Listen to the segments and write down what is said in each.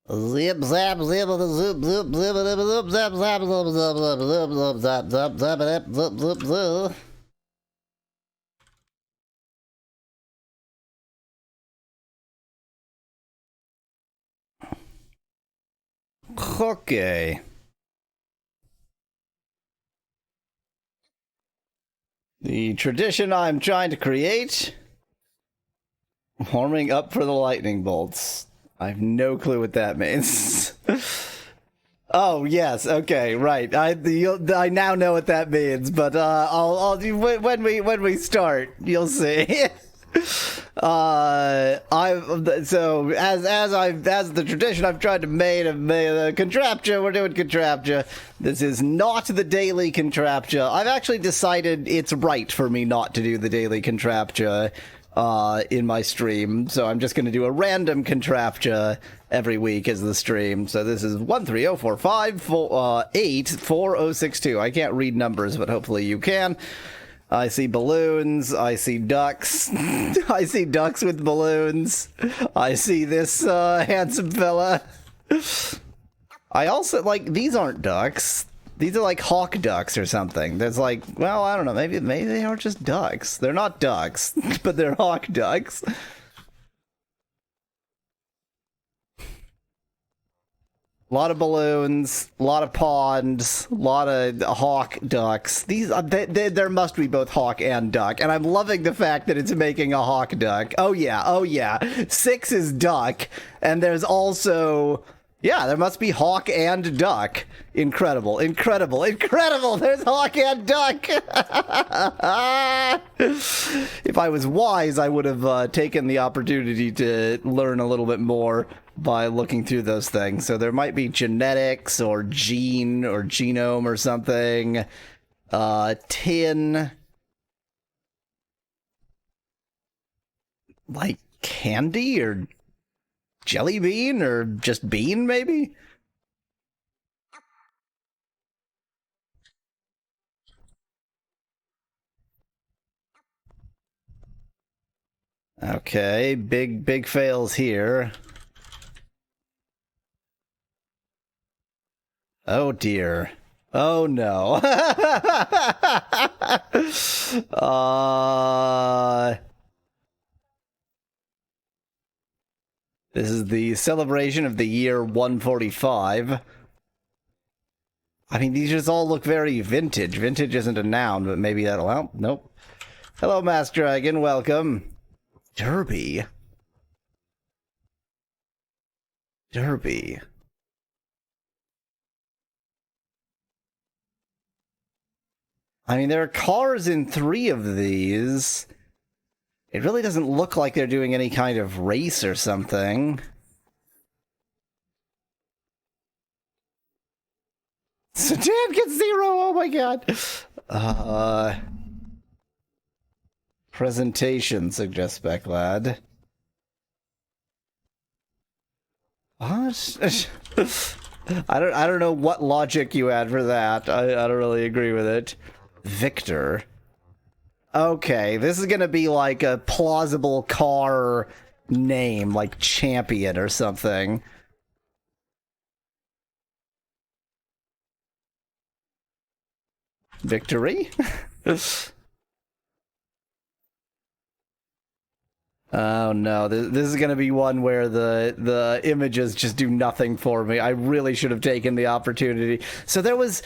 Zip zap zip zip zip zip zip zap zap zip zip zip zip zap zap zap zip zip zip. Okay. The tradition I'm trying to create: warming up for the lightning bolts. I have no clue what that means. Oh yes, okay, right. I now know what that means, but I'll when we start, you'll see. So as the tradition I've tried to make a Contraptia. We're doing Contraptia. This is not the daily Contraptia. I've actually decided it's right for me not to do the daily Contraptia in my stream, so I'm just going to do a random Contraptia every week as the stream. So this is 13045484062. I can't read numbers, but hopefully you can. I see balloons. I see ducks. I see ducks with balloons. I see this handsome fella. I also, like, these aren't ducks. These are like hawk ducks or something. There's like, well, I don't know. Maybe they are just ducks. They're not ducks, but they're hawk ducks. A lot of balloons, a lot of ponds, a lot of hawk ducks. These there must be both hawk and duck, and I'm loving the fact that it's making a hawk duck. Oh yeah. 6 is duck, and there's also, yeah, there must be hawk and duck. Incredible. There's hawk and duck. If I was wise, I would have taken the opportunity to learn a little bit more by looking through those things. So there might be genetics or gene or genome or something. Tin. Like candy or jelly bean or just bean, maybe? Okay, big fails here. Oh dear. Oh no. This is the celebration of the year 145. I mean, these just all look very vintage. Vintage isn't a noun, but maybe that'll help. Nope. Hello, Master Dragon. Welcome. Derby. I mean, there are cars in 3 of these. It really doesn't look like they're doing any kind of race or something. Sedan gets 0! Oh my god! Presentation, suggests Becklad. What? I don't know what logic you had for that. I don't really agree with it. Victor. Okay, this is gonna be like a plausible car name, like Champion or something. Victory? Oh no, this is gonna be one where the images just do nothing for me. I really should have taken the opportunity. So there was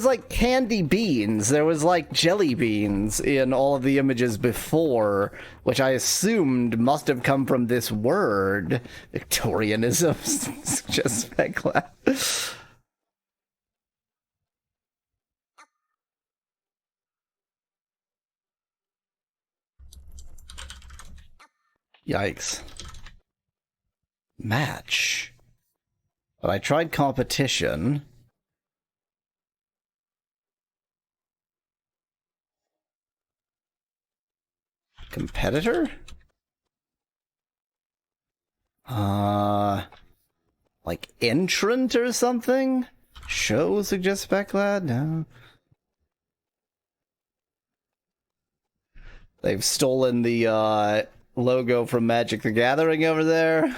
like candy beans, there was like jelly beans in all of the images before, which I assumed must have come from this word. Victorianism, just specula. Yikes. Match. But I tried competition. Competitor? Like entrant or something? Show, suggests Becklad? No. They've stolen the logo from Magic the Gathering over there.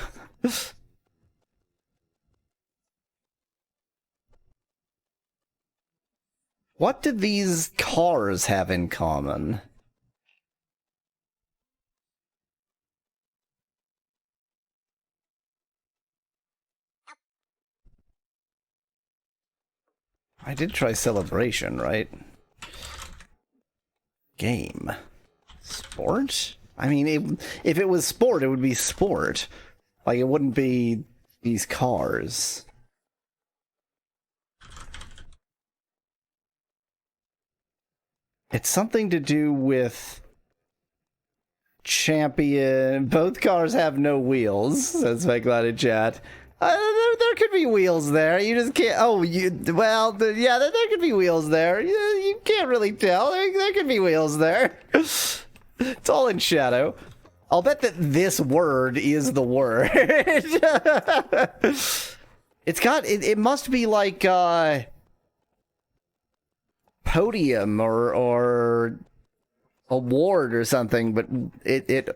What do these cars have in common? I did try Celebration, right? Game. Sport? I mean, if it was sport, it would be sport. Like, it wouldn't be these cars. It's something to do with champion. Both cars have no wheels, says Megalod in chat. There could be wheels there. You just can't. Oh, well, yeah, there could be wheels there. You can't really tell. There could be wheels there. It's all in shadow. I'll bet that this word is the word. It's got. It must be like podium or award or something. But it.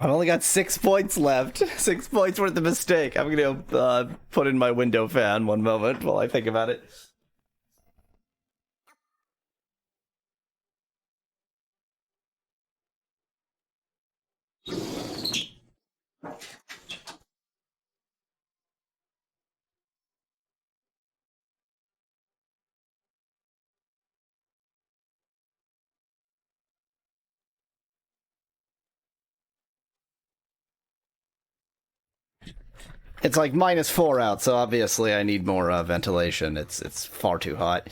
I've only got 6 points left. 6 points worth of mistake. I'm gonna put in my window fan one moment while I think about it. It's like -4 out, so obviously I need more ventilation. It's far too hot.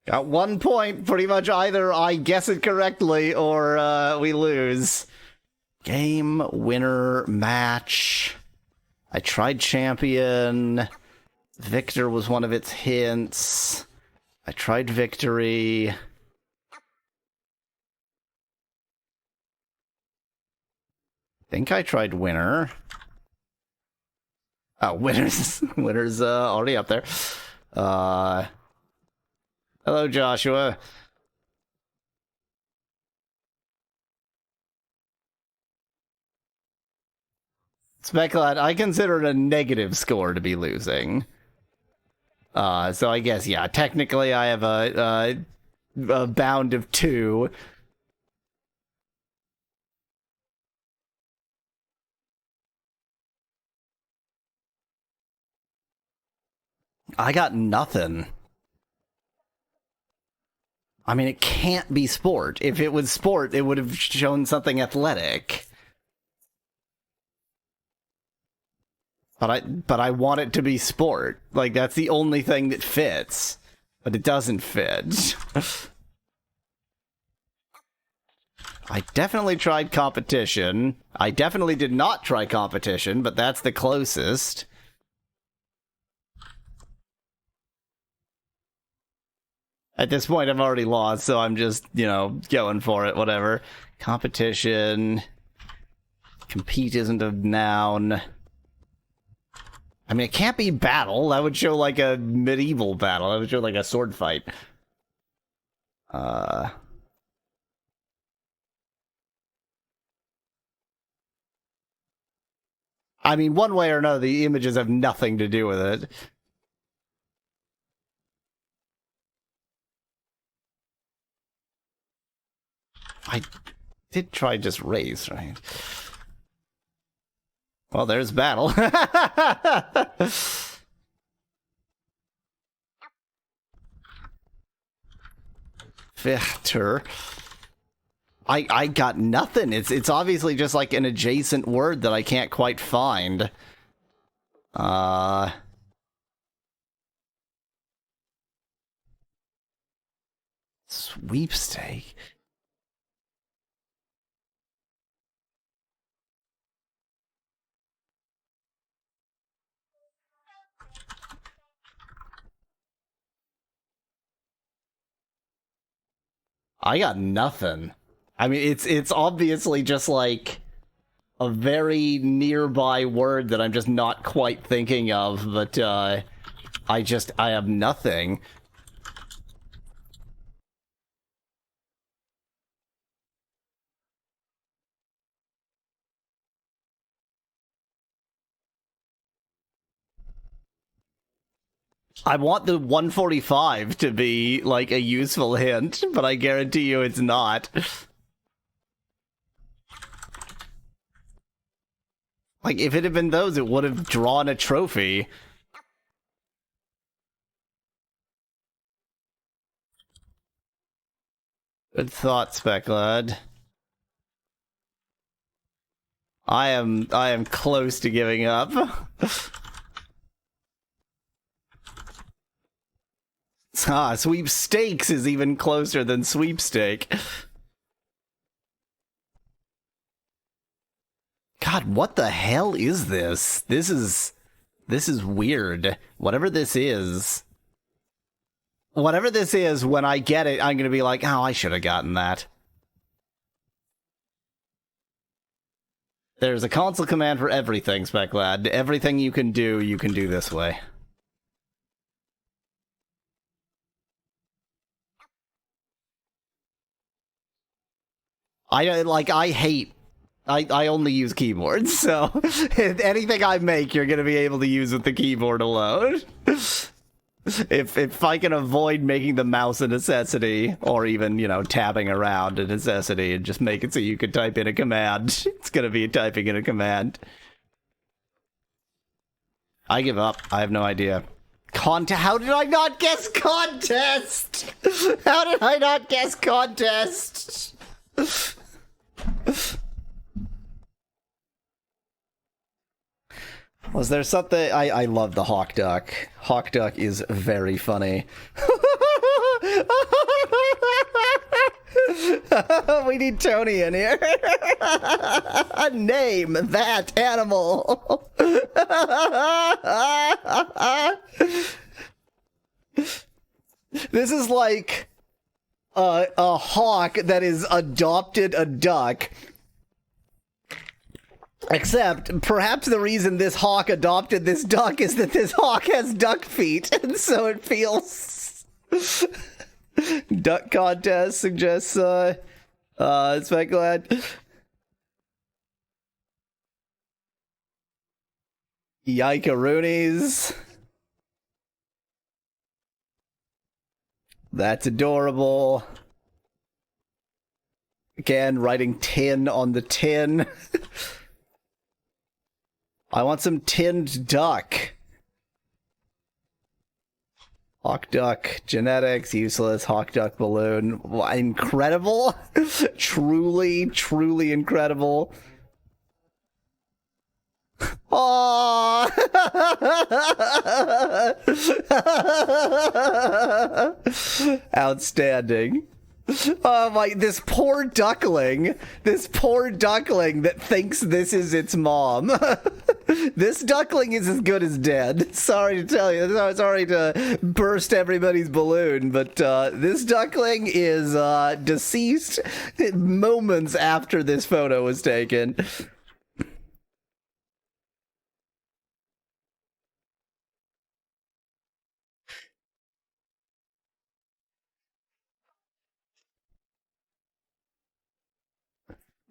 Got 1 point, pretty much either I guess it correctly or we lose. Game, winner, match. I tried champion. Victor was one of its hints. I tried victory. I think I tried winner. Oh, winner's already up there. Hello, Joshua. Speculate, I consider it a negative score to be losing. So I guess, yeah, technically I have a bound of 2. I got nothing. I mean, it can't be sport. If it was sport, it would have shown something athletic. But I want it to be sport. Like, that's the only thing that fits. But it doesn't fit. I definitely tried competition. I definitely did not try competition, but that's the closest. At this point, I've already lost, so I'm just, going for it, whatever. Competition. Compete isn't a noun. I mean, it can't be battle. That would show like a medieval battle. That would show like a sword fight. I mean, one way or another, the images have nothing to do with it. I did try just raise, right? Well, there's battle. Victor. I got nothing. It's obviously just like an adjacent word that I can't quite find. Sweepstake. I got nothing. I mean, it's obviously just like a very nearby word that I'm just not quite thinking of, but I have nothing. I want the 145 to be, like, a useful hint, but I guarantee you it's not. Like, if it had been those, it would have drawn a trophy. Good thought, Specklad. I am close to giving up. Sweepstakes is even closer than sweepstake. God, what the hell is this? This is weird. Whatever this is, when I get it, I'm gonna be like, oh, I should have gotten that. There's a console command for everything, Specklad. Everything you can do this way. I only use keyboards, so anything I make, you're gonna be able to use with the keyboard alone. If I can avoid making the mouse a necessity, or even, you know, tabbing around a necessity, and just make it so you can type in a command, it's gonna be typing in a command. I give up. I have no idea. How did I not guess contest? How did I not guess contest? Was there something? I love the Hawk Duck. Hawk Duck is very funny. We need Tony in here. Name that animal. This is like a hawk that is adopted a duck. Except, perhaps the reason this hawk adopted this duck is that this hawk has duck feet, and so it feels... Duck contest suggests, Specklad. Yikaroonies. That's adorable. Again, writing tin on the tin. I want some tinned duck. Hawk duck, genetics, useless, hawk duck balloon. Incredible. Truly, truly incredible. Aww. Outstanding. Oh my, this poor duckling that thinks this is its mom. This duckling is as good as dead. Sorry to tell you, sorry to burst everybody's balloon, but this duckling is deceased moments after this photo was taken.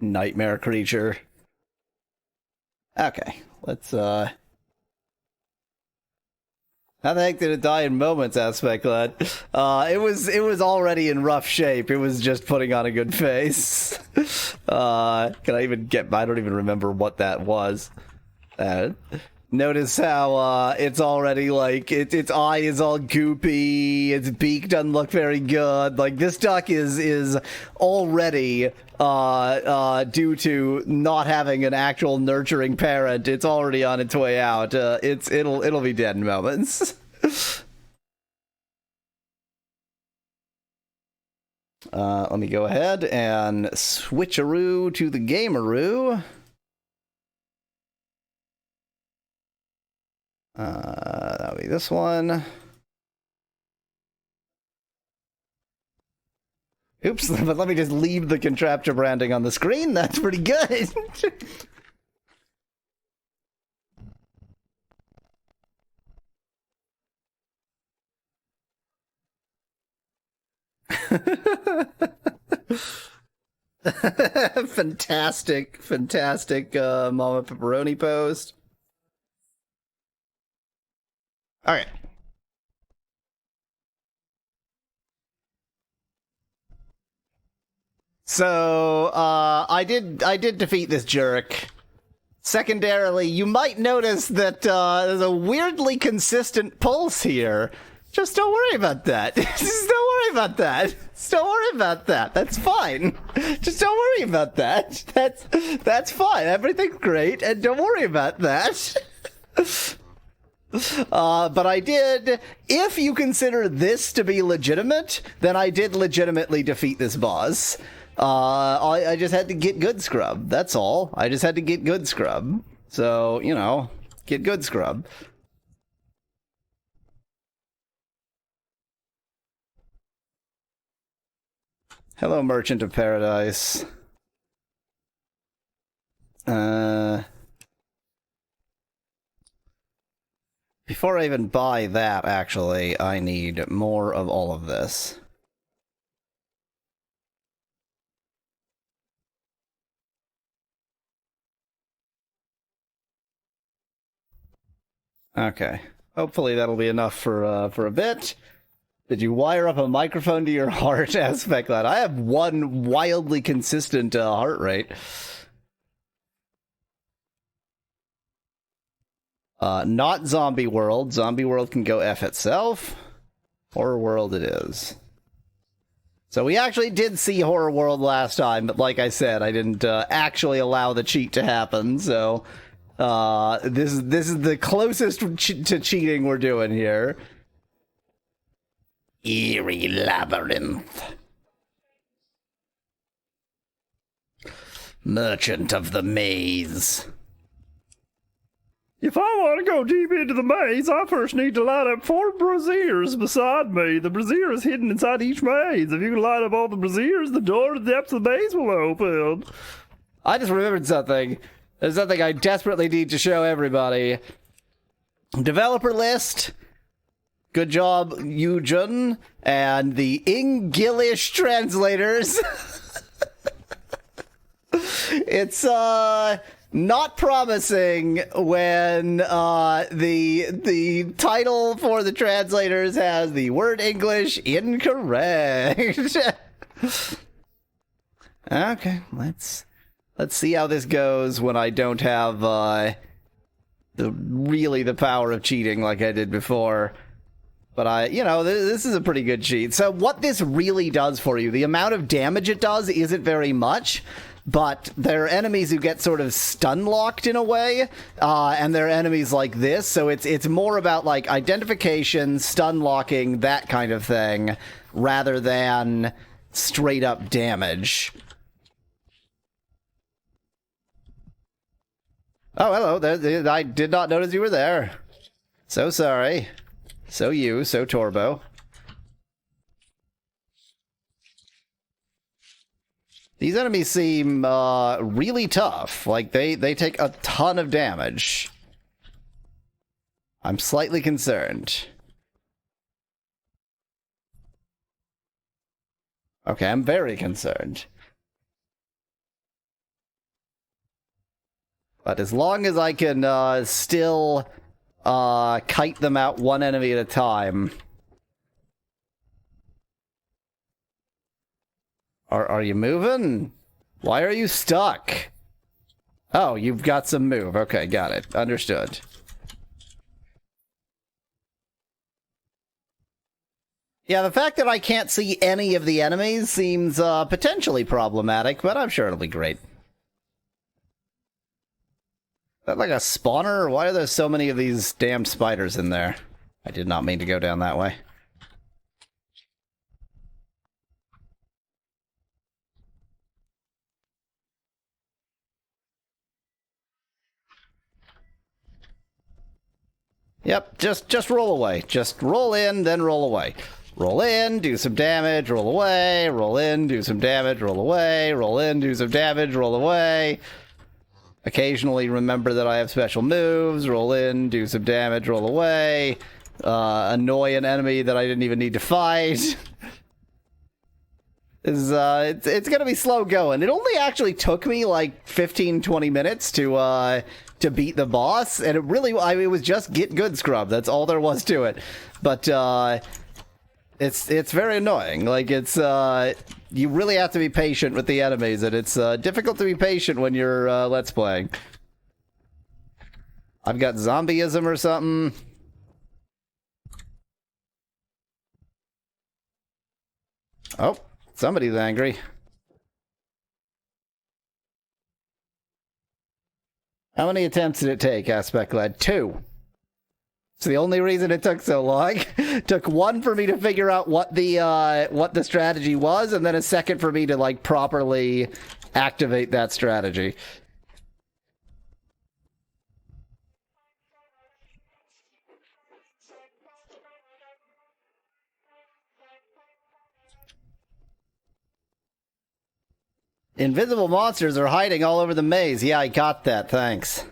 Nightmare creature. Okay, let's how the heck did it die in moments, aspect lad? It was already in rough shape. It was just putting on a good face. Can I even get, I don't even remember what that was. Notice how it's already like its eye is all goopy, its beak doesn't look very good. Like this duck is already due to not having an actual nurturing parent, it's already on its way out. It'll be dead in moments. Let me go ahead and switcheroo to the gameroo. That'll be this one. Oops, but let me just leave the contraptor branding on the screen. That's pretty good. Fantastic, fantastic Mama Pepperoni post. All right. So, I did defeat this jerk. Secondarily, you might notice that there's a weirdly consistent pulse here. Just don't worry about that. Just don't worry about that. Just don't worry about that. That's fine. Just don't worry about that. That's fine. Everything's great, and don't worry about that. But I did, if you consider this to be legitimate, then I did legitimately defeat this boss. I just had to get good scrub. That's all. I just had to get good scrub. So, you know, get good scrub. Hello, Merchant of Paradise. Before I even buy that, actually, I need more of all of this. Okay. Hopefully that'll be enough for a bit. Did you wire up a microphone to your heart aspect that? I have one wildly consistent heart rate. Not Zombie World. Zombie World can go F itself. Horror World it is. So we actually did see Horror World last time, but like I said, I didn't actually allow the cheat to happen, so this is the closest to cheating we're doing here. Eerie Labyrinth. Merchant of the Maze. If I want to go deep into the maze, I first need to light up 4 braziers beside me. The brazier is hidden inside each maze. If you can light up all the braziers, the door to the depths of the maze will open. I just remembered something. There's something I desperately need to show everybody. Developer list. Good job, Eugen. And the English translators. It's, not promising when the title for the translators has the word English incorrect. Okay, let's see how this goes when I don't have the power of cheating like I did before. But this is a pretty good cheat. So what this really does for you, the amount of damage it does isn't very much. But there are enemies who get sort of stun-locked in a way, and there are enemies like this, so it's more about, like, identification, stun-locking, that kind of thing, rather than straight-up damage. Oh, hello, I did not notice you were there. So sorry. So Torbo. These enemies seem really tough. Like, they take a ton of damage. I'm slightly concerned. Okay, I'm very concerned. But as long as I can still kite them out one enemy at a time... Are you moving? Why are you stuck? Oh, you've got some move. Okay, got it. Understood. Yeah, the fact that I can't see any of the enemies seems potentially problematic, but I'm sure it'll be great. Is that like a spawner? Why are there so many of these damn spiders in there? I did not mean to go down that way. Yep, just roll away. Just roll in, then roll away. Roll in, do some damage, roll away, roll in, do some damage, roll away, roll in, do some damage, roll away. Occasionally remember that I have special moves, roll in, do some damage, roll away. Annoy an enemy that I didn't even need to fight. It's gonna be slow going. It only actually took me like 15-20 minutes to beat the boss, and it was just get good scrub. That's all there was to it. But it's very annoying. Like you really have to be patient with the enemies, and it's difficult to be patient when you're let's playing. I've got zombieism or something. Oh, somebody's angry. How many attempts did it take, Aspect Lad? 2. It's the only reason it took so long. Took 1 for me to figure out what the strategy was, and then a second for me to like properly activate that strategy. Invisible monsters are hiding all over the maze. Yeah, I got that. Thanks.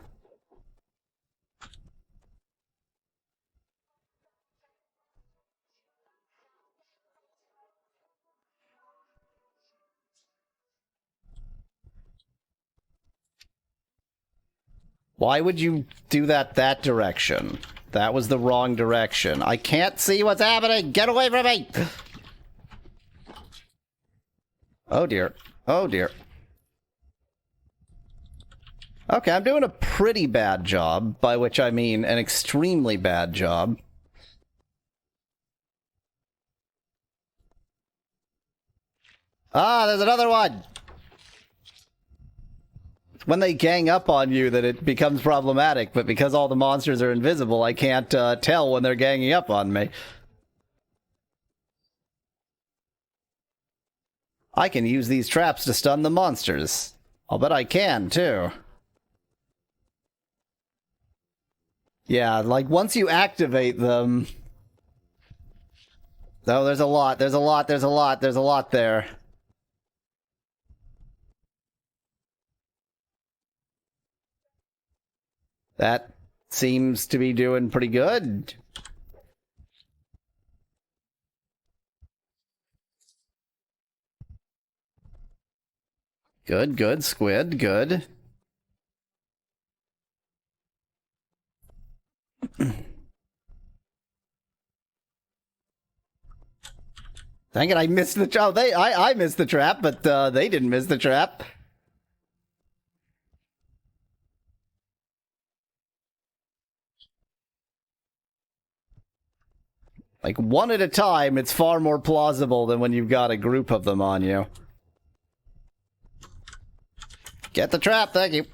Why would you do that direction? That was the wrong direction. I can't see what's happening. Get away from me! Oh dear. Oh dear. Okay, I'm doing a pretty bad job, by which I mean an extremely bad job. Ah, there's another one! It's when they gang up on you that it becomes problematic, but because all the monsters are invisible, I can't tell when they're ganging up on me. I can use these traps to stun the monsters. I'll bet I can, too. Yeah, like, once you activate them... Oh, there's a lot, there's a lot, there's a lot, there's a lot there. That seems to be doing pretty good. Good, good, squid, good. Dang it, I missed the trap. I missed the trap, but they didn't miss the trap. Like, one at a time, it's far more plausible than when you've got a group of them on you. Get the trap, thank you.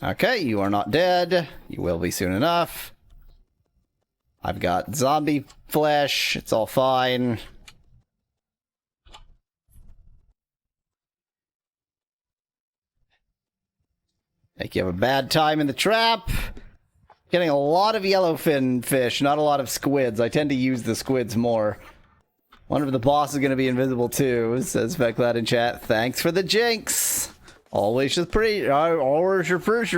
Okay, you are not dead. You will be soon enough. I've got zombie flesh. It's all fine. Like you have a bad time in the trap. Getting a lot of yellowfin fish, not a lot of squids. I tend to use the squids more. Wonder if the boss is going to be invisible too, says Veclad in chat. Thanks for the jinx. Always your always your first.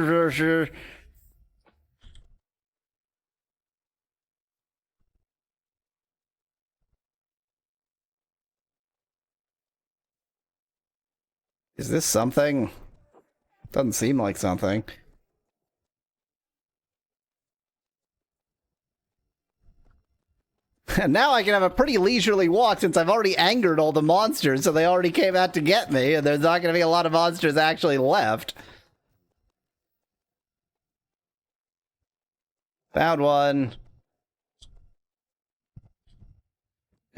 Is this something? Doesn't seem like something. And now I can have a pretty leisurely walk since I've already angered all the monsters, so they already came out to get me, and there's not going to be a lot of monsters actually left. Found one.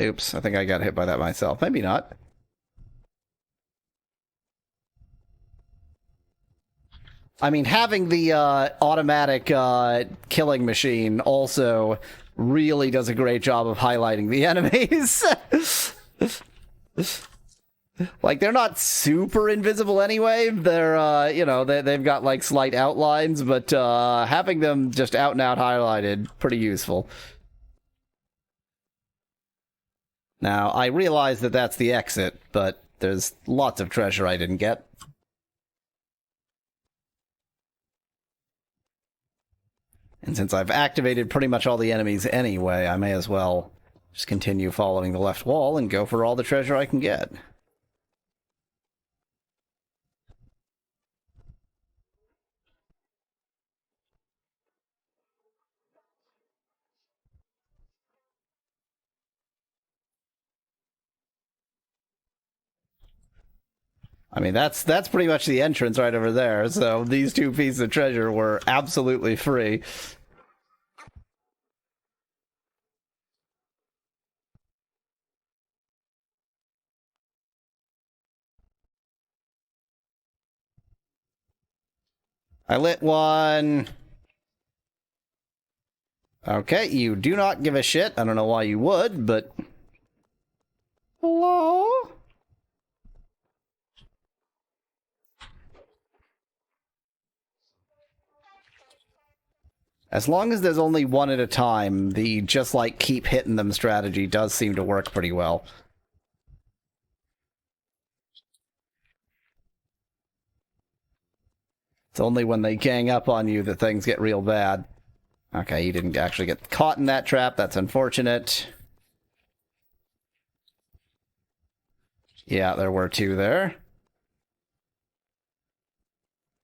Oops, I think I got hit by that myself. Maybe not. I mean, having the automatic killing machine also really does a great job of highlighting the enemies. Like, they're not super invisible anyway. They're, you know, they've got, like, slight outlines, but having them just out and out highlighted, pretty useful. Now, I realize that that's the exit, but there's lots of treasure I didn't get. And since I've activated pretty much all the enemies anyway, I may as well just continue following the left wall and go for all the treasure I can get. I mean, that's pretty much the entrance right over there, so these two pieces of treasure were absolutely free. I lit one. Okay, you do not give a shit. I don't know why you would, but... Hello? As long as there's only one at a time, the just, like, keep hitting them strategy does seem to work pretty well. It's only when they gang up on you that things get real bad. Okay, you didn't actually get caught in that trap. That's unfortunate. Yeah, there were two there.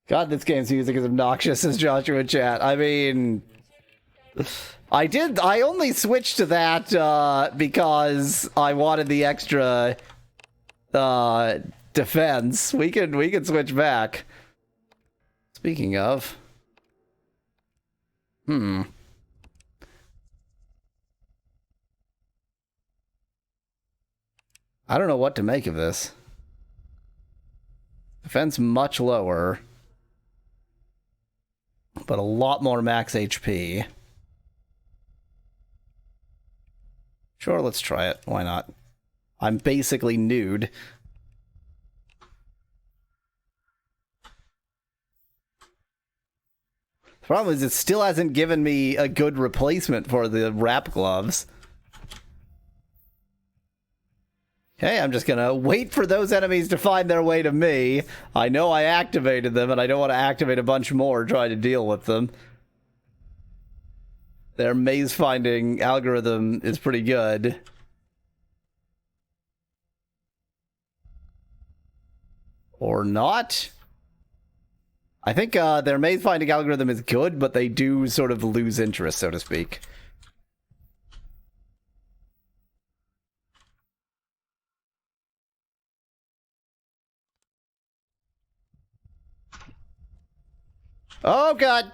God, this game's music is obnoxious, says Joshua Chat. I mean... I only switched to that because I wanted the extra defense. We can switch back. Speaking of... I don't know what to make of this. Defense much lower, but a lot more max HP. Sure, let's try it. Why not? I'm basically nude. The problem is it still hasn't given me a good replacement for the wrap gloves. Okay, I'm just gonna wait for those enemies to find their way to me. I know I activated them, and I don't want to activate a bunch more trying to deal with them. Their maze-finding algorithm is pretty good. Or not? I think their maze-finding algorithm is good, but they do sort of lose interest, so to speak. Oh, God!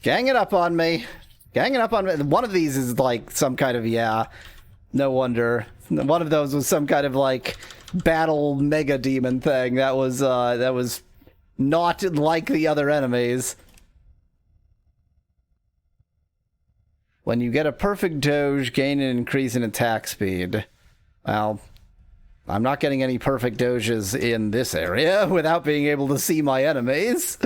Ganging up on me. Ganging up on me. One of these is like some kind of, yeah, no wonder. One of those was some kind of like battle mega demon thing. That was not like the other enemies. When you get a perfect doge, gain an increase in attack speed. Well, I'm not getting any perfect doges in this area without being able to see my enemies.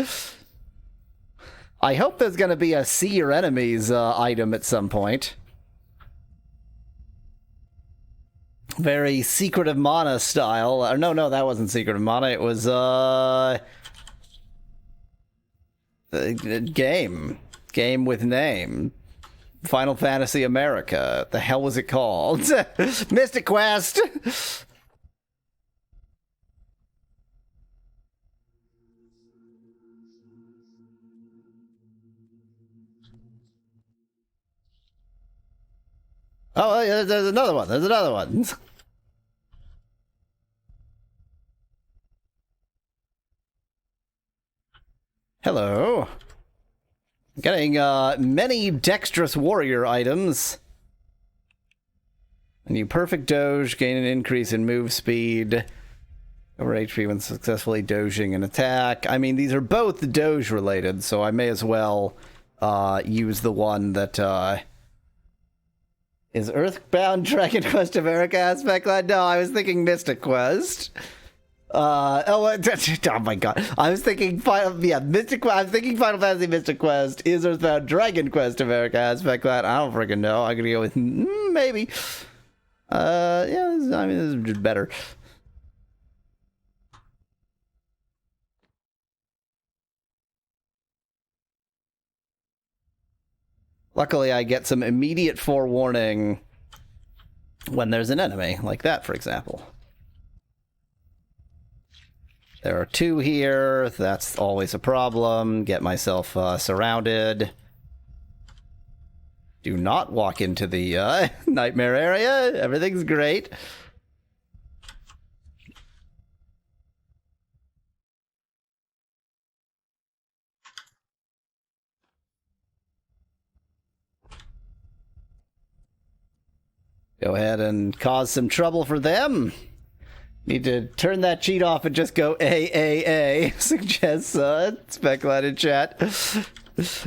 I hope there's going to be a see your enemies item at some point. Very Secret of Mana style. No, that wasn't Secret of Mana. It was, game. Game with name. Final Fantasy America. The hell was it called? Mystic Quest! Oh, yeah, there's another one. There's another one. Hello. Getting many dexterous warrior items. A new perfect doge, gain an increase in move speed. Over HP when successfully doging an attack. I mean, these are both doge related, so I may as well use the one that is Earthbound Dragon Quest America aspect line? No, I was thinking Mystic Quest. Oh my god. I was thinking Mystic Quest. I'm thinking Final Fantasy Mystic Quest is Earthbound Dragon Quest America aspect line. I don't freaking know. I'm gonna go with maybe. Yeah, I mean, this is just better. Luckily, I get some immediate forewarning when there's an enemy, like that, for example. There are 2 here. That's always a problem. Get myself surrounded. Do not walk into the nightmare area. Everything's great. Go ahead and cause some trouble for them. Need to turn that cheat off and just go A, suggests Speculate in chat.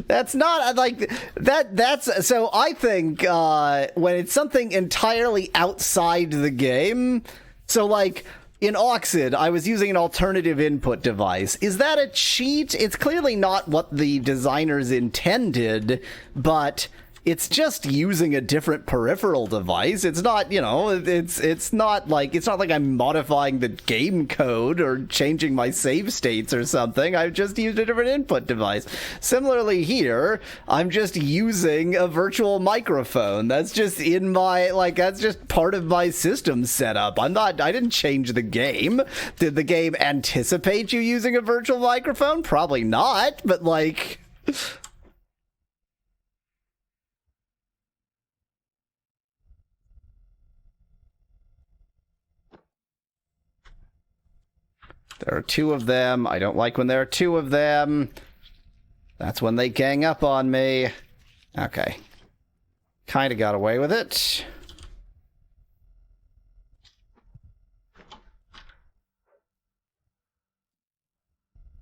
That's not like that's so I think when it's something entirely outside the game, so like in Oxid, I was using an alternative input device. Is that a cheat? It's clearly not what the designers intended, but it's just using a different peripheral device. It's not, you know, it's not like I'm modifying the game code or changing my save states or something. I've just used a different input device. Similarly here, I'm just using a virtual microphone. That's just in my, like, that's just part of my system setup. I didn't change the game. Did the game anticipate you using a virtual microphone? Probably not, but like... There are 2 of them. I don't like when there are 2 of them. That's when they gang up on me. Okay. Kind of got away with it.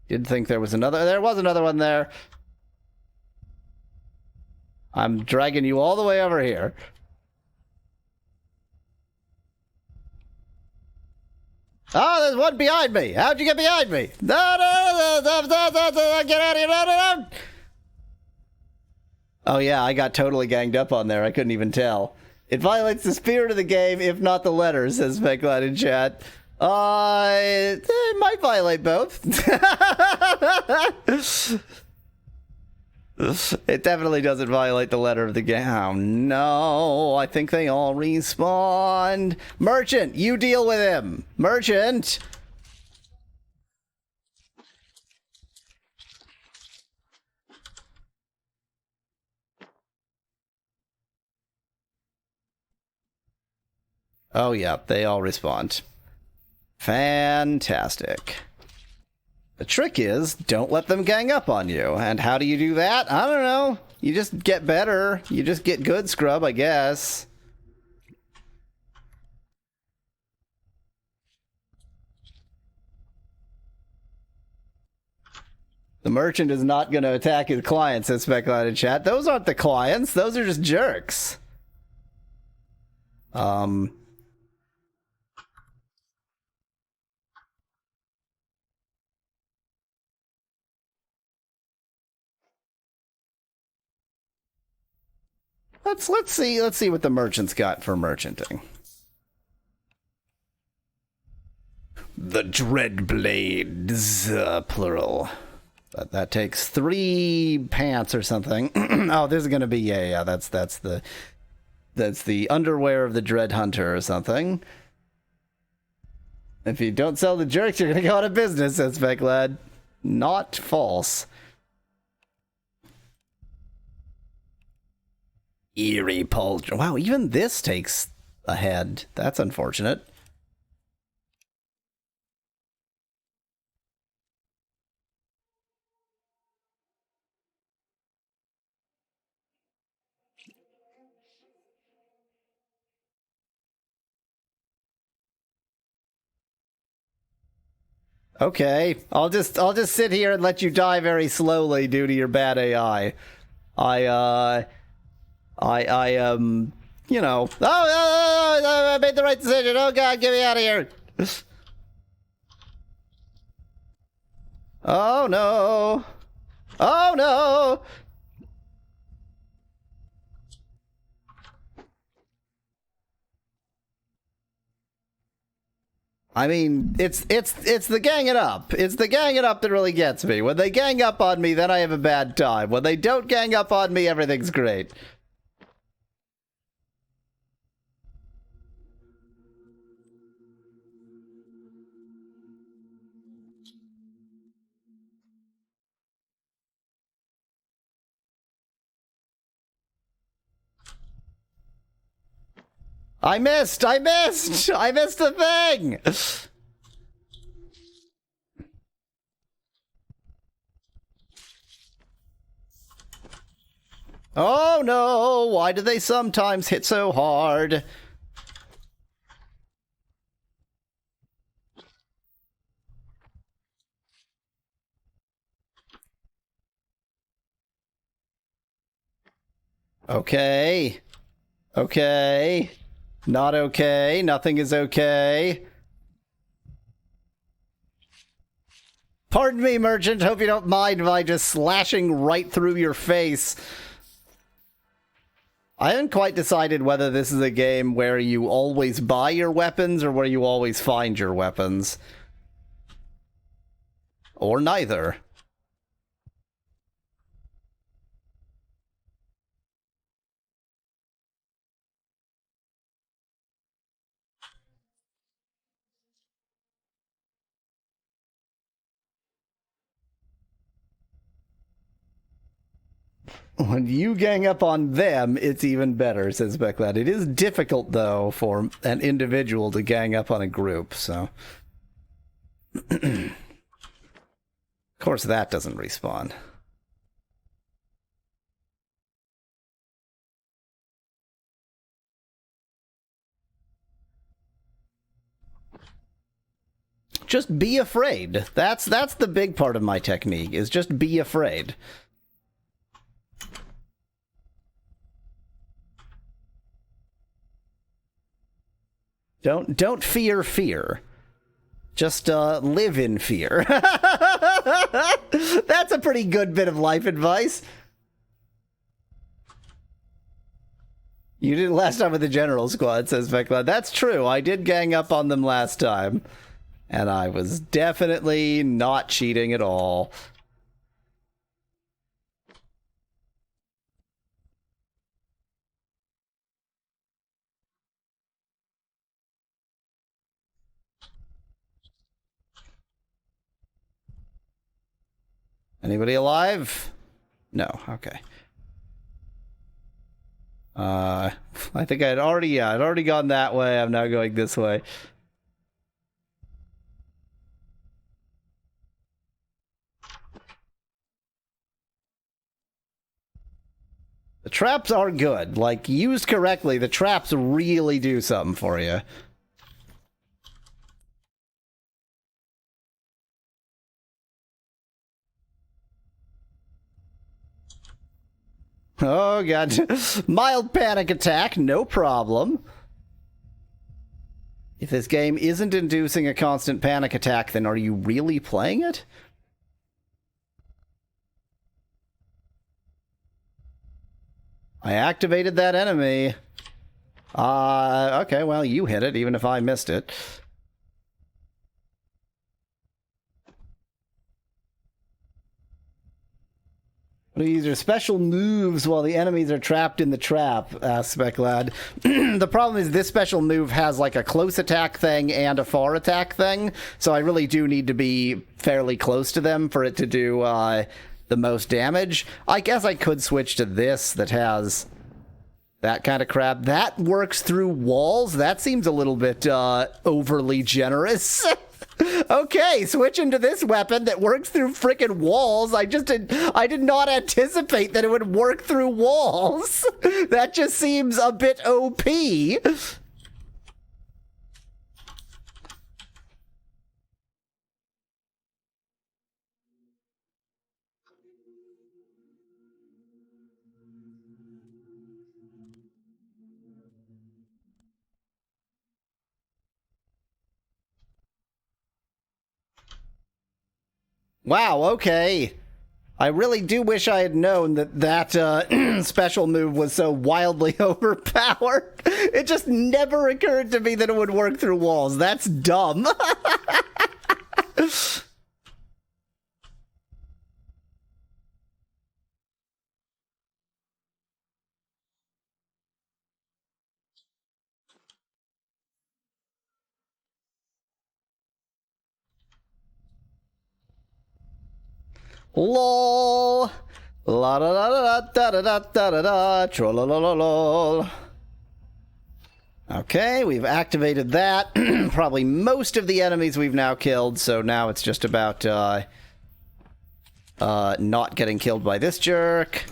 Did think there was another. There was another one there. I'm dragging you all the way over here. Oh, there's one behind me. How'd you get behind me? No, get out of here. No. Oh, yeah, I got totally ganged up on there. I couldn't even tell. It violates the spirit of the game, if not the letter, says Speculate in chat. It might violate both. It definitely doesn't violate the letter of the game. Oh, no. I think they all respawned. Merchant, you deal with him. Merchant. Oh, yeah. They all respawned. Fantastic. The trick is, don't let them gang up on you. And how do you do that? I don't know. You just get better. You just get good, scrub, I guess. The merchant is not going to attack his clients, says Speculated Chat. Those aren't the clients. Those are just jerks. Let's see what the merchant's got for merchanting. The Dreadblades, plural. That takes 3 pants or something. Oh, this is gonna be yeah. That's the underwear of the Dread Hunter or something. If you don't sell the jerks, you're gonna go out of business, says Speclad. Not false. Eerie Pauldron. Wow, even this takes a head. That's unfortunate. Okay, I'll just sit here and let you die very slowly due to your bad AI. You know. Oh, I made the right decision. Oh God, get me out of here. Oh no. Oh no. I mean, it's the ganging up. It's the ganging up that really gets me. When they gang up on me, then I have a bad time. When they don't gang up on me, everything's great. I missed the thing! Oh no, why do they sometimes hit so hard? Okay. Okay. Not okay. Nothing is okay. Pardon me, merchant. Hope you don't mind my just slashing right through your face. I haven't quite decided whether this is a game where you always buy your weapons or where you always find your weapons. Or neither. When you gang up on them, it's even better, says Becklad. It is difficult, though, for an individual to gang up on a group, so... Of course, that doesn't respawn. Just be afraid. That's the big part of my technique, is just be afraid. Don't fear fear. Just live in fear. That's a pretty good bit of life advice. You did it last time with the general squad, says Vecla. That's true. I did gang up on them last time. And I was definitely not cheating at all. Anybody alive? No. Okay. I think I'd already gone that way. I'm now going this way. The traps are good. Like, used correctly, the traps really do something for you. Oh, God. Mild panic attack, no problem. If this game isn't inducing a constant panic attack, then are you really playing it? I activated that enemy. Okay, well, you hit it, even if I missed it. These are special moves while the enemies are trapped in the trap, asks Speclad. The problem is this special move has like a close attack thing and a far attack thing, so I really do need to be fairly close to them for it to do the most damage. I guess I could switch to this that has that kind of crap. That works through walls? That seems a little bit overly generous. Okay, switching to this weapon that works through frickin' walls. I did not anticipate that it would work through walls. That just seems a bit OP. Wow, okay. I really do wish I had known that that special move was so wildly overpowered. It just never occurred to me that it would work through walls. That's dumb. LOL. La da da da da da da da da da. Trollololol. Okay, we've activated that. Probably most of the enemies we've now killed, so now it's just about not getting killed by this jerk.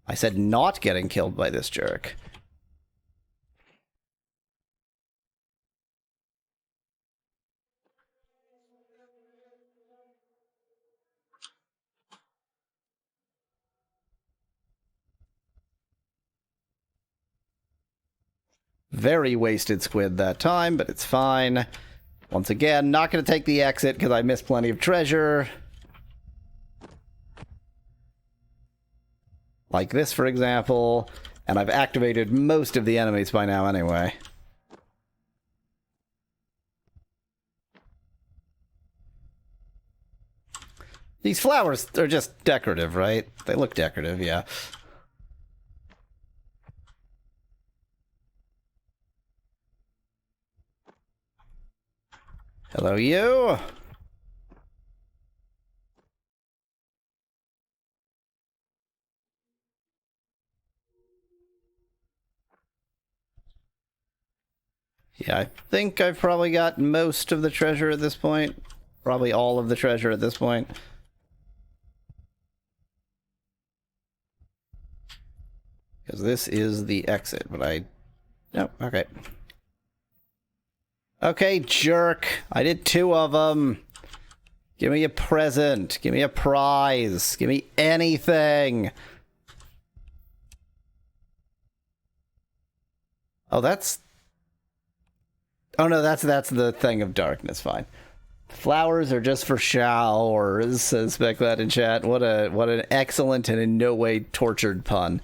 I said not getting killed by this jerk. Very wasted squid that time, but it's fine. Once again, not going to take the exit because I missed plenty of treasure. Like this, for example. And I've activated most of the enemies by now anyway. These flowers are just decorative, right? They look decorative, yeah. Hello, you. Yeah, I think I've probably got most of the treasure at this point. Probably all of the treasure at this point. Because this is the exit, but I... No, okay. Okay, jerk. I did 2 of them. Give me a present. Give me a prize. Give me anything. Oh, that's... Oh, no, that's the thing of darkness. Fine. Flowers are just for showers, says Speclat in chat. What an excellent and in no way tortured pun.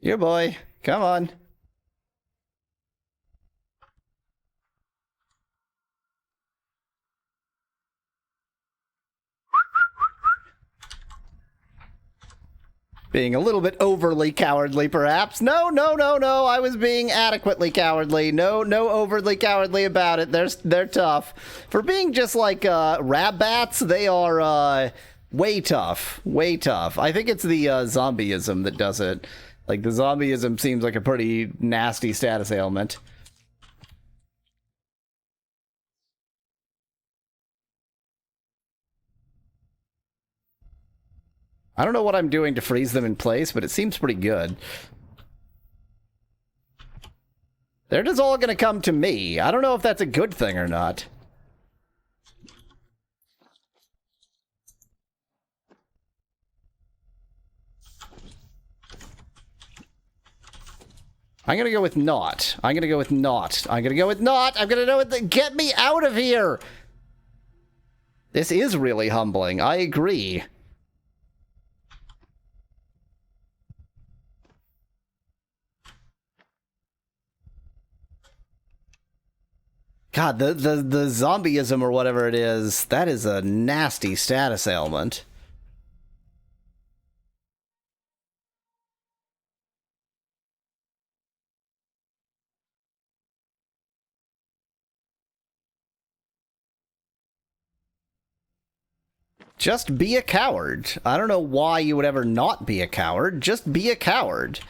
Your boy. Come on. Being a little bit overly cowardly, perhaps. No, no, no, no. I was being adequately cowardly. No overly cowardly about it. They're tough. For being just like rabbats, they are way tough. Way tough. I think it's the zombieism that does it. Like, the zombieism seems like a pretty nasty status ailment. I don't know what I'm doing to freeze them in place, but it seems pretty good. They're just all gonna come to me. I don't know if that's a good thing or not. I'm gonna go with not. I'm gonna go with not. I'm gonna go with not. I'm gonna go with the... Get me out of here! This is really humbling. I agree. God, the zombieism or whatever it is, that is a nasty status ailment. Just be a coward. I don't know why you would ever not be a coward. Just be a coward.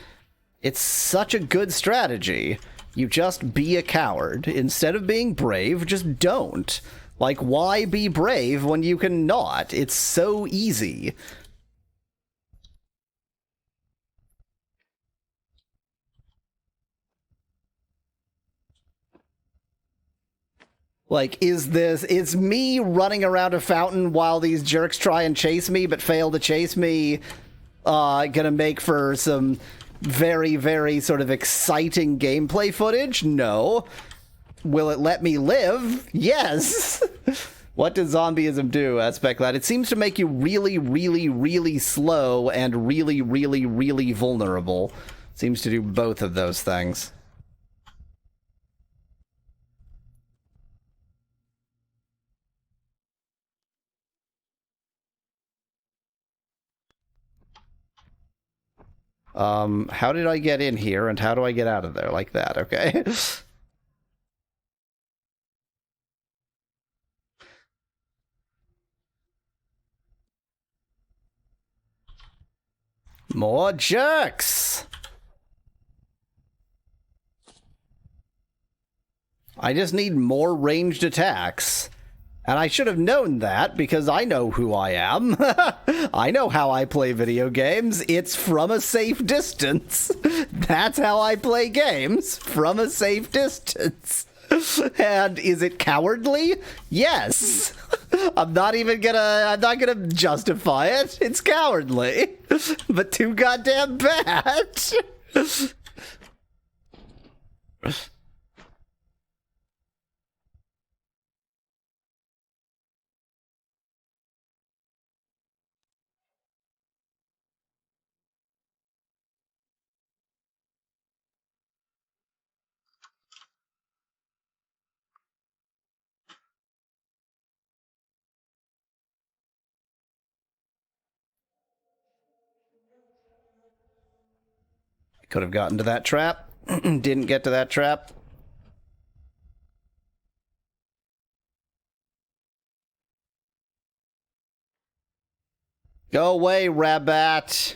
It's such a good strategy. You just be a coward. Instead of being brave, just don't. Like, why be brave when you can not? It's so easy. Like, is me running around a fountain while these jerks try and chase me but fail to chase me gonna make for some very, very sort of exciting gameplay footage? No. Will it let me live? Yes. What does zombieism do, Aspect Lad? It seems to make you really, really, really slow and really, really, really vulnerable. Seems to do both of those things. How did I get in here, and how do I get out of there? Like that, okay. More jerks! I just need more ranged attacks. And I should have known that, because I know who I am. I know how I play video games. It's from a safe distance. That's how I play games, from a safe distance. And is it cowardly? Yes. I'm not gonna justify it. It's cowardly. But too goddamn bad. Could have gotten to that trap. Didn't get to that trap. Go away, rabbit.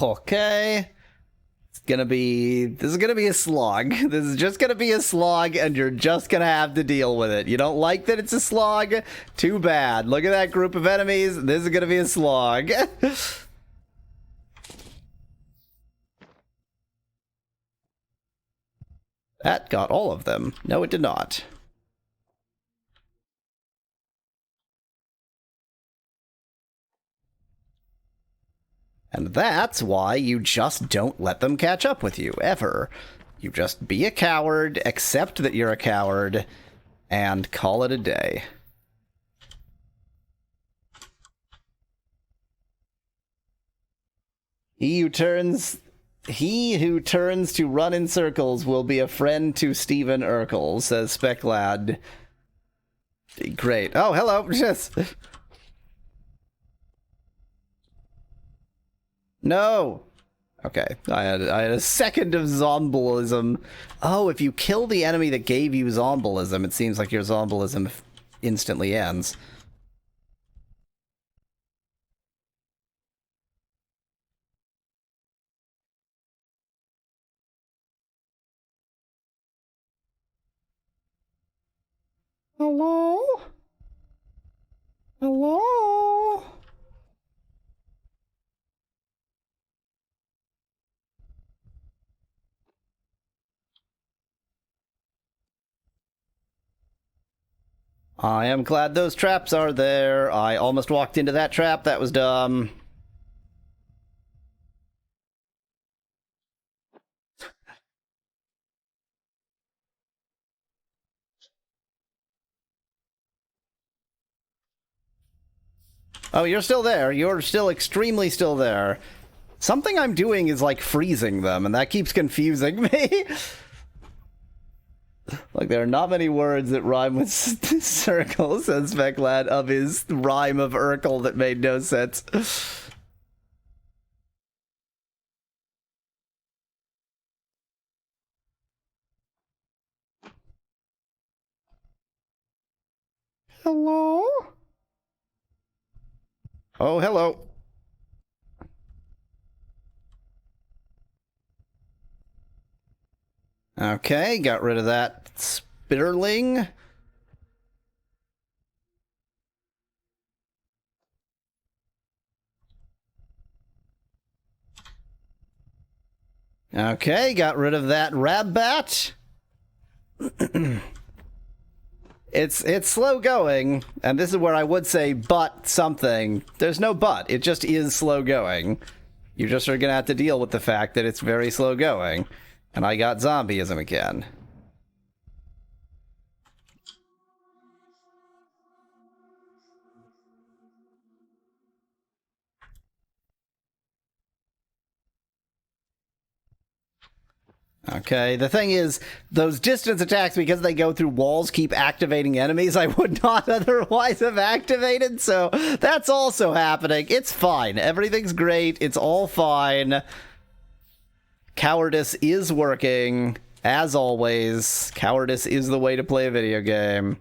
Okay. This is gonna be a slog. This is just gonna be a slog, and you're just gonna have to deal with it. You don't like that it's a slog? Too bad. Look at that group of enemies. This is gonna be a slog. That got all of them. No, it did not. And that's why you just don't let them catch up with you, ever. You just be a coward, accept that you're a coward, and call it a day. He who turns to run in circles will be a friend to Stephen Urkel, says Speclad. Great. Oh, hello. Yes. No. Okay. I had a second of zombilism. Oh, if you kill the enemy that gave you zombilism, it seems like your zombilism instantly ends. Hello? Hello? I am glad those traps are there. I almost walked into that trap. That was dumb. Oh, you're still there. You're still extremely still there. Something I'm doing is, like, freezing them, and that keeps confusing me. Like, there are not many words that rhyme with circle, says Veclad, of his rhyme of Urkel that made no sense. Hello? Oh, hello. Okay, got rid of that spitterling. Okay, got rid of that Rabbat. It's slow going, and this is where I would say but something. There's no but, it just is slow going. You just are gonna have to deal with the fact that it's very slow going. And I got zombieism again. Okay, the thing is, those distance attacks, because they go through walls, keep activating enemies I would not otherwise have activated, so that's also happening. It's fine. Everything's great. It's all fine. Cowardice is working, as always. Cowardice is the way to play a video game.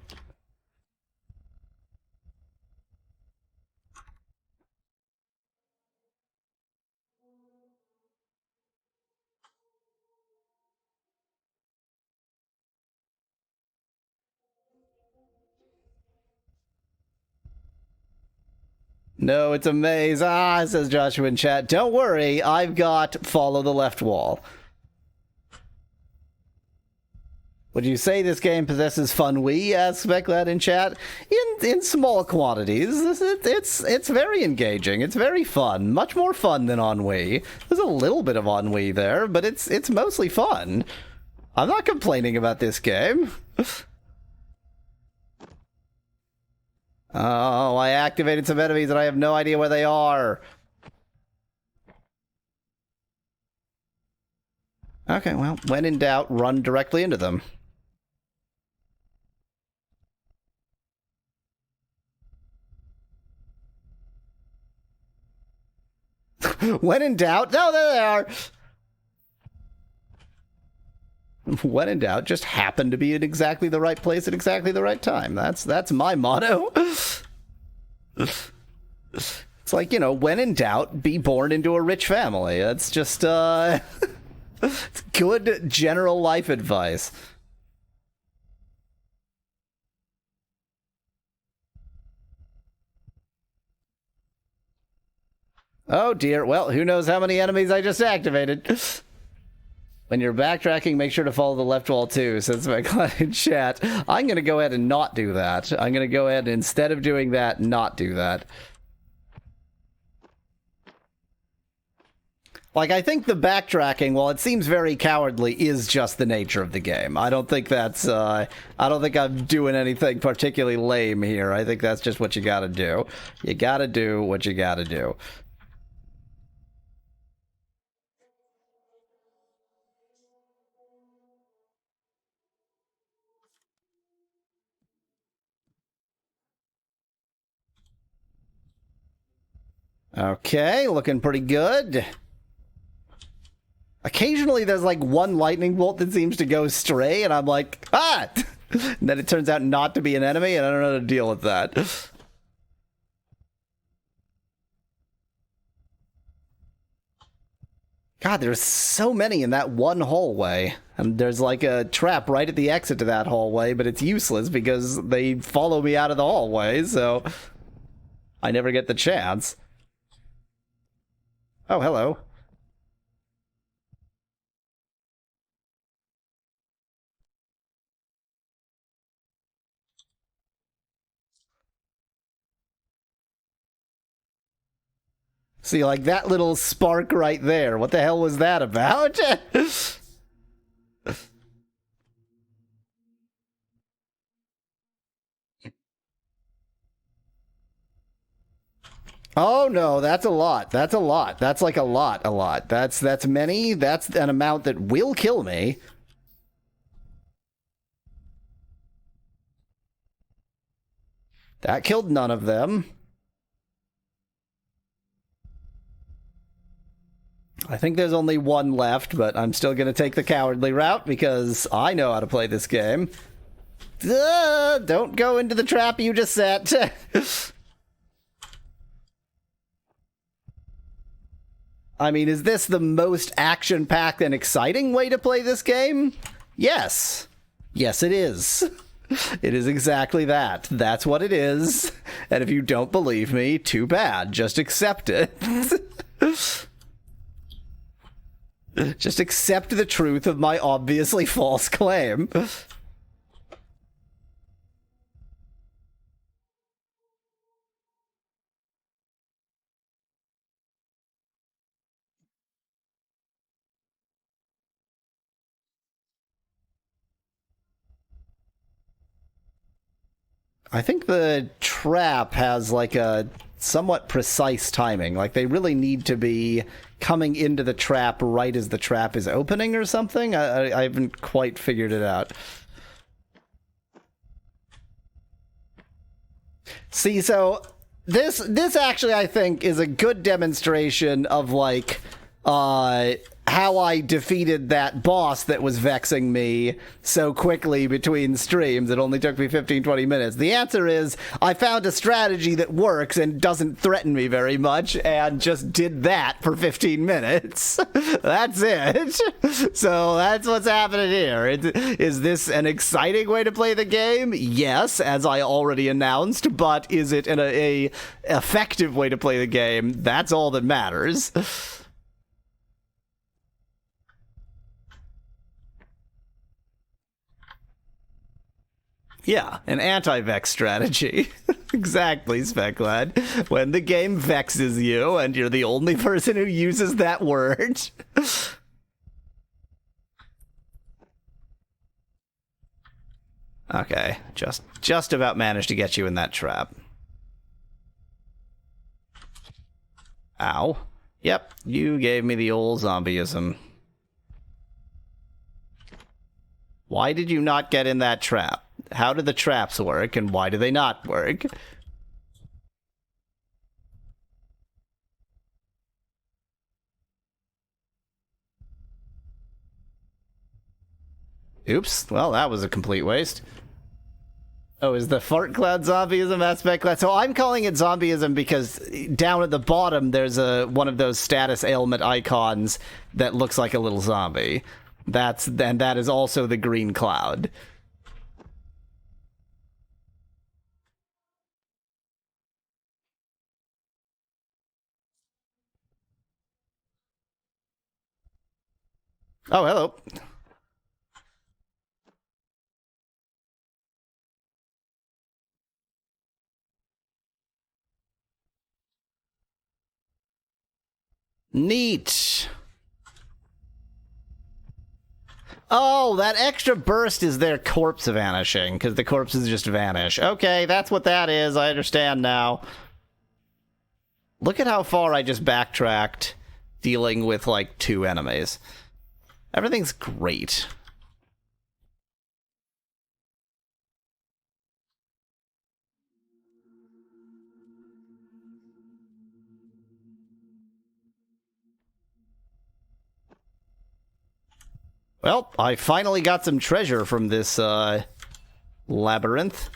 No, it's a maze. Ah, says Joshua in chat. Don't worry, I've got follow the left wall. Would you say this game possesses fun Wii? Asks Specklad in chat. In small quantities. It's very engaging. It's very fun. Much more fun than on Wii. There's a little bit of on Wii there, but it's mostly fun. I'm not complaining about this game. Oh, I activated some enemies and I have no idea where they are. Okay, well, when in doubt, run directly into them. When in doubt, no, there they are. When in doubt, just happen to be in exactly the right place at exactly the right time. That's my motto. It's like, you know, when in doubt, be born into a rich family. That's just, it's good general life advice. Oh dear, well, who knows how many enemies I just activated. When you're backtracking, make sure to follow the left wall too, says my client in chat. I'm going to go ahead and not do that. I'm going to go ahead and, instead of doing that, not do that. Like, I think the backtracking, while it seems very cowardly, is just the nature of the game. I don't think that's, I don't think I'm doing anything particularly lame here. I think that's just what you gotta do. You gotta do what you gotta do. Okay, looking pretty good. Occasionally there's like one lightning bolt that seems to go stray, and I'm like, ah! And then it turns out not to be an enemy, and I don't know how to deal with that. God, there's so many in that one hallway. And there's like a trap right at the exit to that hallway, but it's useless because they follow me out of the hallway, so I never get the chance. Oh, hello. See, like that little spark right there. What the hell was that about? Oh no, that's a lot. That's a lot. That's like a lot. That's many. That's an amount that will kill me. That killed none of them. I think there's only one left, but I'm still going to take the cowardly route because I know how to play this game. Don't go into the trap you just set. I mean, is this the most action-packed and exciting way to play this game? Yes. Yes, it is. It is exactly that. That's what it is. And if you don't believe me, too bad. Just accept it. Just accept the truth of my obviously false claim. I think the trap has like a somewhat precise timing. Like they really need to be coming into the trap right as the trap is opening or something. I haven't quite figured it out. See, so this actually I think is a good demonstration of like how I defeated that boss that was vexing me so quickly between streams. It only took me 15-20 minutes. The answer is I found a strategy that works and doesn't threaten me very much and just did that for 15 minutes. That's it. So that's what's happening here. Is this an exciting way to play the game? Yes, as I already announced, but is it a effective way to play the game? That's all that matters. Yeah, an anti-vex strategy. Exactly, Speclad. When the game vexes you and you're the only person who uses that word. Okay, just about managed to get you in that trap. Ow. Yep, you gave me the old zombieism. Why did you not get in that trap? How do the traps work, and why do they not work? Oops, well, that was a complete waste. Oh, is the fart cloud zombieism aspect? So I'm calling it zombieism because down at the bottom there's one of those status ailment icons that looks like a little zombie. And that is also the green cloud. Oh, hello. Neat. Oh, that extra burst is their corpse vanishing, because the corpses just vanish. Okay, that's what that is. I understand now. Look at how far I just backtracked dealing with, like, 2 enemies. Everything's great. Well, I finally got some treasure from this, labyrinth.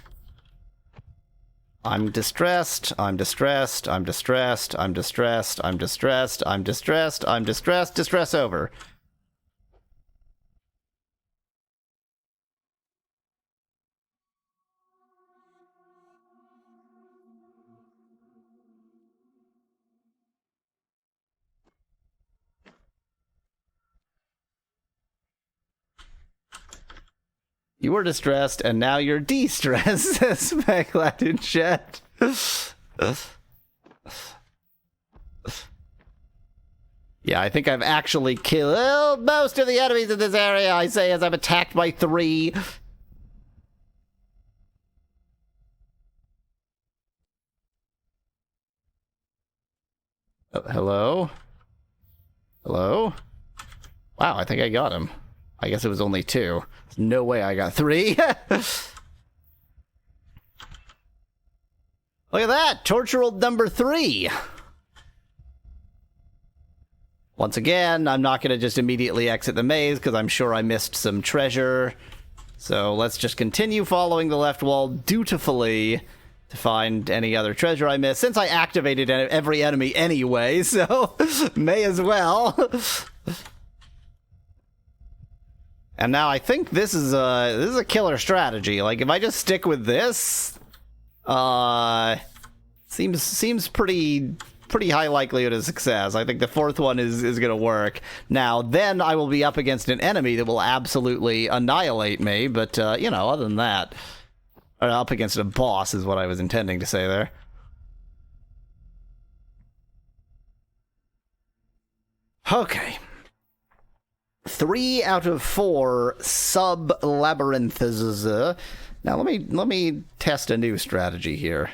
I'm distressed, I'm distressed, I'm distressed, I'm distressed, I'm distressed, I'm distressed, I'm distressed, distress over. You were distressed, and now you're de-stressed, says Speclat in chat. Yeah, I think I've actually killed most of the enemies in this area, I say, as I'm attacked by 3. Oh, hello? Hello? Wow, I think I got him. I guess it was only 2. There's no way I got 3. Look at that! Torture number 3! Once again, I'm not going to just immediately exit the maze, because I'm sure I missed some treasure. So let's just continue following the left wall dutifully to find any other treasure I missed, since I activated every enemy anyway, so may as well. And now I think this is a killer strategy. Like, if I just stick with this, seems pretty pretty high likelihood of success. I think the fourth one is going to work. Now, then I will be up against an enemy that will absolutely annihilate me, but, you know, other than that, up against a boss is what I was intending to say there. Okay. 3 out of 4 sub-labyrinths. Now, let me test a new strategy here.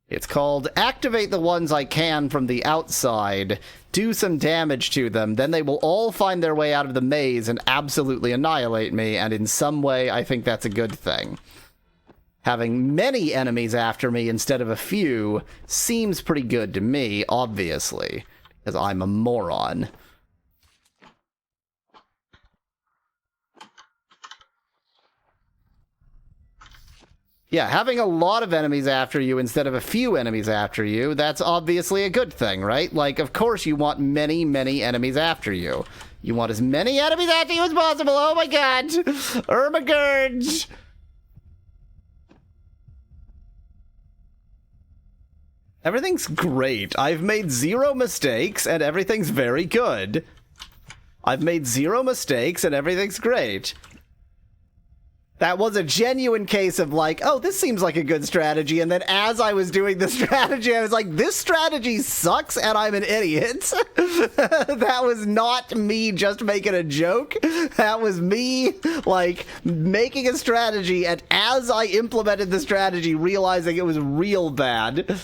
It's called activate the ones I can from the outside, do some damage to them, then they will all find their way out of the maze and absolutely annihilate me, and in some way I think that's a good thing. Having many enemies after me instead of a few seems pretty good to me, obviously, because I'm a moron. Yeah, having a lot of enemies after you instead of a few enemies after you, that's obviously a good thing, right? Like, of course you want many, many enemies after you. You want as many enemies after you as possible, oh my god! Ermagurge! Everything's great. I've made 0 mistakes, and everything's very good. I've made 0 mistakes, and everything's great. That was a genuine case of like, oh, this seems like a good strategy, and then as I was doing the strategy, I was like, this strategy sucks, and I'm an idiot. That was not me just making a joke. That was me, like, making a strategy, and as I implemented the strategy, realizing it was real bad.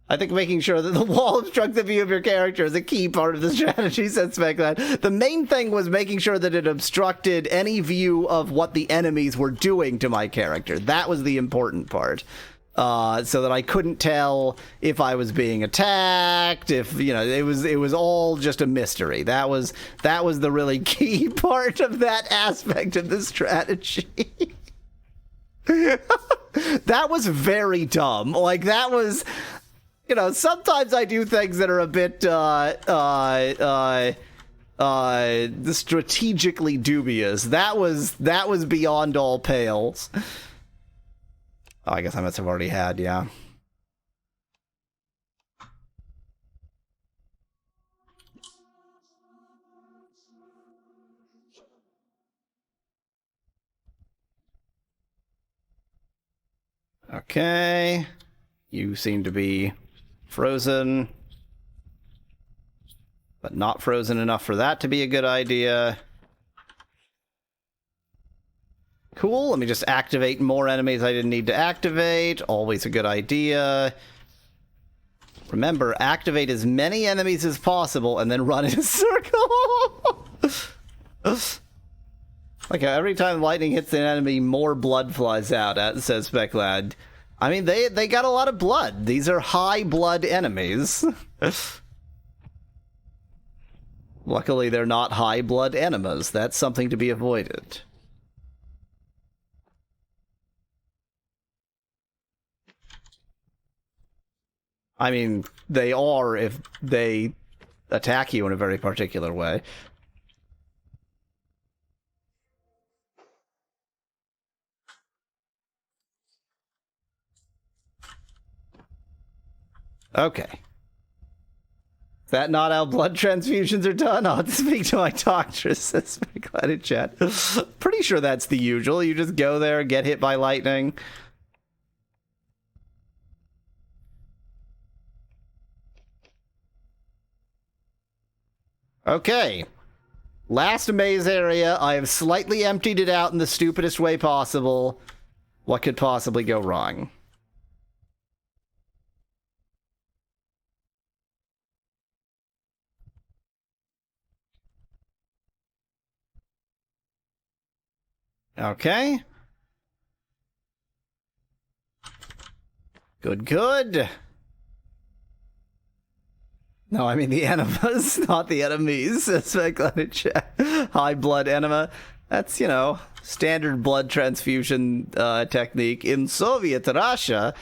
I think making sure that the wall obstructs the view of your character is a key part of the strategy, said Speckland. The main thing was making sure that it obstructed any view of what the enemies were doing to my character. That was the important part. So that I couldn't tell if I was being attacked, if, you know, it was all just a mystery. That was the really key part of that aspect of the strategy. That was very dumb. Like, that was... You know, sometimes I do things that are a bit, strategically dubious. That was beyond all pales. Oh, I guess I must have already had, yeah. Okay. You seem to be frozen, but not frozen enough for that to be a good idea. Cool, let me just activate more enemies I didn't need to activate. Always a good idea. Remember, activate as many enemies as possible and then run in a circle. Like every time lightning hits an enemy, more blood flies out, says Specklad. I mean, they got a lot of blood. These are high blood enemies. Luckily, they're not high blood enemas. That's something to be avoided. I mean, they are if they attack you in a very particular way. Okay. Is that not how blood transfusions are done? I'll have to speak to my doctor, says Glad in chat. Pretty sure that's the usual. You just go there, get hit by lightning. Okay. Last maze area. I have slightly emptied it out in the stupidest way possible. What could possibly go wrong? Okay. Good, good. No, I mean the enemas, not the enemies. That's my glad in chat. High blood enema. That's, you know, standard blood transfusion technique in Soviet Russia.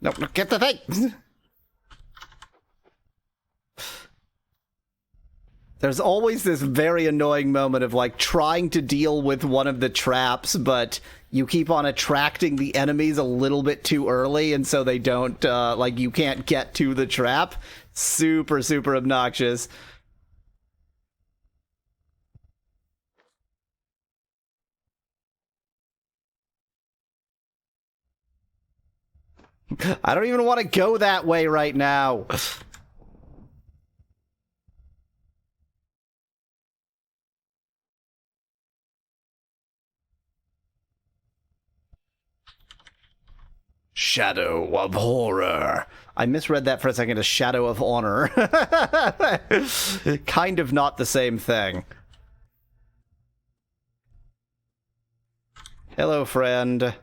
No, get the thing! There's always this very annoying moment of, like, trying to deal with one of the traps, but you keep on attracting the enemies a little bit too early, and so they don't, like, you can't get to the trap. Super, super obnoxious. I don't even want to go that way right now. Shadow of Horror. I misread that for a second as Shadow of Honor. Kind of not the same thing. Hello, friend.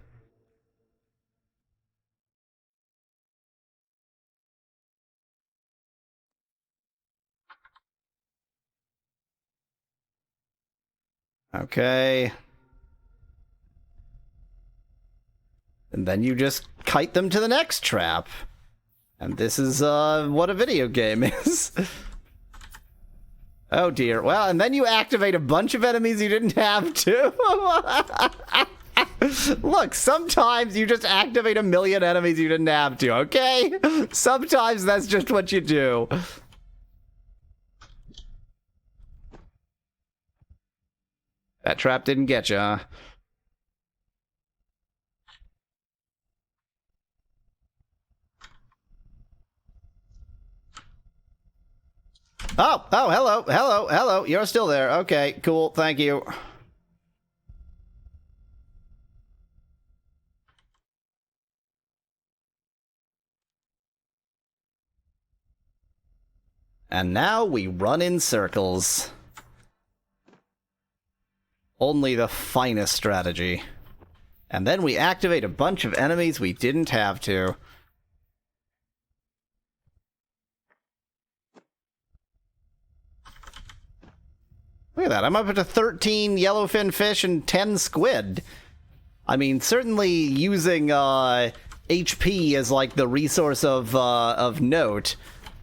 Okay. And then you just kite them to the next trap. And this is, what a video game is. Oh dear. Well, and then you activate a bunch of enemies you didn't have to. Look, sometimes you just activate a million enemies you didn't have to, okay? Sometimes that's just what you do. That trap didn't get you, huh? Oh, hello. You're still there. Okay, cool, thank you. And now we run in circles. Only the finest strategy. And then we activate a bunch of enemies we didn't have to. Look at that, I'm up to 13 yellowfin fish and 10 squid. I mean, certainly using HP as like the resource of note,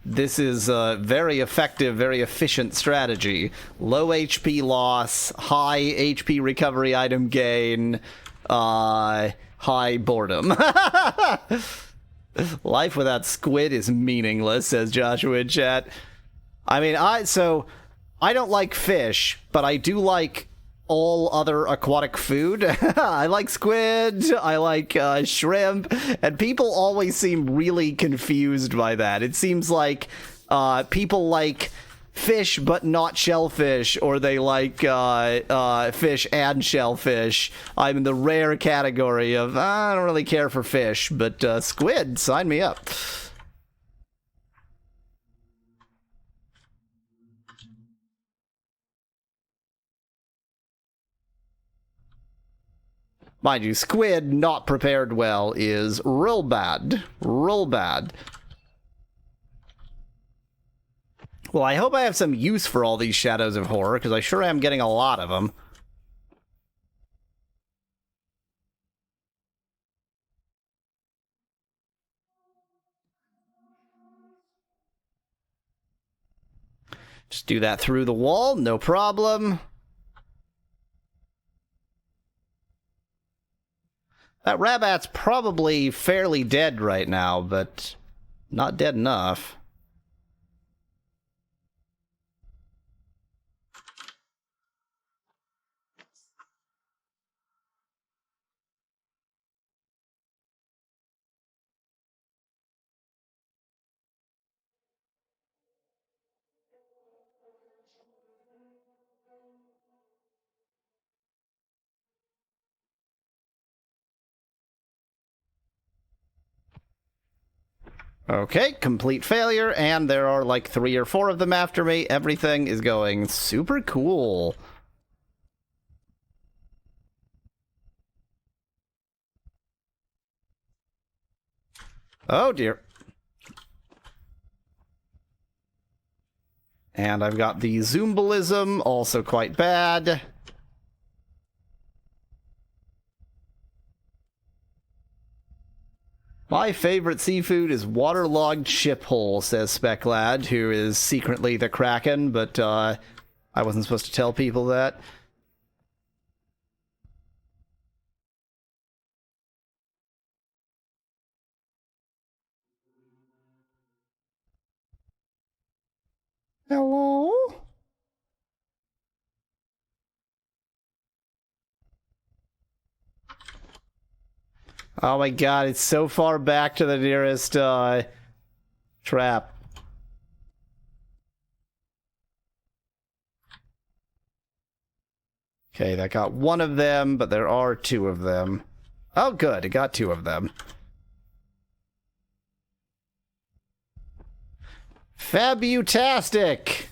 this is a very effective, very efficient strategy. Low HP loss, high HP recovery item gain, high boredom. Life without squid is meaningless, says Joshua in chat. I mean, I don't like fish, but I do like all other aquatic food. I like squid, I like shrimp, and people always seem really confused by that. It seems like people like fish but not shellfish, or they like fish and shellfish. I'm in the rare category of, I don't really care for fish, but squid, sign me up. Mind you, squid not prepared well is real bad. Real bad. Well, I hope I have some use for all these Shadows of Horror, because I sure am getting a lot of them. Just do that through the wall, no problem. That rabbit's probably fairly dead right now, but not dead enough. Okay, complete failure, and there are like 3 or 4 of them after me. Everything is going super cool. Oh dear. And I've got the Zoombalism, also quite bad. My favorite seafood is waterlogged shiphole, says Speclad, who is secretly the Kraken, but I wasn't supposed to tell people that. Hello? Oh my god, it's so far back to the nearest, trap. Okay, that got one of them, but there are two of them. Oh good, it got two of them. Fabutastic!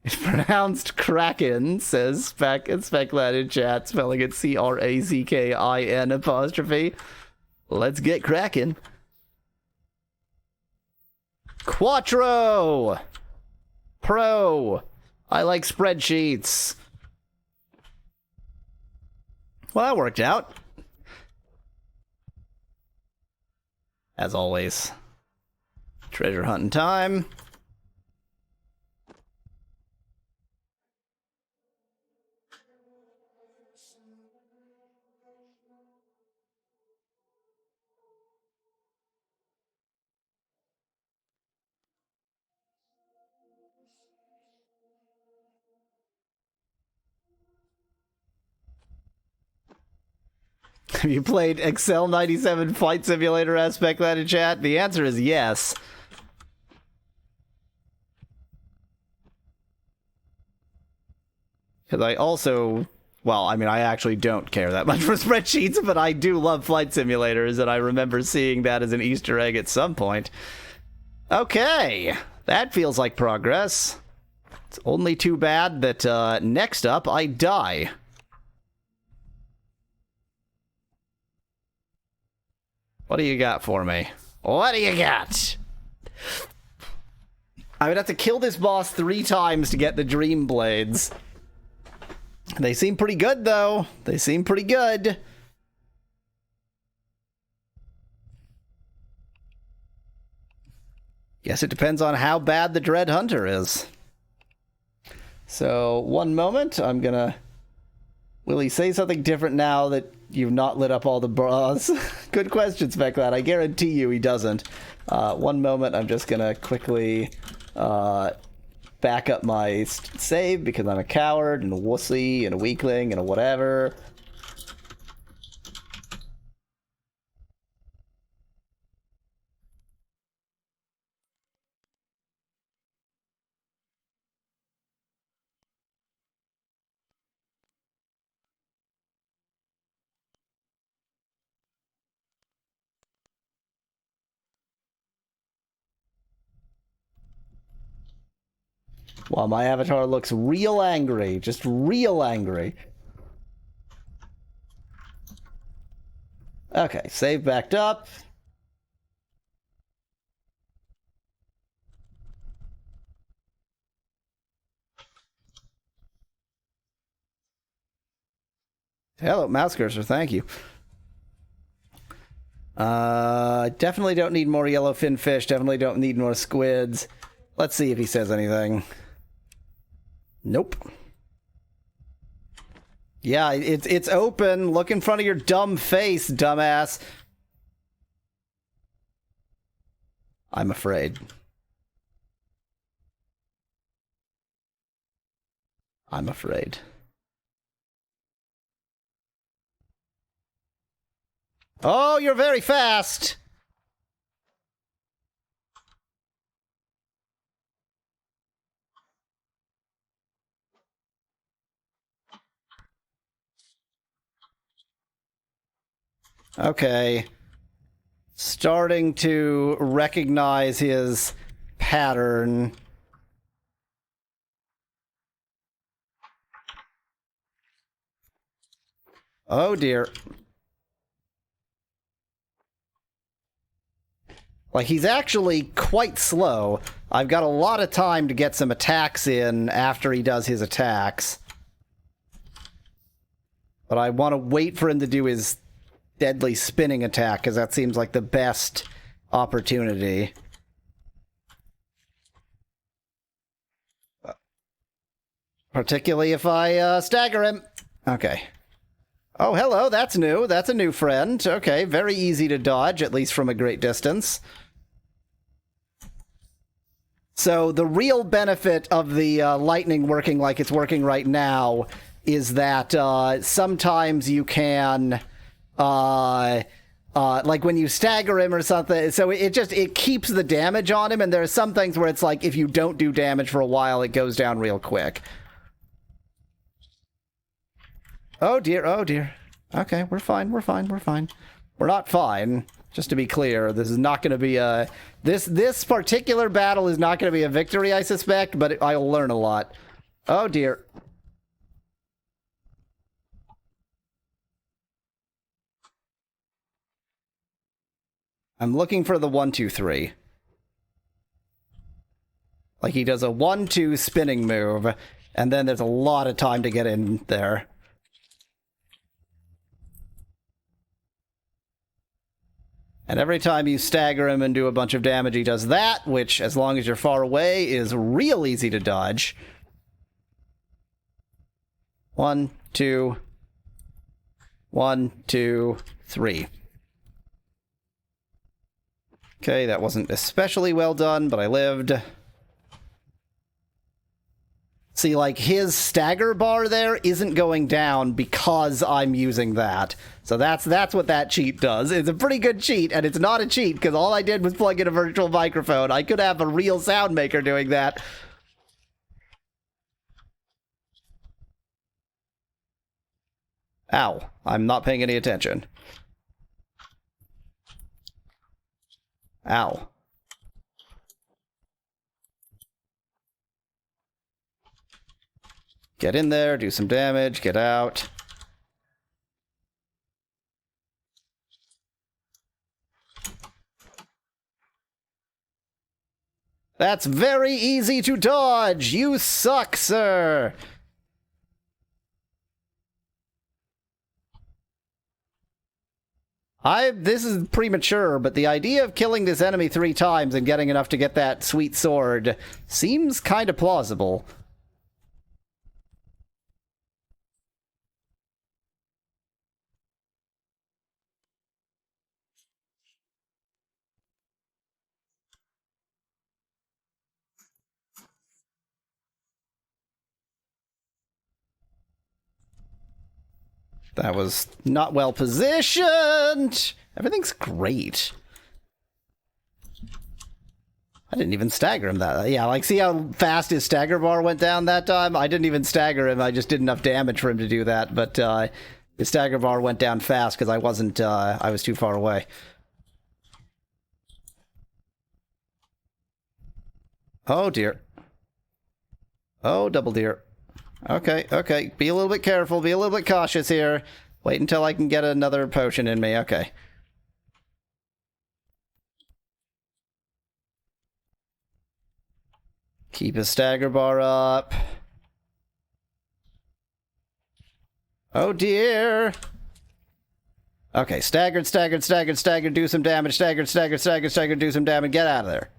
It's pronounced Kraken, says Speclad in chat, spelling it C-R-A-C-K-I-N apostrophe. Let's get Kraken. Quattro! Pro! I like spreadsheets. Well, that worked out. As always. Treasure hunting time. Have you played Excel 97 Flight Simulator aspect that in chat? The answer is yes. Because I also, well, I mean, I actually don't care that much for spreadsheets, but I do love flight simulators, and I remember seeing that as an Easter egg at some point. Okay, that feels like progress. It's only too bad that next up I die. What do you got for me? What do you got? I would have to kill this boss 3 times to get the Dream Blades. They seem pretty good, though. They seem pretty good. Guess it depends on how bad the Dread Hunter is. So, one moment. I'm gonna... Will he say something different now that you've not lit up all the bras? Good question, Speclad. I guarantee you he doesn't. One moment, I'm just gonna quickly back up my save because I'm a coward and a wussy and a weakling and a whatever. While my avatar looks real angry, just real angry. Okay, save backed up. Hello, mouse cursor, thank you. Definitely don't need more yellowfin fish, definitely don't need more squids. Let's see if he says anything. Nope. Yeah, it's open. Look in front of your dumb face, dumbass. I'm afraid. I'm afraid. Oh, you're very fast! Okay. Starting to recognize his pattern. Oh dear. Like, he's actually quite slow. I've got a lot of time to get some attacks in after he does his attacks. But I want to wait for him to do his deadly spinning attack, because that seems like the best opportunity. Particularly if I stagger him. Okay. Oh, hello, that's new. That's a new friend. Okay, very easy to dodge, at least from a great distance. So the real benefit of the lightning working like it's working right now is that sometimes you can, like when you stagger him or something, so it keeps the damage on him, and there are some things where it's like if you don't do damage for a while, it goes down real quick. Oh dear, oh dear. Okay, we're fine, we're fine, we're fine. We're not fine. Just to be clear, this is not going to be a... This particular battle is not going to be a victory, I suspect, but I'll learn a lot. Oh, dear. I'm looking for the 1, 2, 3. Like, he does a 1, 2 spinning move, and then there's a lot of time to get in there. And every time you stagger him and do a bunch of damage, he does that, which, as long as you're far away, is real easy to dodge. 1, 2... 1, 2, 3. Okay, that wasn't especially well done, but I lived. See, like, his stagger bar there isn't going down because I'm using that. So that's what that cheat does. It's a pretty good cheat, and it's not a cheat, because all I did was plug in a virtual microphone. I could have a real sound maker doing that. Ow. I'm not paying any attention. Ow. Get in there, do some damage, get out. That's very easy to dodge! You suck, sir! This is premature, but the idea of killing this enemy 3 times and getting enough to get that sweet sword seems kind of plausible. That was not well positioned. Everything's great. I didn't even stagger him that. Yeah, like, see how fast his stagger bar went down that time? I didn't even stagger him. I just did enough damage for him to do that. But his stagger bar went down fast because I wasn't. I was too far away. Oh dear. Oh, double dear. Okay, okay. Be a little bit careful. Be a little bit cautious here. Wait until I can get another potion in me. Okay. Keep his stagger bar up. Oh dear. Okay, staggered, staggered, staggered, staggered, do some damage. Staggered, staggered, staggered, staggered, do some damage. Get out of there.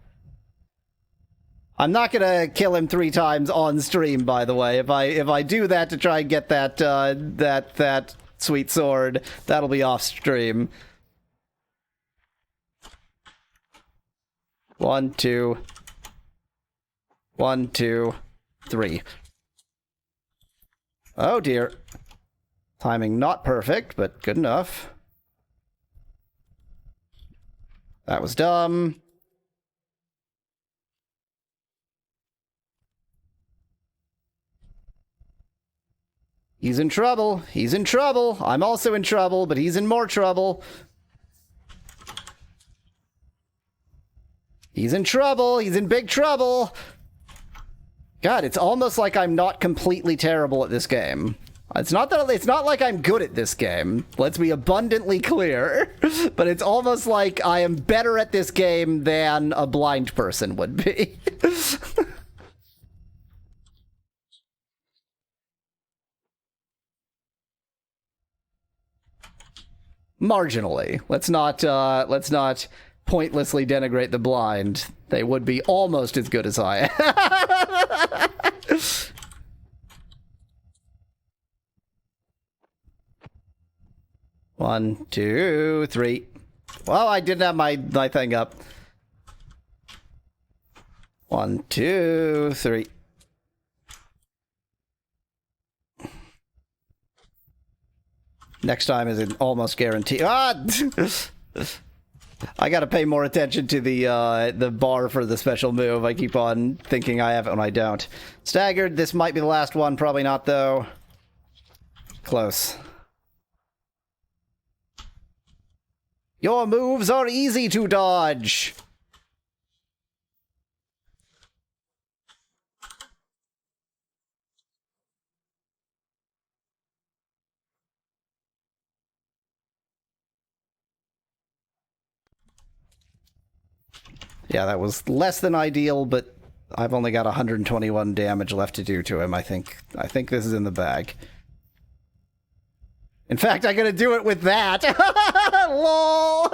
I'm not gonna kill him 3 times on stream, by the way. If I do that to try and get that that sweet sword, that'll be off stream. 1, 2. 1, 2, 3. Oh dear. Timing not perfect, but good enough. That was dumb. He's in trouble. He's in trouble. I'm also in trouble, but he's in more trouble. He's in trouble. He's in big trouble. God, it's almost like I'm not completely terrible at this game. It's not like I'm good at this game. Let's be abundantly clear. But it's almost like I am better at this game than a blind person would be. Marginally. Let's not pointlessly denigrate the blind. They would be almost as good as I am. One, two, three. Well, I didn't have my thing up. 1, 2, 3. Next time is an almost guarantee. Ah! I gotta pay more attention to the bar for the special move. I keep on thinking I have it when I don't. Staggered. This might be the last one. Probably not, though. Close. Your moves are easy to dodge. Yeah, that was less than ideal, but I've only got 121 damage left to do to him. I think this is in the bag. In fact, I'm gonna do it with that. LOL.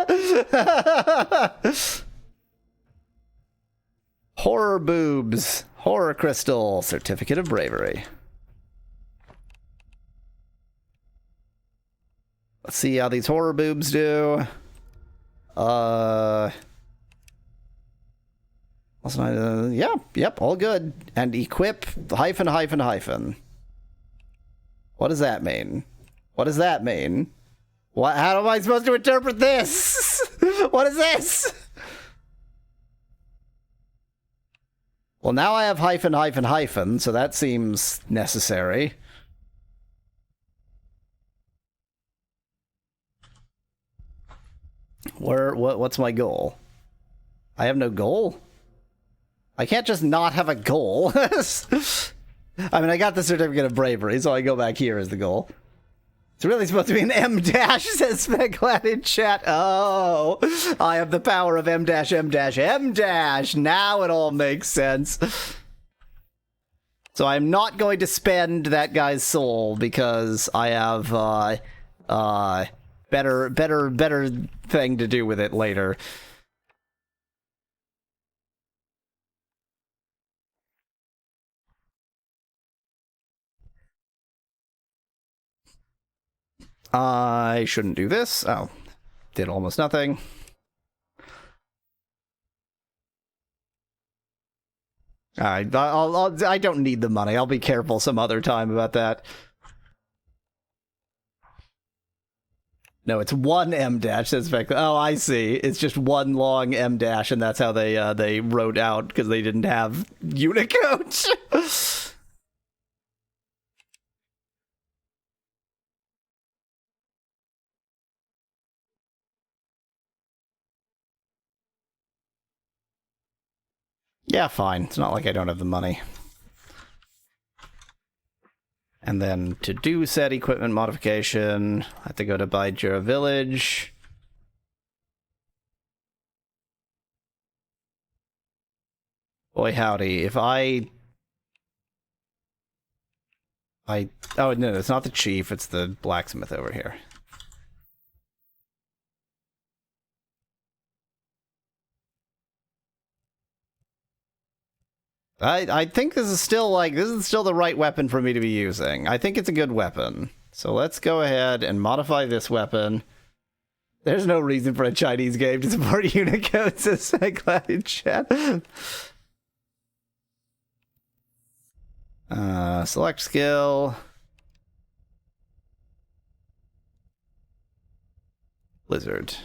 Horror boobs. Horror crystal. Certificate of bravery. Let's see how these horror boobs do. Yeah, yep, all good. And equip hyphen hyphen hyphen. What does that mean? What does that mean? What? How am I supposed to interpret this? What is this? Well, now I have hyphen hyphen hyphen, so that seems necessary. What's my goal? I have no goal? I can't just not have a goal. I mean, I got the certificate of bravery, so I go back here as the goal. It's really supposed to be an M dash, says Speglad in chat. Oh, I have the power of M dash, M dash, M dash. Now it all makes sense. So I'm not going to spend that guy's soul because I have better thing to do with it later. I shouldn't do this. Oh, did almost nothing. I don't need the money. I'll be careful some other time about that. No, it's one M dash. Says oh, I see. It's just one long M dash, and that's how they wrote out because they didn't have Unicode. Yeah, fine. It's not like I don't have the money. And then to do said equipment modification, I have to go to Baijira Village. Boy howdy, if oh no, it's not the chief, it's the blacksmith over here. I think this is still the right weapon for me to be using. I think it's a good weapon. So let's go ahead and modify this weapon. There's no reason for a Chinese game to support Unicode, says Glad in chat. Select skill. Blizzard.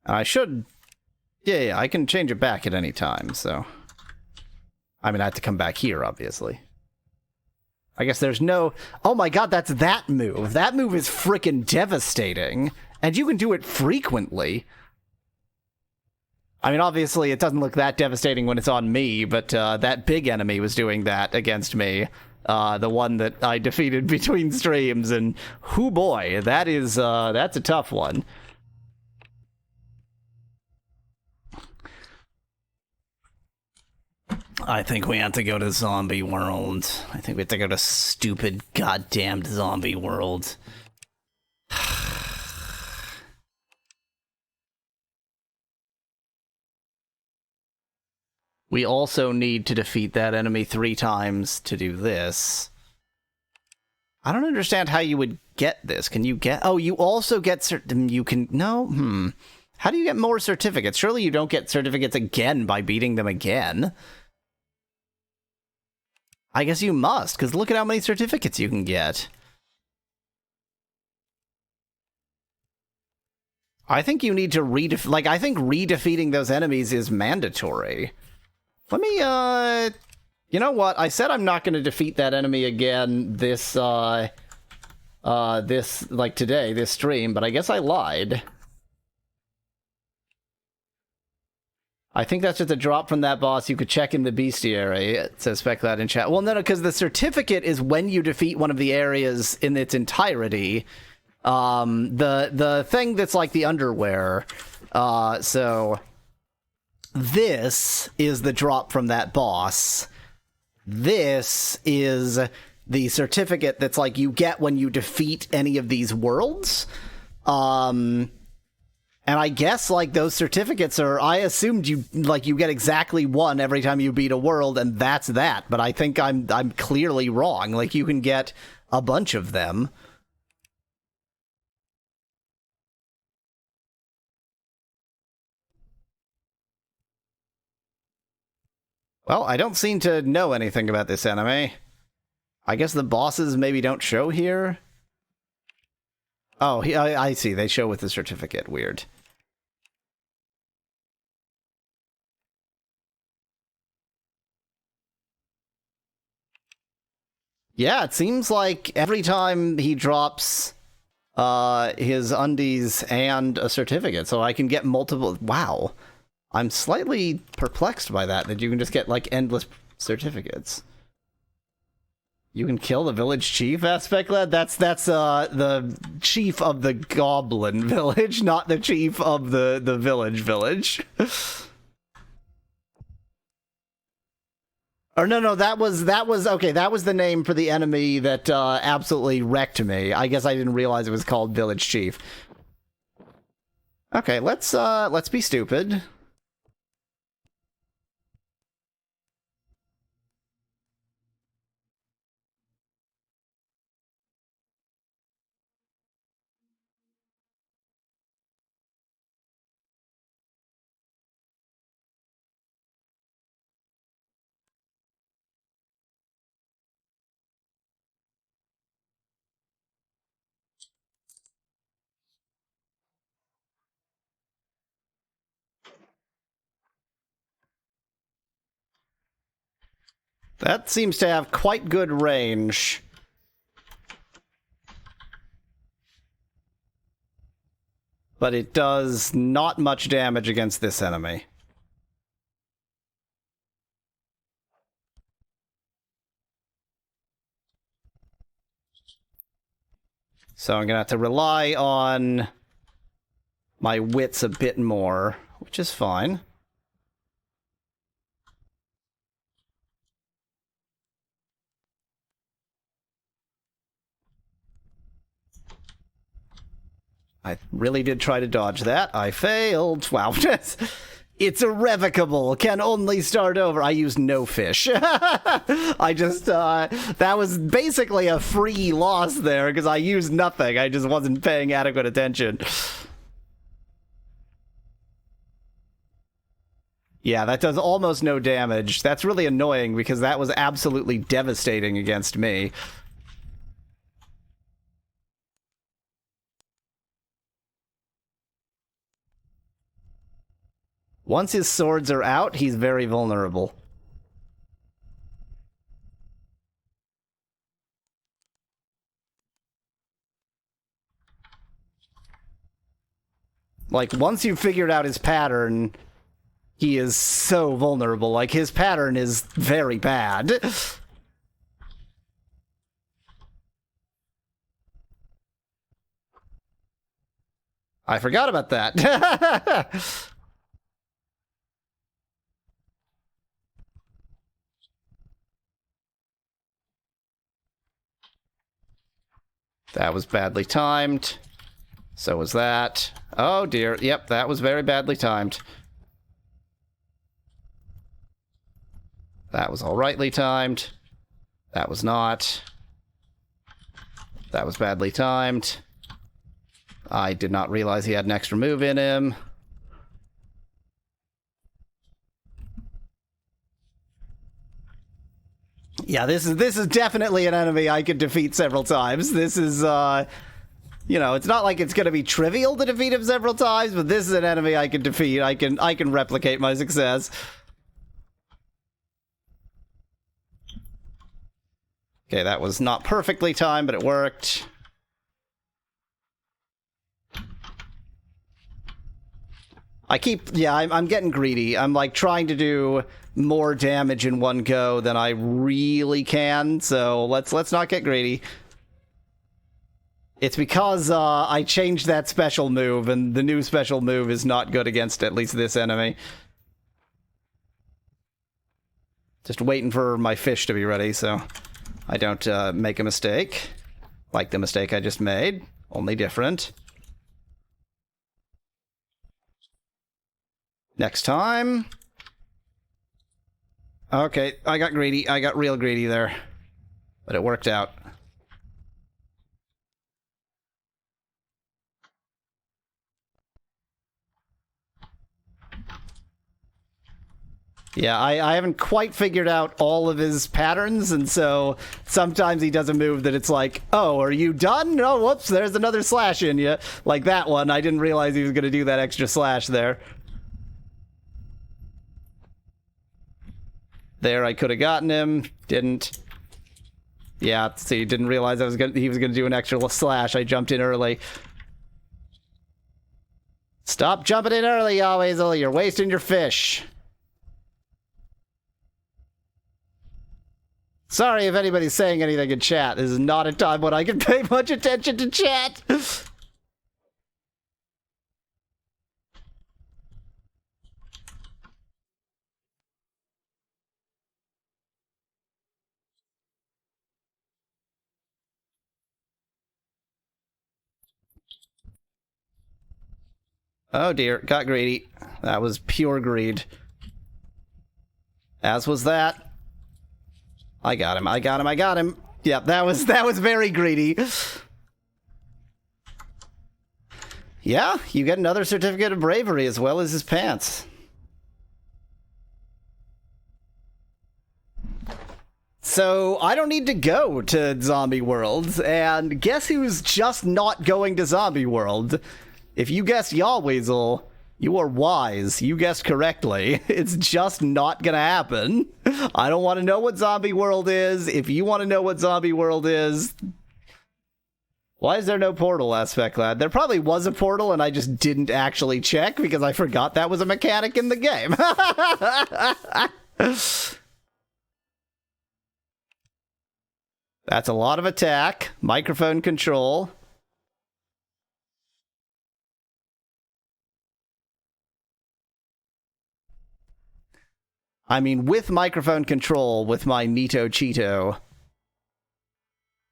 I should... Yeah, I can change it back at any time, so... I mean, I have to come back here, obviously. I guess there's no... Oh my god, that's that move. That move is frickin' devastating. And you can do it frequently. I mean, obviously, it doesn't look that devastating when it's on me, but that big enemy was doing that against me. The one that I defeated between streams, and hoo boy, that's a tough one. I think we have to go to zombie world. I think we have to go to stupid goddamned zombie world. We also need to defeat that enemy 3 times to do this. I don't understand how you would get this. Can you get... Oh, you also get... You can... No? How do you get more certificates? Surely you don't get certificates again by beating them again. I guess you must, because look at how many certificates you can get. I think you need to I think redefeating those enemies is mandatory. Let me, you know what? I said I'm not going to defeat that enemy again this stream, but I guess I lied. I think that's just a drop from that boss. You could check in the bestiary. It says spec that in chat. Well, no, because the certificate is when you defeat one of the areas in its entirety. The thing that's like the underwear. So this is the drop from that boss. This is the certificate that's like you get when you defeat any of these worlds. And I guess like those certificates are, I assumed you get exactly one every time you beat a world, and that's that. But I think I'm clearly wrong. Like you can get a bunch of them. Well, I don't seem to know anything about this enemy. I guess the bosses maybe don't show here. Oh, I see. They show with the certificate. Weird. Yeah, it seems like every time he drops his undies and a certificate, so I can get multiple... Wow. I'm slightly perplexed by that you can just get, like, endless certificates. You can kill the village chief aspect lad? That's the chief of the goblin village, not the chief of the village. Or no, that was okay, that was the name for the enemy that absolutely wrecked me. I guess I didn't realize it was called village chief. Okay, let's be stupid. That seems to have quite good range. But it does not much damage against this enemy. So I'm gonna have to rely on my wits a bit more, which is fine. I really did try to dodge that. I failed. Wow. It's irrevocable. Can only start over. I used no fish. I just, that was basically a free loss there because I used nothing. I just wasn't paying adequate attention. Yeah, that does almost no damage. That's really annoying because that was absolutely devastating against me. Once his swords are out, he's very vulnerable. Like, once you've figured out his pattern, he is so vulnerable. Like, his pattern is very bad. I forgot about that. That was badly timed. So was that. Oh dear. Yep, that was very badly timed. That was all rightly timed. That was not. That was badly timed. I did not realize he had an extra move in him. Yeah, this is definitely an enemy I could defeat several times. This is, you know, it's not like it's going to be trivial to defeat him several times, but this is an enemy I can defeat. I can replicate my success. Okay, that was not perfectly timed, but it worked. I'm getting greedy. I'm like trying to do more damage in one go than I really can, so let's not get greedy. It's because I changed that special move, and the new special move is not good against at least this enemy. Just waiting for my fish to be ready, so I don't make a mistake. Like the mistake I just made, only different. Next time. Okay, I got greedy. I got real greedy there. But it worked out. Yeah, I haven't quite figured out all of his patterns, and so sometimes he does a move that it's like, oh, are you done? Oh, whoops, there's another slash in you. Like that one, I didn't realize he was going to do that extra slash there. There, I could have gotten him. Didn't. Yeah, see, didn't realize he was gonna do an extra slash. I jumped in early. Stop jumping in early, Yahwezel. You're wasting your fish. Sorry if anybody's saying anything in chat. This is not a time when I can pay much attention to chat. Oh dear, got greedy. That was pure greed. As was that. I got him, I got him, I got him. Yep, that was very greedy. Yeah, you get another certificate of bravery as well as his pants. So, I don't need to go to Zombie World, and guess who's just not going to Zombie World? If you guessed Yahwezel, you are wise. You guessed correctly. It's just not gonna happen. I don't want to know what Zombie World is. If you want to know what Zombie World is... Why is there no portal aspect, lad? There probably was a portal and I just didn't actually check because I forgot that was a mechanic in the game. That's a lot of attack. Microphone control. I mean, with microphone control, with my Nito Cheeto.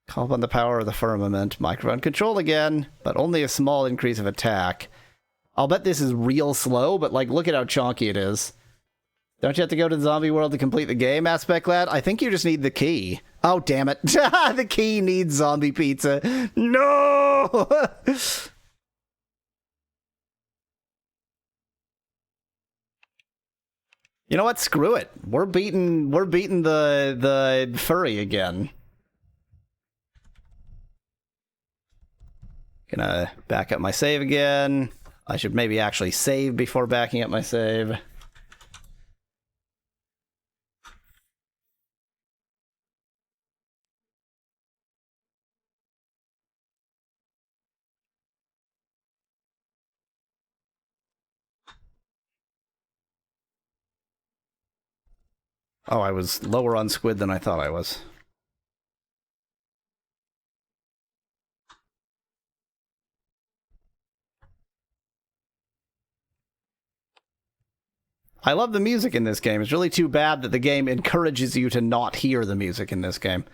Call upon the power of the firmament. Microphone control again, but only a small increase of attack. I'll bet this is real slow, but like, look at how chonky it is. Don't you have to go to the Zombie World to complete the game, Aspect Lad? I think you just need the key. Oh, damn it. The key needs zombie pizza. No! You know what? Screw it. We're beating the furry again. Gonna back up my save again. I should maybe actually save before backing up my save. Oh, I was lower on squid than I thought I was. I love the music in this game. It's really too bad that the game encourages you to not hear the music in this game.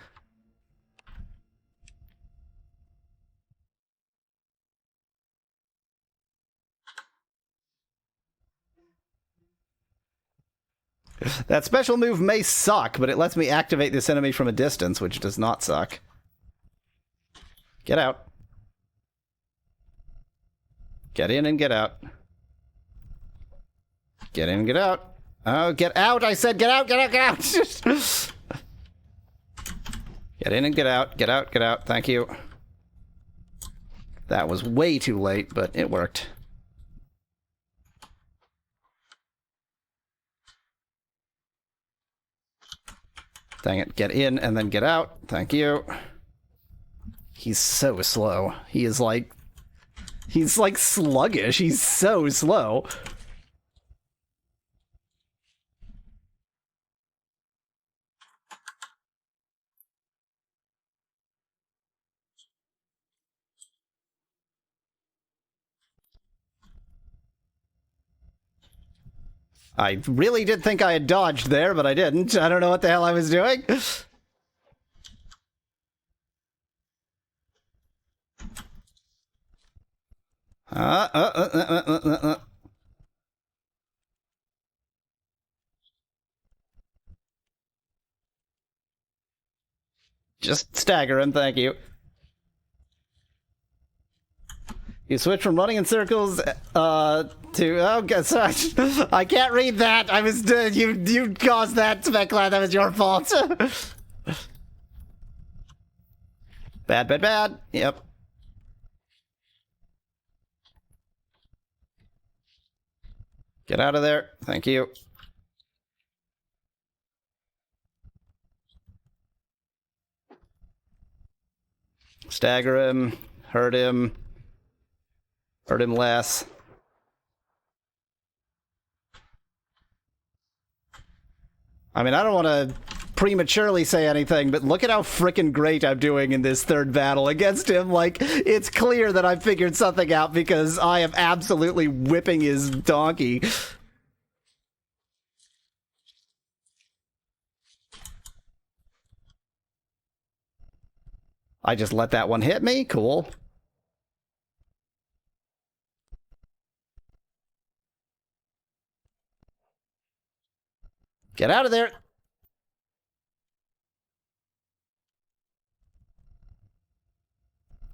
That special move may suck, but it lets me activate this enemy from a distance, which does not suck. Get out. Get in and get out. Get in and get out. Oh, get out! I said get out, get out, get out! Get in and get out, get out, get out. Thank you. That was way too late, but it worked. Dang it. Get in and then get out. Thank you. He's so slow. He's like sluggish. He's so slow. I really did think I had dodged there, but I didn't. I don't know what the hell I was doing. Just stagger him, thank you. You switch from running in circles to oh god, sorry. I can't read that. I was you caused that, Speckland. That was your fault. Bad, bad, bad. Yep. Get out of there. Thank you. Stagger him. Hurt him. Hurt him less. I mean, I don't want to prematurely say anything, but look at how frickin' great I'm doing in this third battle against him. Like, it's clear that I've figured something out because I am absolutely whipping his donkey. I just let that one hit me? Cool. Get out of there.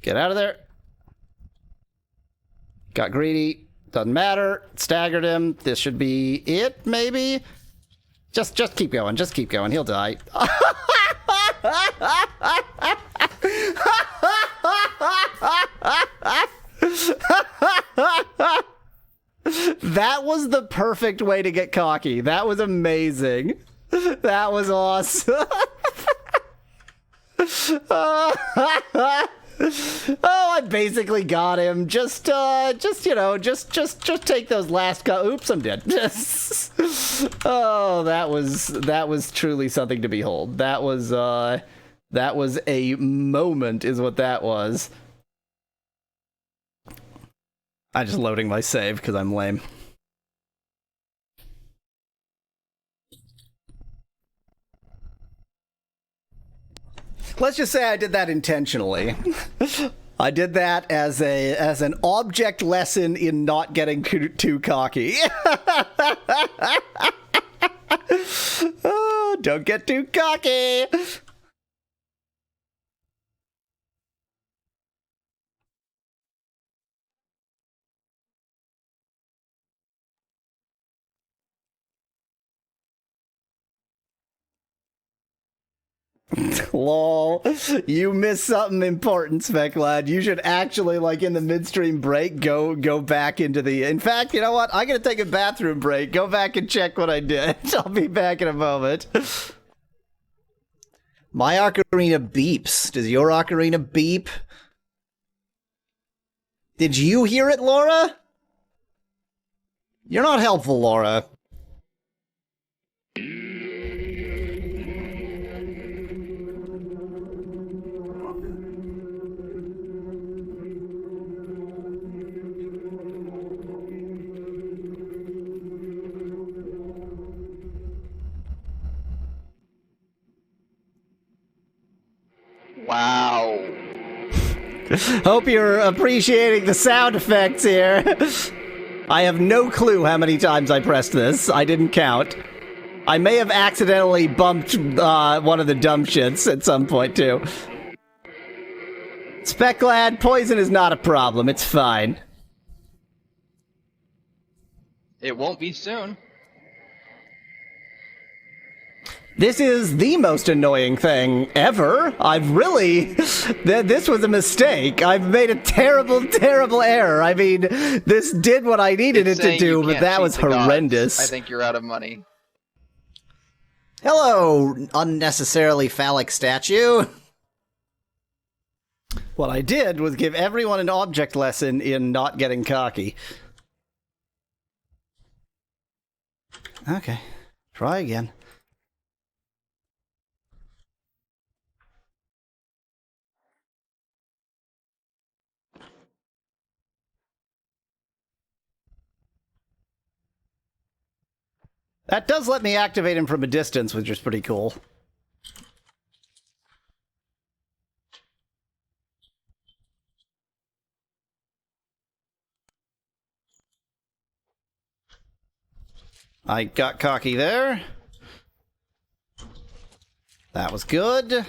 Get out of there. Got greedy. Doesn't matter. Staggered him. This should be it, maybe? Just keep going. Just keep going. He'll die. That was the perfect way to get cocky. That was amazing. That was awesome. Oh, I basically got him. Just you know, just take those last oops, I'm dead. Oh, that was truly something to behold. That was a moment is what that was. I'm just loading my save because I'm lame. Let's just say I did that intentionally. I did that as an object lesson in not getting too cocky. Oh, don't get too cocky. Lol, you missed something important, Specklad. You should actually, like, in the midstream break, go back into the... In fact, you know what? I'm gonna take a bathroom break. Go back and check what I did. I'll be back in a moment. My ocarina beeps. Does your ocarina beep? Did you hear it, Laura? You're not helpful, Laura. Wow. Hope you're appreciating the sound effects here. I have no clue how many times I pressed this. I didn't count. I may have accidentally bumped one of the dumb shits at some point, too. Specklad, poison is not a problem. It's fine. It won't be soon. This is the most annoying thing ever. I've really... This was a mistake. I've made a terrible, terrible error. I mean, this did what I needed it to do, but that was horrendous. I think you're out of money. Hello, unnecessarily phallic statue. What I did was give everyone an object lesson in not getting cocky. Okay, try again. That does let me activate him from a distance, which is pretty cool. I got cocky there. That was good.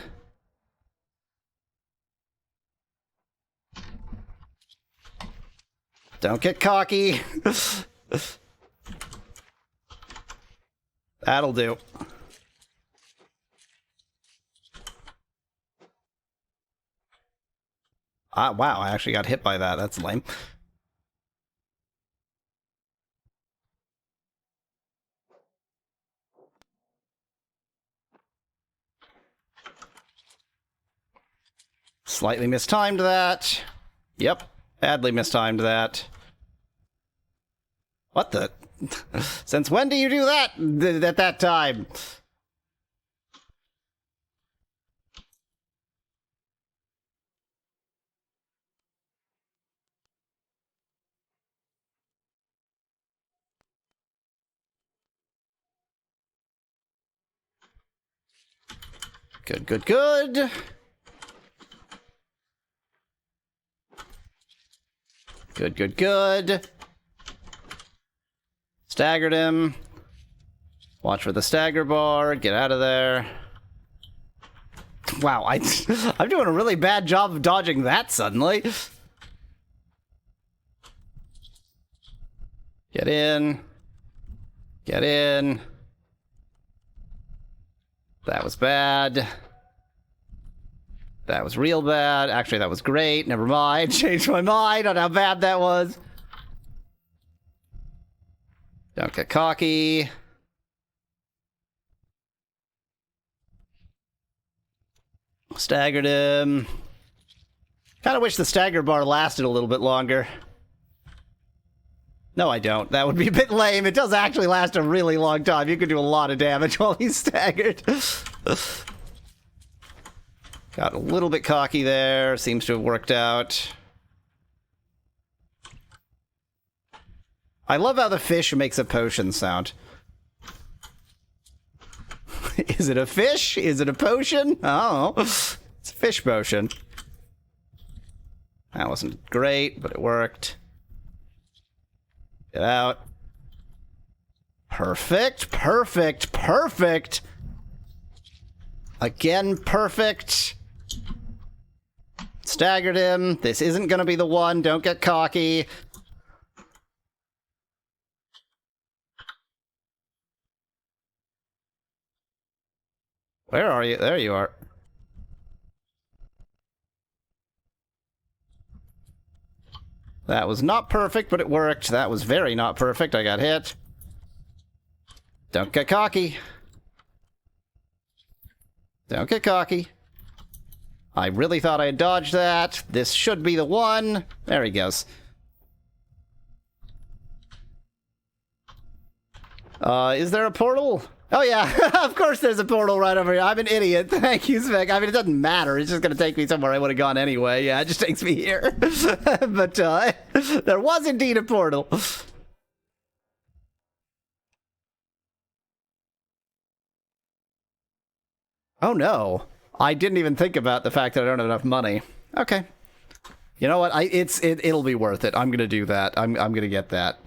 Don't get cocky. That'll do. Wow, I actually got hit by that. That's lame. Slightly mistimed that. Yep, badly mistimed that. What the? Since when do you do that at that time? Good, good, good. Good, good, good. Staggered him. Watch for the stagger bar. Get out of there. Wow, I'm doing a really bad job of dodging that suddenly. Get in. Get in. That was bad. That was real bad. Actually, that was great. Never mind. Changed my mind on how bad that was. Don't get cocky. Staggered him. Kind of wish the stagger bar lasted a little bit longer. No, I don't. That would be a bit lame. It does actually last a really long time. You can do a lot of damage while he's staggered. Got a little bit cocky there. Seems to have worked out. I love how the fish makes a potion sound. Is it a fish? Is it a potion? Oh, it's a fish potion. That wasn't great, but it worked. Get out. Perfect, perfect, perfect. Again, perfect. Staggered him. This isn't going to be the one. Don't get cocky. Where are you? There you are. That was not perfect, but it worked. That was very not perfect. I got hit. Don't get cocky. Don't get cocky. I really thought I had dodged that. This should be the one. There he goes. Is there a portal? Oh yeah, of course there's a portal right over here. I'm an idiot. Thank you, Svek. I mean, it doesn't matter. It's just going to take me somewhere I would have gone anyway. Yeah, it just takes me here. But there was indeed a portal. Oh no. I didn't even think about the fact that I don't have enough money. Okay. You know what? It'll be worth it. I'm going to do that. I'm going to get that.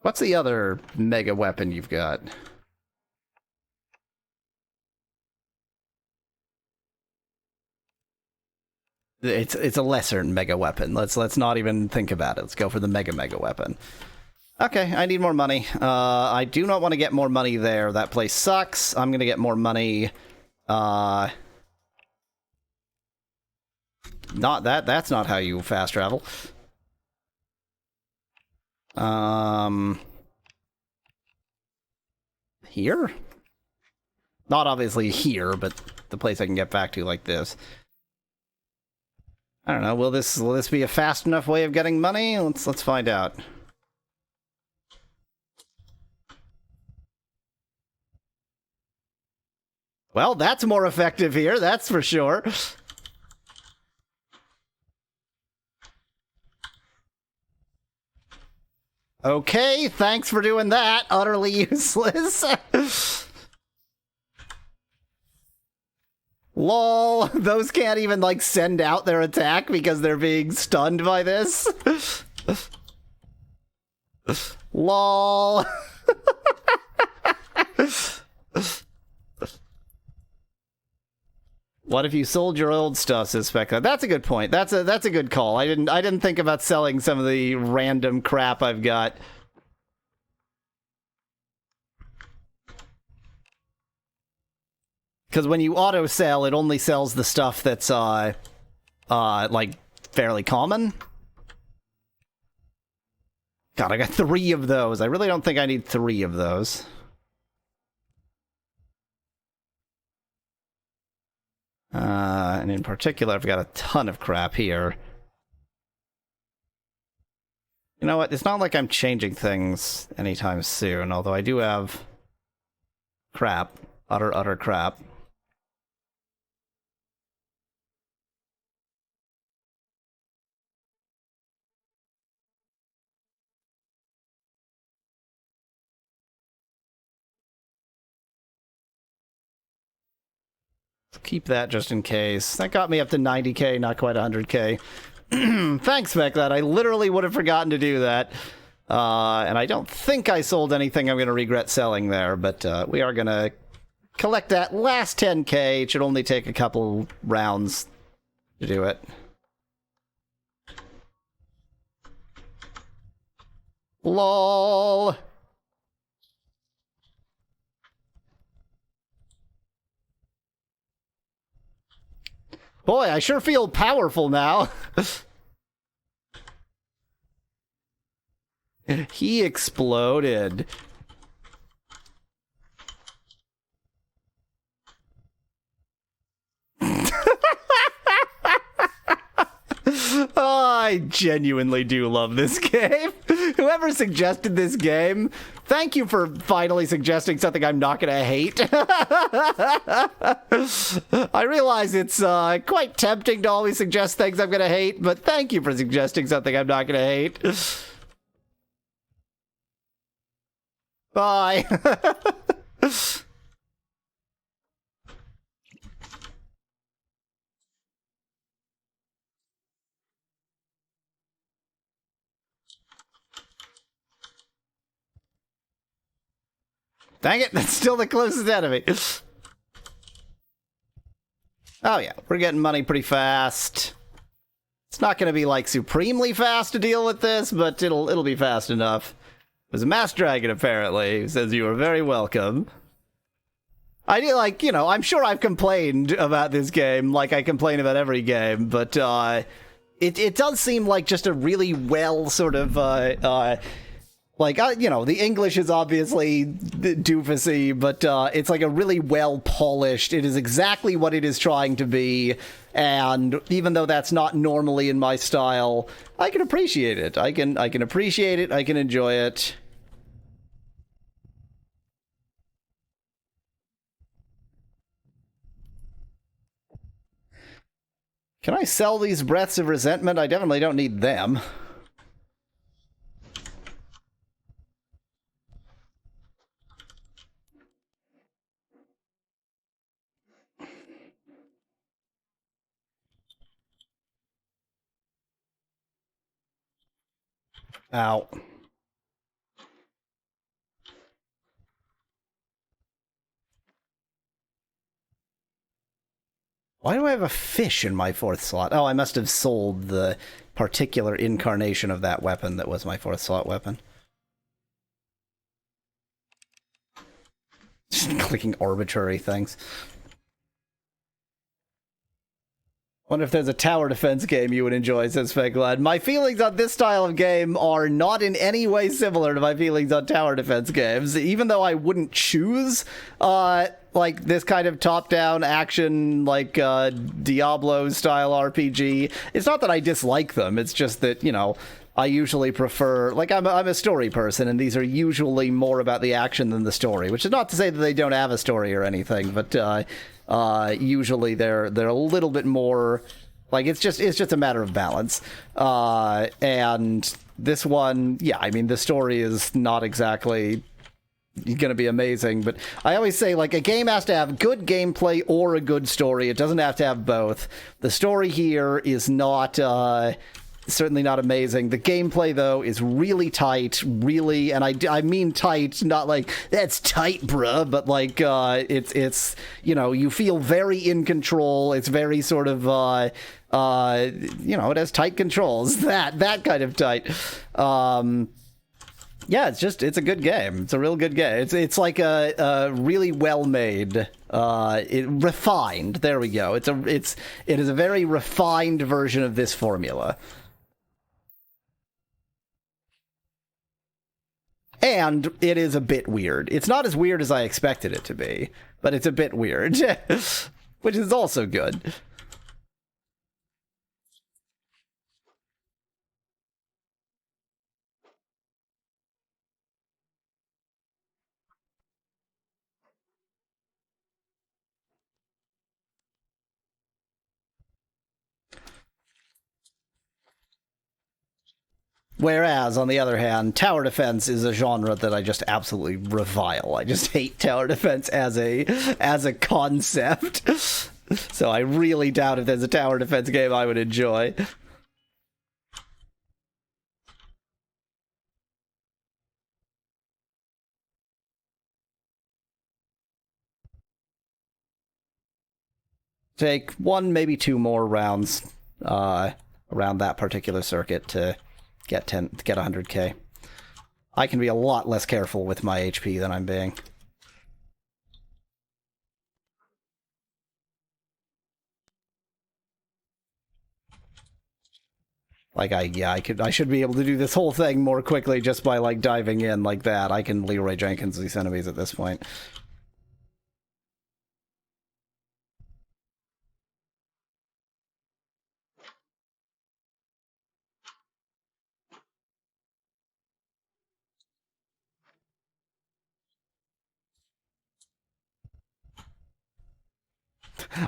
What's the other mega weapon you've got? It's a lesser mega weapon. Let's not even think about it. Let's go for the mega weapon. Okay, I need more money. I do not want to get more money there. That place sucks. I'm gonna get more money. Not that. That's not how you fast travel. Here? Not obviously here, but the place I can get back to like this. I don't know. Will this be a fast enough way of getting money? Let's find out. Well, that's more effective here, that's for sure. Okay, thanks for doing that. Utterly useless. Lol, those can't even, like, send out their attack because they're being stunned by this. Lol. What if you sold your old stuff, says Spectre? That's a good point. That's a good call. I didn't think about selling some of the random crap I've got. Because when you auto sell, it only sells the stuff that's like fairly common. God, I got 3 of those. I really don't think I need 3 of those. And in particular, I've got a ton of crap here. You know what? It's not like I'm changing things anytime soon, although I do have crap. Utter crap. Keep that just in case. That got me up to 90k, not quite 100k. Thanks, Mechlad. I literally would have forgotten to do that. And I don't think I sold anything I'm going to regret selling there, but we are going to collect that last 10k. It should only take a couple rounds to do it. LOL. Boy, I sure feel powerful now. He exploded. Oh, I genuinely do love this game. Whoever suggested this game, thank you for finally suggesting something I'm not going to hate. I realize it's quite tempting to always suggest things I'm going to hate, but thank you for suggesting something I'm not going to hate. Bye. Dang it, that's still the closest enemy. Oh yeah, we're getting money pretty fast. It's not going to be like supremely fast to deal with this, but it'll be fast enough. There's a masked dragon apparently who says you are very welcome. I do, like, you know, I'm sure I've complained about this game like I complain about every game, but it does seem like just a really well sort of like, you know, the English is obviously doofusy, but it's like a really well-polished, it is exactly what it is trying to be, and even though that's not normally in my style, I can appreciate it. I can appreciate it, I can enjoy it. Can I sell these breaths of resentment? I definitely don't need them. Ow. Why do I have a fish in my 4th slot? Oh, I must have sold the particular incarnation of that weapon that was my 4th slot weapon. Just clicking arbitrary things. Wonder if there's a tower defense game you would enjoy, says Feglad. My feelings on this style of game are not in any way similar to my feelings on tower defense games. Even though I wouldn't choose, like, this kind of top-down action, like, Diablo-style RPG, it's not that I dislike them, it's just that, you know, I usually prefer, like, I'm a story person, and these are usually more about the action than the story, which is not to say that they don't have a story or anything, but, usually they're a little bit more, like, it's just a matter of balance. And this one, yeah, I mean, the story is not exactly going to be amazing, but I always say, like, a game has to have good gameplay or a good story. It doesn't have to have both. The story here is not, certainly not amazing. The gameplay, though, is really tight, really, and I mean tight, not like, that's tight, bruh, but like, it's, you know, you feel very in control. It's very sort of, you know, it has tight controls, that kind of tight. Yeah, it's a good game. It's a real good game. It's like a really well made, refined. There we go. It is a very refined version of this formula. And it is a bit weird. It's not as weird as I expected it to be, but it's a bit weird, which is also good. Whereas, on the other hand, tower defense is a genre that I just absolutely revile. I just hate tower defense as a concept. So I really doubt if there's a tower defense game I would enjoy. Take one, maybe two more rounds around that particular circuit to get 100k. I can be a lot less careful with my HP than I'm being. Like, I should be able to do this whole thing more quickly just by, like, diving in like that. I can Leroy Jenkins these enemies at this point.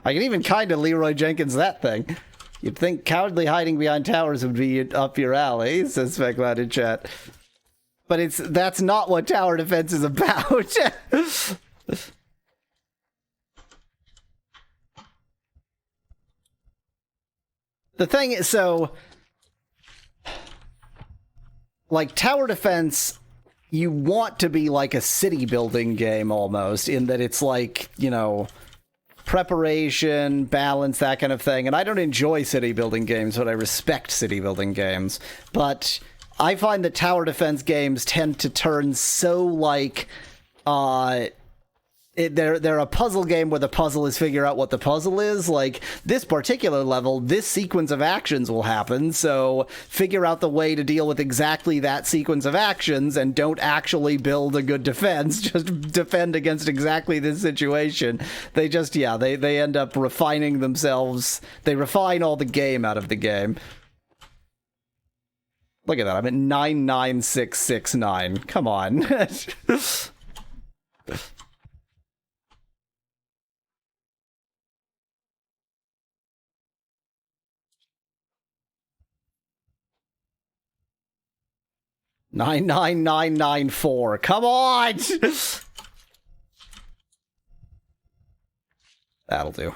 I can even kind of Leroy Jenkins that thing. You'd think cowardly hiding behind towers would be up your alley, says Specloud in chat. But that's not what tower defense is about. The thing is, so, like, tower defense, you want to be like a city building game almost, in that it's like, you know, preparation, balance, that kind of thing. And I don't enjoy city building games, but I respect city building games. But I find that tower defense games tend to turn so, like, they're a puzzle game where the puzzle is figure out what the puzzle is. Like, this particular level, this sequence of actions will happen, so figure out the way to deal with exactly that sequence of actions and don't actually build a good defense. Just defend against exactly this situation. They just, yeah, they end up refining themselves. They refine all the game out of the game. Look at that, I'm at 99669. Come on. 99994. Come on! That'll do.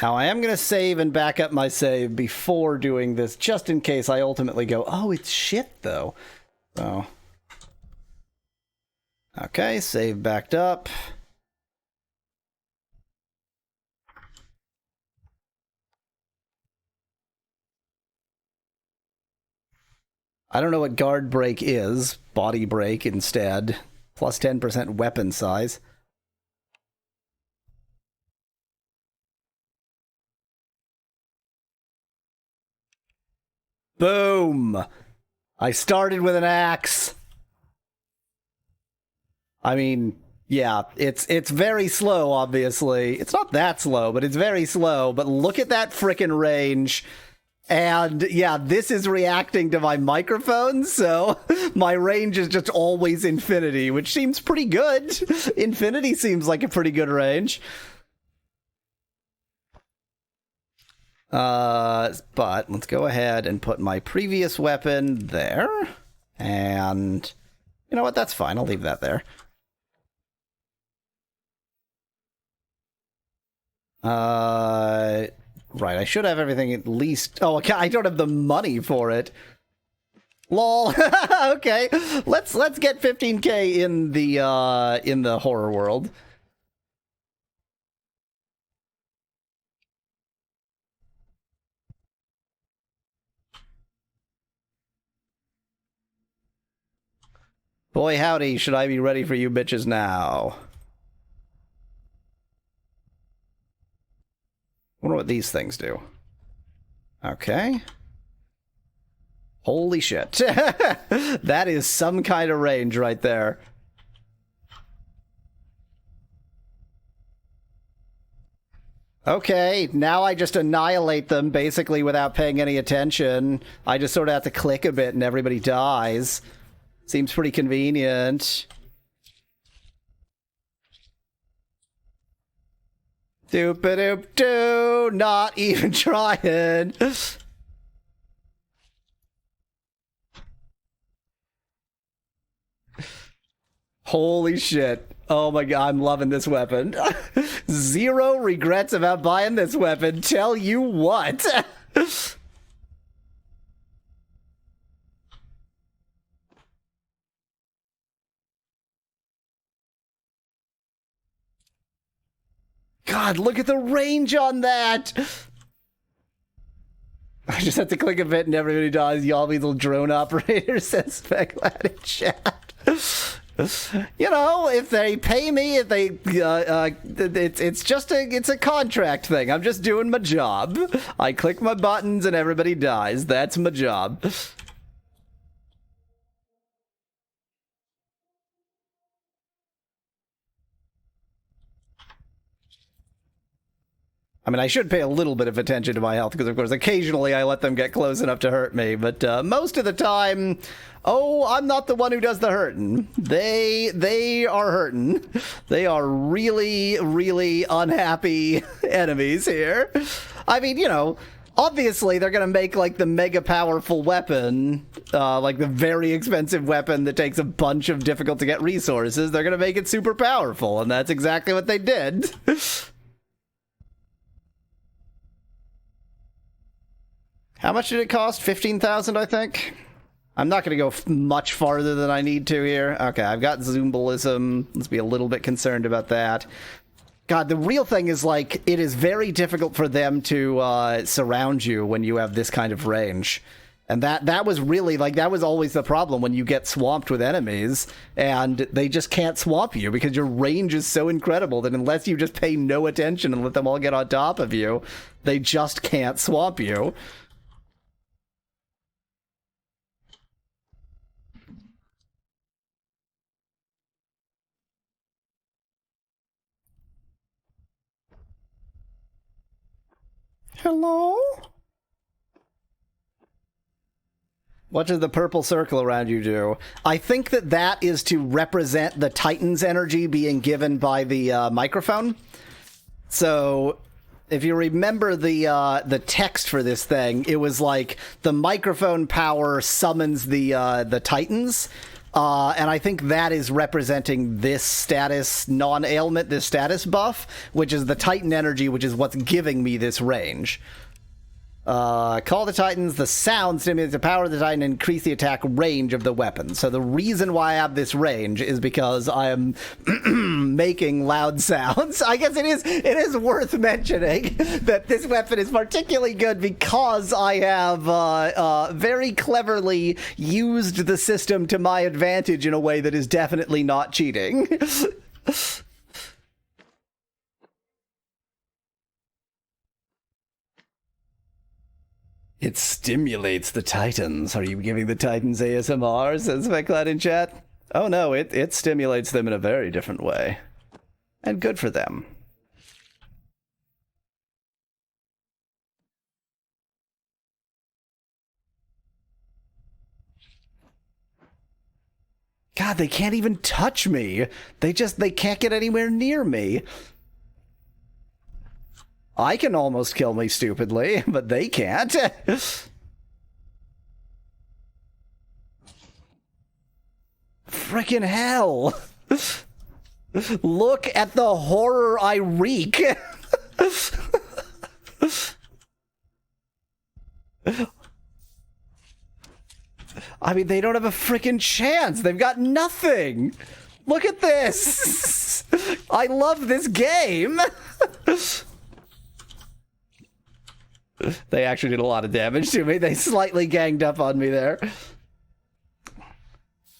Now, I am going to save and back up my save before doing this, just in case I ultimately go, oh, it's shit, though. So, okay, save backed up. I don't know what guard break is. Body break instead. Plus 10% weapon size. Boom! I started with an axe. I mean, yeah, it's very slow, obviously. It's not that slow, but it's very slow. But look at that frickin' range. And yeah, this is reacting to my microphone, so my range is just always infinity, which seems pretty good. Infinity seems like a pretty good range. But let's go ahead and put my previous weapon there. And you know what? That's fine. I'll leave that there. Right, I should have everything at least... Oh, okay, I don't have the money for it. Lol. Okay, let's get 15k in the horror world. Boy howdy, should I be ready for you bitches now? Wonder what these things do. Okay. Holy shit. That is some kind of range right there. Okay, now I just annihilate them basically without paying any attention. I just sort of have to click a bit and everybody dies. Seems pretty convenient. Doop-a-doop-doo, not even trying. Holy shit. Oh my god, I'm loving this weapon. Zero regrets about buying this weapon, tell you what. God, look at the range on that! I just have to click a bit and everybody dies. Y'all be little drone operator, says Speclad in chat. You know, if they pay me, if they, it's a contract thing. I'm just doing my job. I click my buttons and everybody dies. That's my job. I mean, I should pay a little bit of attention to my health, because, of course, occasionally I let them get close enough to hurt me, but most of the time, oh, I'm not the one who does the hurting. They are hurting. They are really, really unhappy enemies here. I mean, you know, obviously they're going to make, like, the mega powerful weapon, like the very expensive weapon that takes a bunch of difficult-to-get resources. They're going to make it super powerful, and that's exactly what they did. How much did it cost? 15,000, I think? I'm not going to go much farther than I need to here. Okay, I've got Zoombalism. Let's be a little bit concerned about that. God, the real thing is, like, it is very difficult for them to surround you when you have this kind of range. And that was really, like, that was always the problem when you get swamped with enemies, and they just can't swamp you because your range is so incredible that unless you just pay no attention and let them all get on top of you, they just can't swamp you. Hello? What does the purple circle around you do? I think that is to represent the Titan's energy being given by the microphone. So, if you remember the text for this thing, it was like the microphone power summons the Titans. And I think that is representing this status non-ailment, this status buff, which is the Titan energy, which is what's giving me this range. Call the Titans, the sound stimulates the power of the Titan and increase the attack range of the weapon. So the reason why I have this range is because I am making loud sounds. I guess it is worth mentioning that this weapon is particularly good because I have very cleverly used the system to my advantage in a way that is definitely not cheating. It stimulates the Titans. Are you giving the Titans ASMR? Says Speclad in chat. Oh no, it stimulates them in a very different way. And good for them. God, they can't even touch me. They can't get anywhere near me. I can almost kill me stupidly, but they can't. Frickin' hell. Look at the horror I wreak. I mean, they don't have a frickin' chance. They've got nothing. Look at this. I love this game. They actually did a lot of damage to me. They slightly ganged up on me there.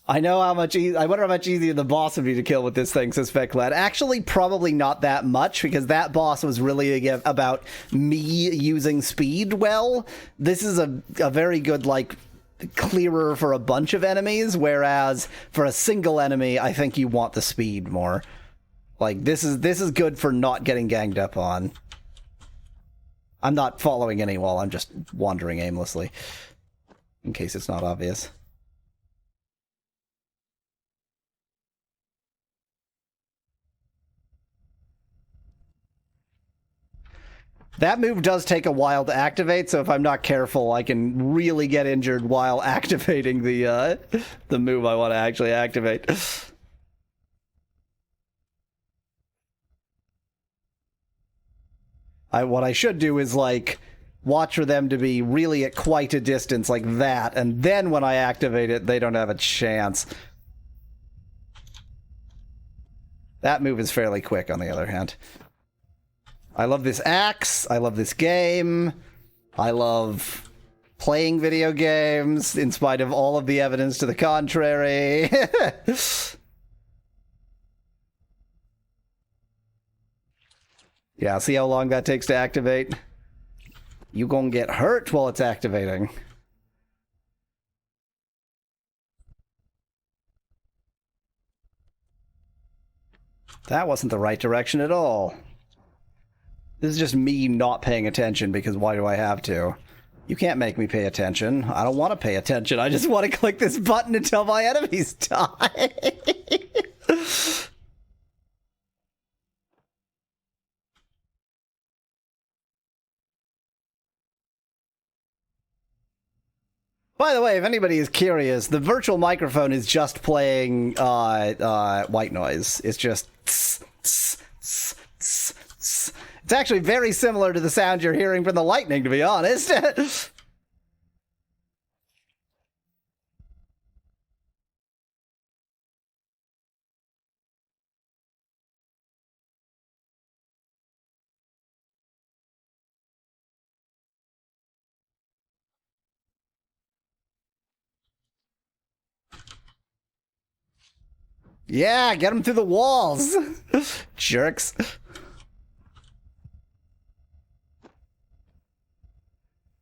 I know how much I wonder how much easier the boss would be to kill with this thing, says Fecklad. Actually, probably not that much, because that boss was really about me using speed well. This is a very good, like, clearer for a bunch of enemies, whereas for a single enemy, I think you want the speed more. Like, this is good for not getting ganged up on. I'm not following any wall, I'm just wandering aimlessly. In case it's not obvious. That move does take a while to activate, so if I'm not careful, I can really get injured while activating the move I want to actually activate. What I should do is, like, watch for them to be really at quite a distance like that, and then when I activate it, they don't have a chance. That move is fairly quick, on the other hand. I love this axe. I love this game. I love playing video games, in spite of all of the evidence to the contrary. Yeah, see how long that takes to activate? You gonna get hurt while it's activating. That wasn't the right direction at all. This is just me not paying attention, because why do I have to? You can't make me pay attention. I don't want to pay attention. I just want to click this button until my enemies die. By the way, if anybody is curious, the virtual microphone is just playing white noise. It's just... It's actually very similar to the sound you're hearing from the lightning, to be honest. Yeah, get them through the walls. Jerks.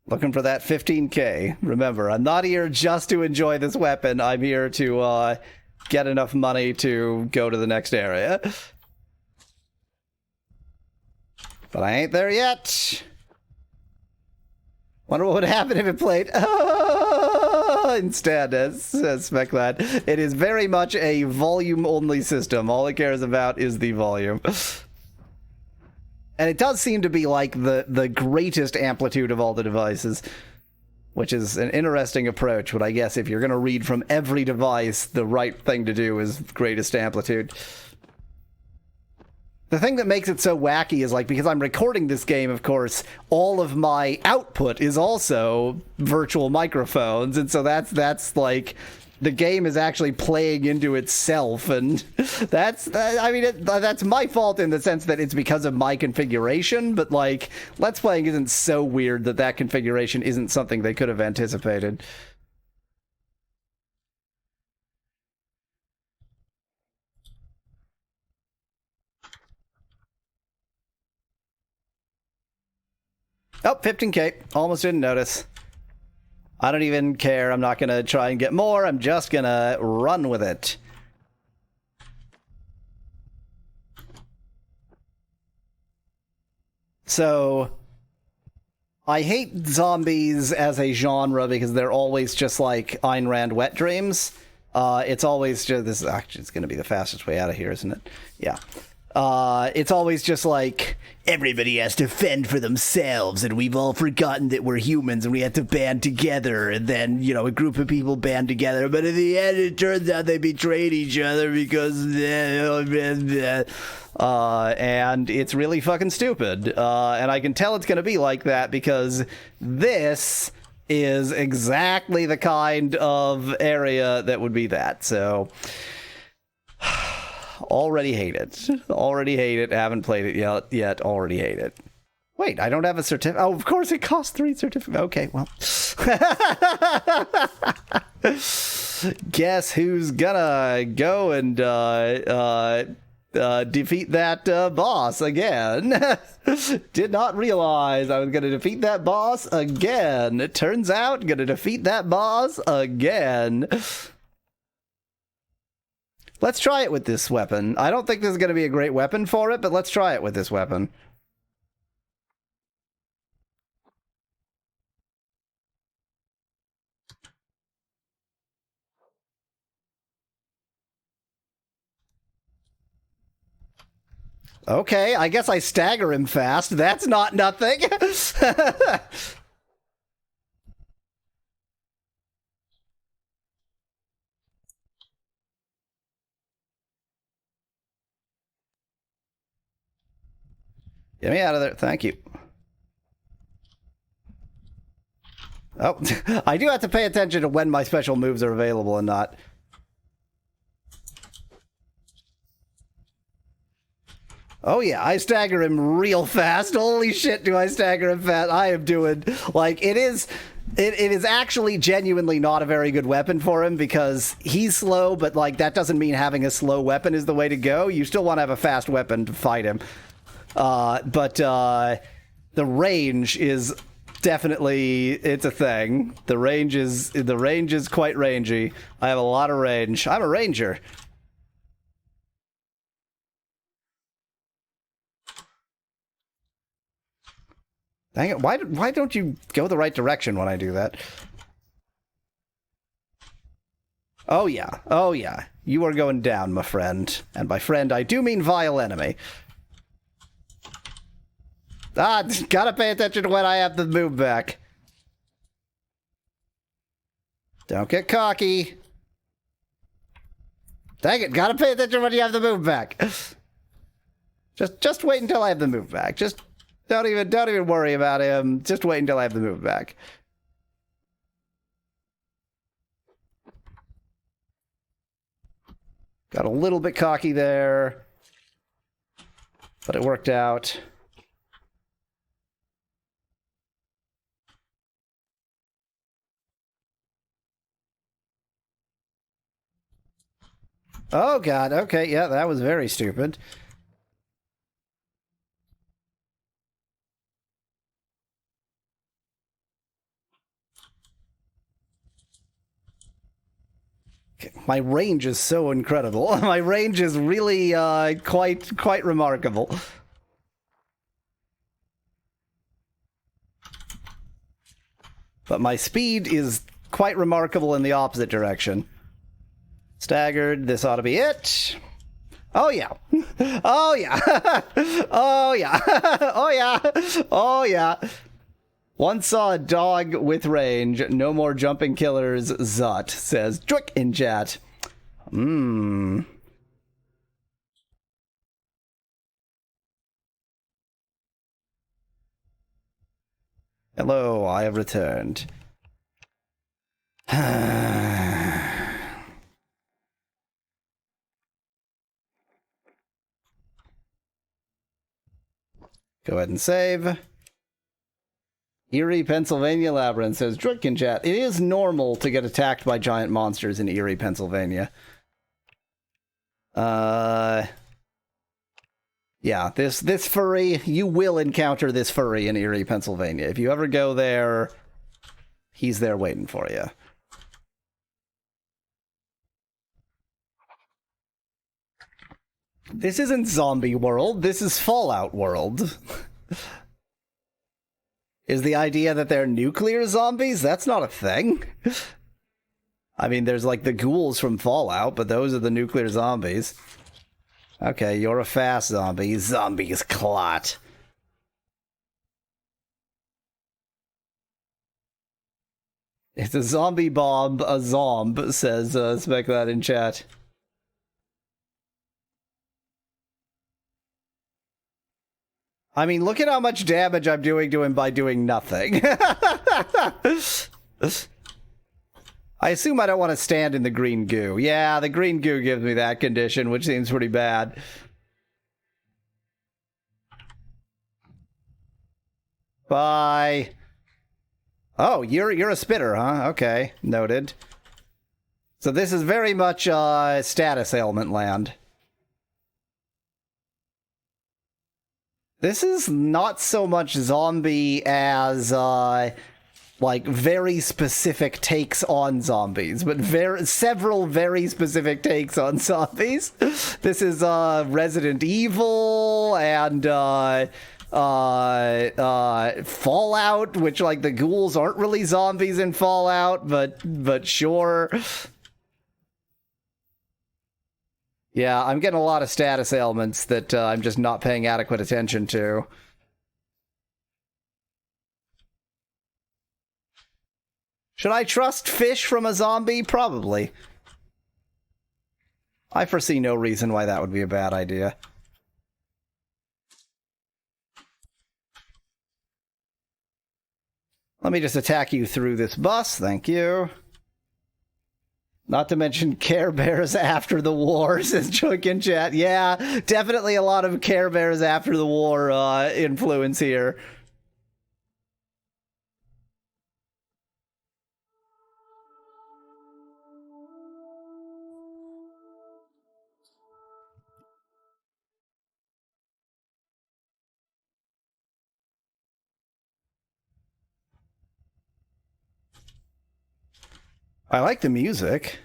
Looking for that 15k. Remember, I'm not here just to enjoy this weapon. I'm here to get enough money to go to the next area. But I ain't there yet. Wonder what would happen if it played instead, as Speclad. It is very much a volume-only system. All it cares about is the volume. And it does seem to be like the greatest amplitude of all the devices. which is an interesting approach, but I guess if you're going to read from every device, the right thing to do is greatest amplitude. The thing that makes it so wacky is, like, because I'm recording this game, of course, all of my output is also virtual microphones, and so that's like, the game is actually playing into itself, and that's my fault in the sense that it's because of my configuration, but, like, Let's Playing isn't so weird that configuration isn't something they could have anticipated. Oh, 15k. Almost didn't notice. I don't even care. I'm not going to try and get more. I'm just going to run with it. So, I hate zombies as a genre because they're always just like Ayn Rand wet dreams. It's always just, this is actually, it's going to be the fastest way out of here, isn't it? Yeah. It's always just like, everybody has to fend for themselves, and we've all forgotten that we're humans, and we have to band together, and then, you know, a group of people band together, but in the end, it turns out they betrayed each other because... and it's really fucking stupid. And I can tell it's gonna be like that because this is exactly the kind of area that would be that, so... Already hate it. Already hate it. Haven't played it yet. Already hate it. Wait, I don't have a certificate. Oh, of course it costs 3 certificates. Okay, well. Guess who's gonna go and defeat that boss again? Did not realize I was gonna defeat that boss again. It turns out, gonna defeat that boss again. Let's try it with this weapon. I don't think this is going to be a great weapon for it, but let's try it with this weapon. Okay, I guess I stagger him fast. That's not nothing. Get me out of there. Thank you. Oh, I do have to pay attention to when my special moves are available and not. Oh yeah, I stagger him real fast. Holy shit, do I stagger him fast. I am doing, like, it is actually genuinely not a very good weapon for him because he's slow, but, like, that doesn't mean having a slow weapon is the way to go. You still want to have a fast weapon to fight him. But the range is definitely, it's a thing. The range is quite rangy. I have a lot of range. I'm a ranger. Dang it, why don't you go the right direction when I do that? Oh yeah. You are going down, my friend. And by friend, I do mean vile enemy. Gotta pay attention to when I have to move back. Don't get cocky. Dang it, gotta pay attention when you have to move back. Just wait until I have to move back. Just don't even worry about him. Just wait until I have to move back. Got a little bit cocky there, but it worked out. Oh god, okay, yeah, that was very stupid. My range is so incredible. My range is really quite remarkable. But my speed is quite remarkable in the opposite direction. Staggered, this ought to be it. Oh yeah. Oh yeah. Oh yeah. Oh yeah. Oh yeah. Once saw a dog with range. No more jumping killers, Zut, says Drick in chat. Hello, I have returned. Go ahead and save. Erie, Pennsylvania Labyrinth says, Drick in chat. It is normal to get attacked by giant monsters in Erie, Pennsylvania. Yeah, this furry, you will encounter this furry in Erie, Pennsylvania. If you ever go there, he's there waiting for you. This isn't Zombie World, this is Fallout World. Is the idea that they're nuclear zombies? That's not a thing. I mean, there's like the ghouls from Fallout, but those are the nuclear zombies. Okay, you're a fast zombie. Zombies clot. It's a zombie bomb, a zomb, says Spec that in chat. I mean, look at how much damage I'm doing to him by doing nothing. I assume I don't want to stand in the green goo. Yeah, the green goo gives me that condition, which seems pretty bad. Bye. Oh, you're a spitter, huh? Okay, noted. So this is very much status ailment land. This is not so much zombie as like very specific takes on zombies, but several very specific takes on zombies. This is Resident Evil and Fallout, which like the ghouls aren't really zombies in Fallout, but sure. Yeah, I'm getting a lot of status ailments that I'm just not paying adequate attention to. Should I trust fish from a zombie? Probably. I foresee no reason why that would be a bad idea. Let me just attack you through this bus, thank you. Not to mention Care Bears after the war, says Choik in chat. Yeah, definitely a lot of Care Bears after the war influence here. I like the music.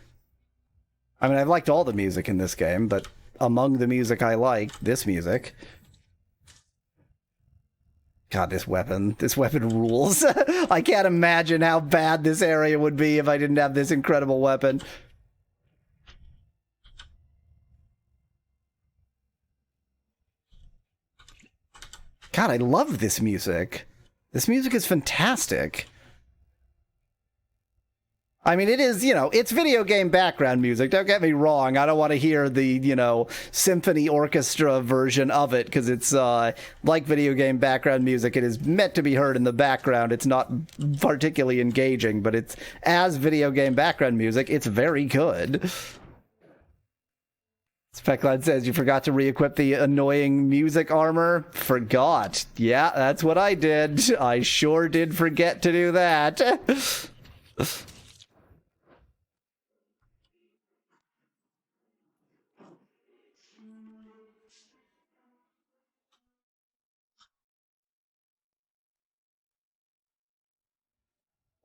I mean, I've liked all the music in this game, but among the music I like, this music. God, this weapon rules. I can't imagine how bad this area would be if I didn't have this incredible weapon. God, I love this music. This music is fantastic. I mean, it is, you know, it's video game background music. Don't get me wrong. I don't want to hear the, you know, symphony orchestra version of it, because it's like video game background music. It is meant to be heard in the background. It's not particularly engaging, but it's, as video game background music, it's very good. Specklad says, you forgot to re-equip the annoying music armor? Forgot. Yeah, that's what I did. I sure did forget to do that.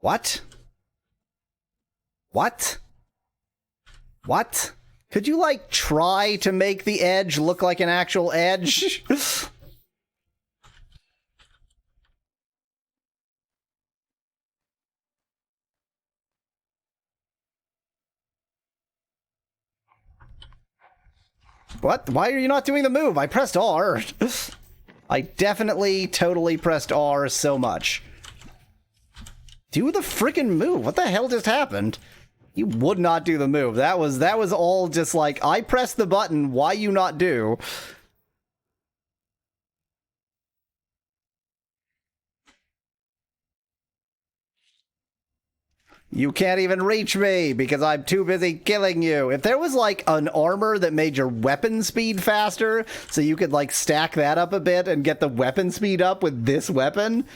What? What? What? Could you, like, try to make the edge look like an actual edge? What? Why are you not doing the move? I pressed R. I definitely, totally pressed R so much. Do the freaking move. What the hell just happened? You would not do the move. That was all just like, I pressed the button, why you not do? You can't even reach me because I'm too busy killing you. If there was like an armor that made your weapon speed faster, so you could like stack that up a bit and get the weapon speed up with this weapon.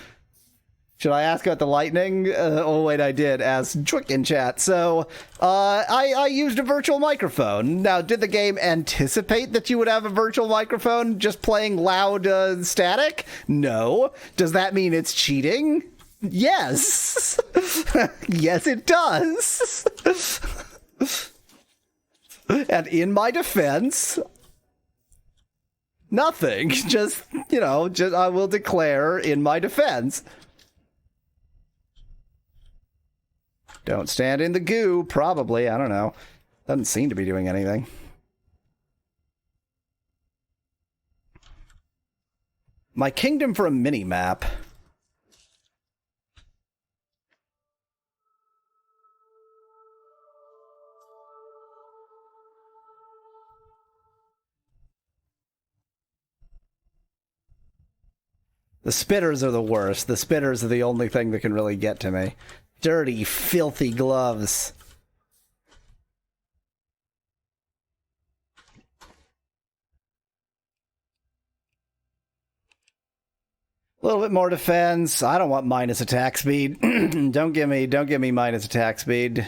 Should I ask about the lightning? Oh wait, I did ask Trick in chat. So I used a virtual microphone. Now, did the game anticipate that you would have a virtual microphone just playing loud static? No. Does that mean it's cheating? Yes. Yes, it does. And in my defense, nothing. Just, you know, I will declare in my defense. Don't stand in the goo, probably. I don't know. Doesn't seem to be doing anything. My kingdom for a mini-map. The spitters are the worst. The spitters are the only thing that can really get to me. Dirty, filthy gloves. A little bit more defense. I don't want minus attack speed. Don't give me minus attack speed.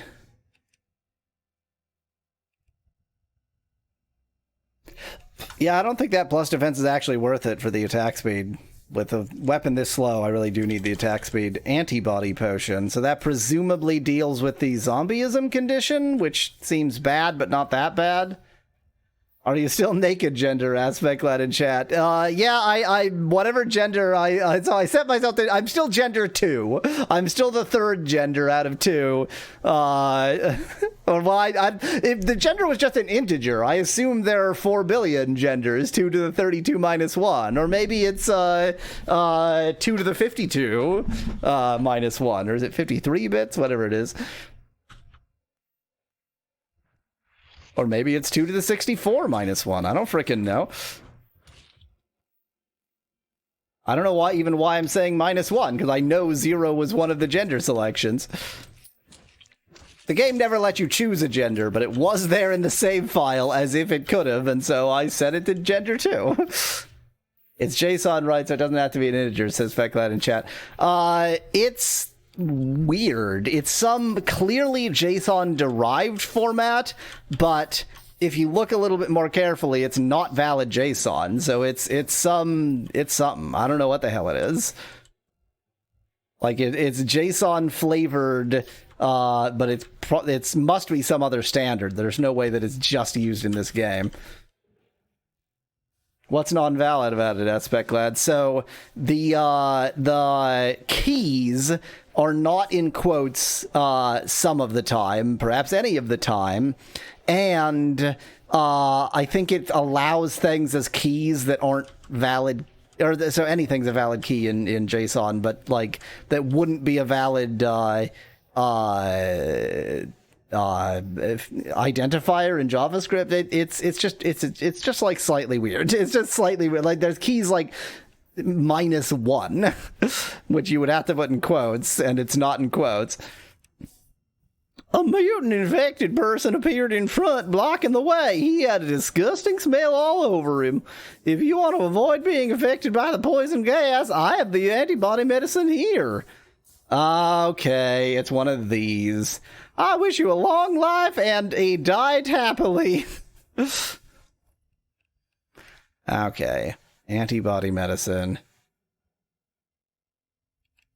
Yeah, I don't think that plus defense is actually worth it for the attack speed. With a weapon this slow, I really do need the attack speed. Antibody potion. So that presumably deals with the zombieism condition, which seems bad, but not that bad. Are you still naked, gender? Aspect lad in chat. Yeah, I whatever gender so I set myself to, I'm still gender 2. I'm still the third gender out of 2. Or well, if the gender was just an integer, I assume there are 4 billion genders, 2 to the 32 minus 1. Or maybe it's 2 to the 52 minus 1. Or is it 53 bits? Whatever it is. Or maybe it's 2 to the 64 minus 1. I don't frickin' know. I don't know why I'm saying minus 1, because I know 0 was one of the gender selections. The game never let you choose a gender, but it was there in the save file as if it could have, and so I set it to gender 2. It's JSON, right, so it doesn't have to be an integer, says Fecklad in chat. It's weird. It's some clearly JSON derived format, but if you look a little bit more carefully, it's not valid JSON. So it's something. I don't know what the hell it is. Like it's JSON flavored, but it's must be some other standard. There's no way that it's just used in this game. What's non-valid about it, Aspectlad? So the keys are not in quotes some of the time, perhaps any of the time, and I think it allows things as keys that aren't valid, or so anything's a valid key in JSON, but like that wouldn't be a valid identifier in JavaScript. It's just like slightly weird. It's just slightly weird. Like there's keys like -1, which you would have to put in quotes, and it's not in quotes. A mutant infected person appeared in front, blocking the way. He had a disgusting smell all over him. If you want to avoid being affected by the poison gas, I have the antibody medicine here. Okay, it's one of these. I wish you a long life and he died happily. Okay. Antibody medicine.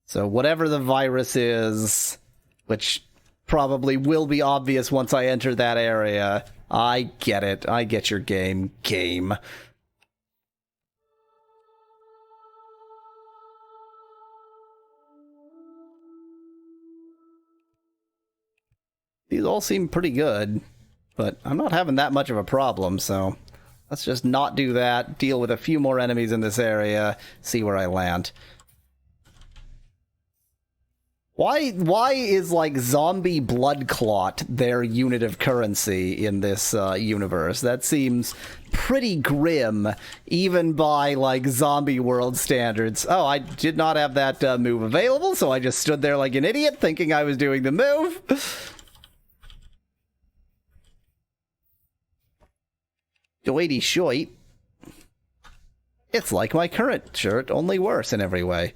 So whatever the virus is, which probably will be obvious once I enter that area, I get it. I get your game. These all seem pretty good, but I'm not having that much of a problem, so let's just not do that, deal with a few more enemies in this area, see where I land. Why is, like, zombie blood clot their unit of currency in this universe? That seems pretty grim, even by, like, zombie world standards. Oh, I did not have that move available, so I just stood there like an idiot, thinking I was doing the move. Doity shoit. It's like my current shirt, only worse in every way.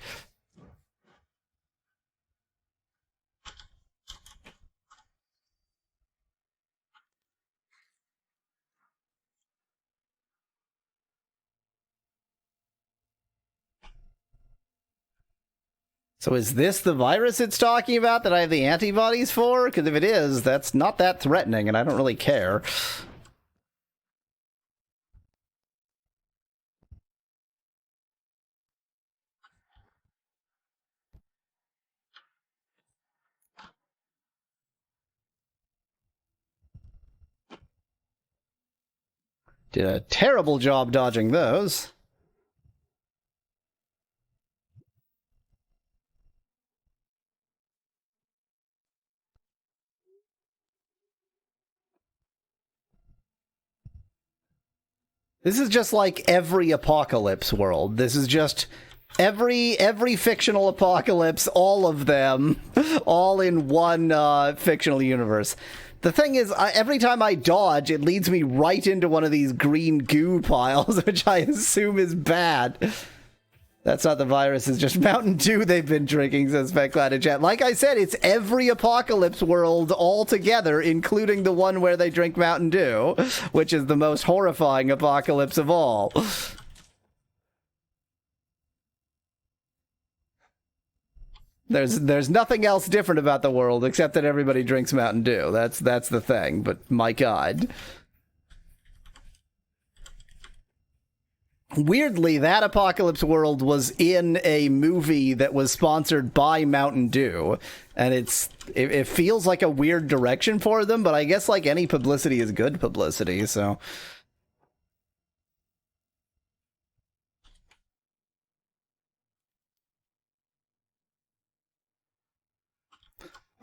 So is this the virus it's talking about that I have the antibodies for? Because if it is, that's not that threatening, and I don't really care. Did a terrible job dodging those. This is just like every apocalypse world. This is just every fictional apocalypse, all of them, all in one fictional universe. The thing is, every time I dodge, it leads me right into one of these green goo piles, which I assume is bad. That's not the virus, it's just Mountain Dew they've been drinking, says Speclad in chat. Like I said, it's every apocalypse world all together, including the one where they drink Mountain Dew, which is the most horrifying apocalypse of all. There's nothing else different about the world except that everybody drinks Mountain Dew. That's the thing, but my God. Weirdly, that apocalypse world was in a movie that was sponsored by Mountain Dew, and it feels like a weird direction for them, but I guess like any publicity is good publicity, so...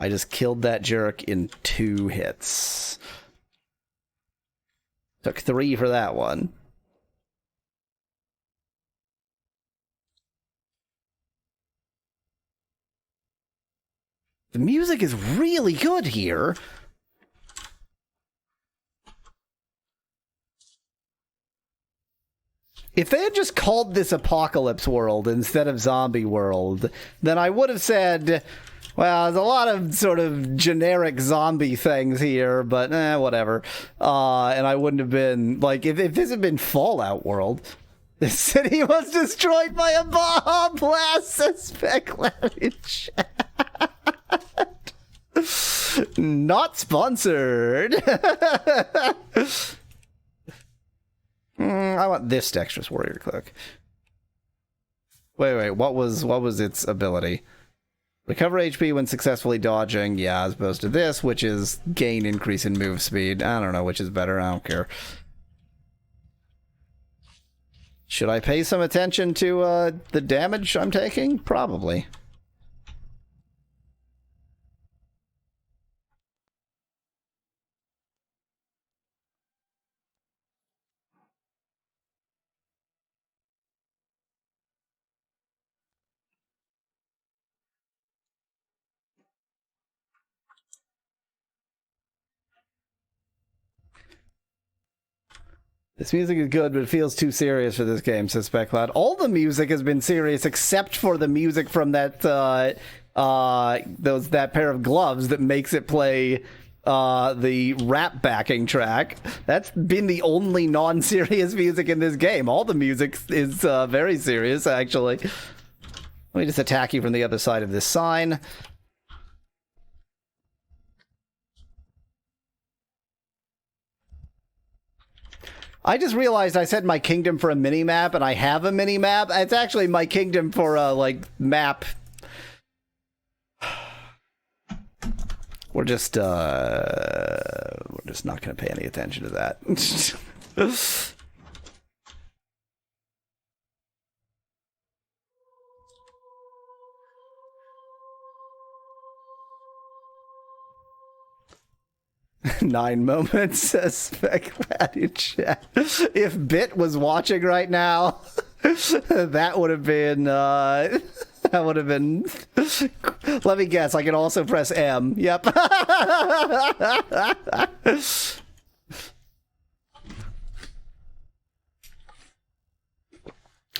I just killed that jerk in 2 hits. Took 3 for that one. The music is really good here. If they had just called this Apocalypse World instead of Zombie World, then I would have said, well, there's a lot of sort of generic zombie things here, but whatever. And I wouldn't have been, like, if this had been Fallout World, the city was destroyed by a bomb blast, says Speclad in chat. Not sponsored. I want this Dexterous Warrior Cloak. Wait, what was its ability? Recover HP when successfully dodging, yeah, as opposed to this, which is gain increase in move speed. I don't know which is better, I don't care. Should I pay some attention to the damage I'm taking? Probably. This music is good, but it feels too serious for this game, says Specloud. All the music has been serious except for the music from that that pair of gloves that makes it play the rap backing track. That's been the only non-serious music in this game. All the music is very serious, actually. Let me just attack you from the other side of this sign. I just realized I said my kingdom for a mini-map, and I have a mini-map. It's actually my kingdom for a, like, map. We're just not going to pay any attention to that. 9 moments, says Speclad in chat. If Bit was watching right now, that would have been, that would have been, let me guess, I can also press M. Yep.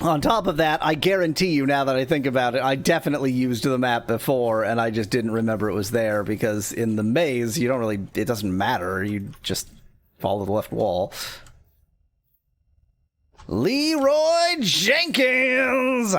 On top of that, I guarantee you, now that I think about it, I definitely used the map before, and I just didn't remember it was there, because in the maze, you don't really, it doesn't matter, you just follow the left wall. Leroy Jenkins!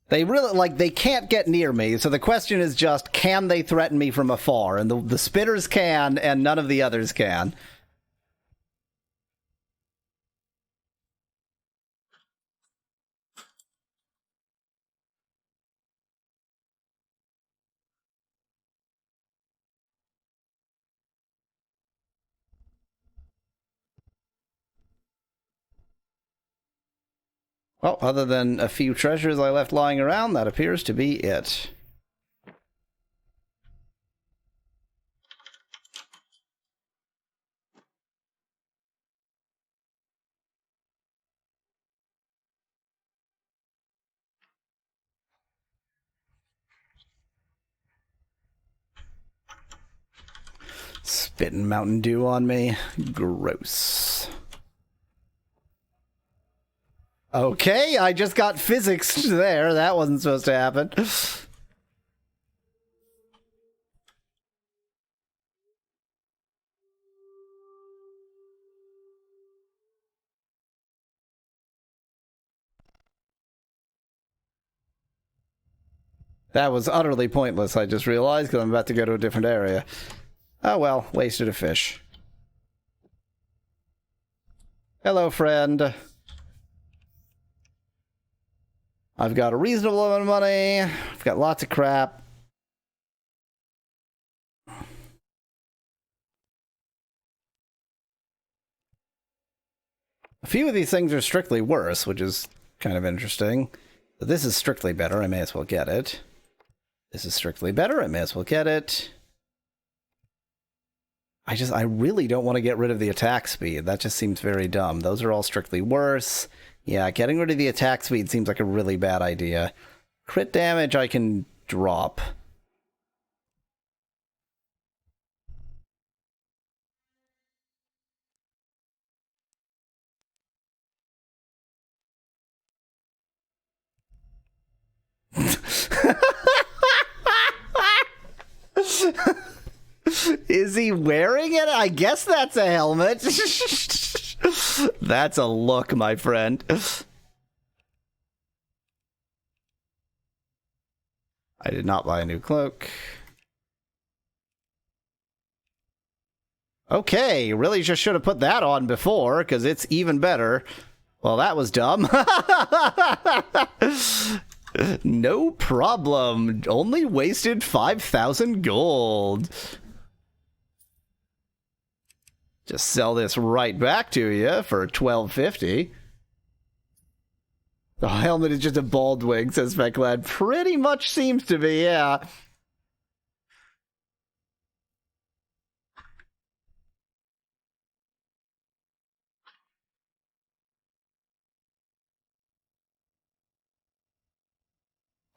They really, like, they can't get near me, so the question is just, can they threaten me from afar? And the spitters can, and none of the others can. Well, other than a few treasures I left lying around, that appears to be it. Spitting Mountain Dew on me. Gross. Okay, I just got physics there. That wasn't supposed to happen. That was utterly pointless, I just realized, because I'm about to go to a different area. Oh well, wasted a fish. Hello, friend. I've got a reasonable amount of money. I've got lots of crap. A few of these things are strictly worse, which is kind of interesting. But this is strictly better, I may as well get it. This is strictly better, I may as well get it. I really don't want to get rid of the attack speed. That just seems very dumb. Those are all strictly worse. Yeah, getting rid of the attack speed seems like a really bad idea. Crit damage I can drop. Is he wearing it? I guess that's a helmet. That's a look, my friend. I did not buy a new cloak. Okay, really just should have put that on before, because it's even better. Well, that was dumb. No problem. Only wasted 5,000 gold. Just sell this right back to you for $12.50. The helmet is just a bald wig, says Speclad. Pretty much seems to be, yeah.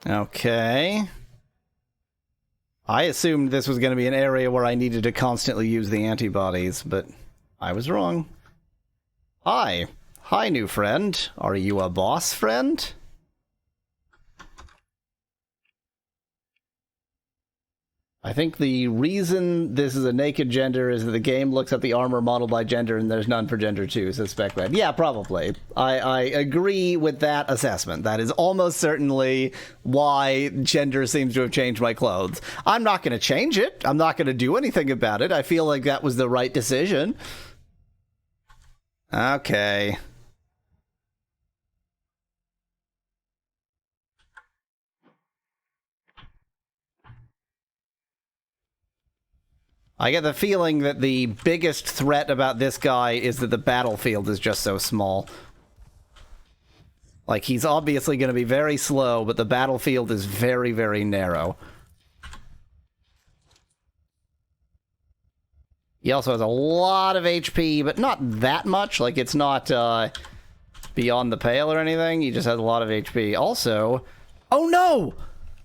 Okay. I assumed this was going to be an area where I needed to constantly use the antibodies, but I was wrong. Hi. Hi, new friend. Are you a boss friend? I think the reason this is a naked gender is that the game looks at the armor model by gender and there's none for gender 2, says Speclad. Yeah, probably. I agree with that assessment. That is almost certainly why gender seems to have changed my clothes. I'm not going to change it. I'm not going to do anything about it. I feel like that was the right decision. Okay. I get the feeling that the biggest threat about this guy is that the battlefield is just so small. Like, he's obviously going to be very slow, but the battlefield is very, very narrow. He also has a lot of HP, but not that much. Like, it's not beyond the pale or anything. He just has a lot of HP. Also... Oh, no!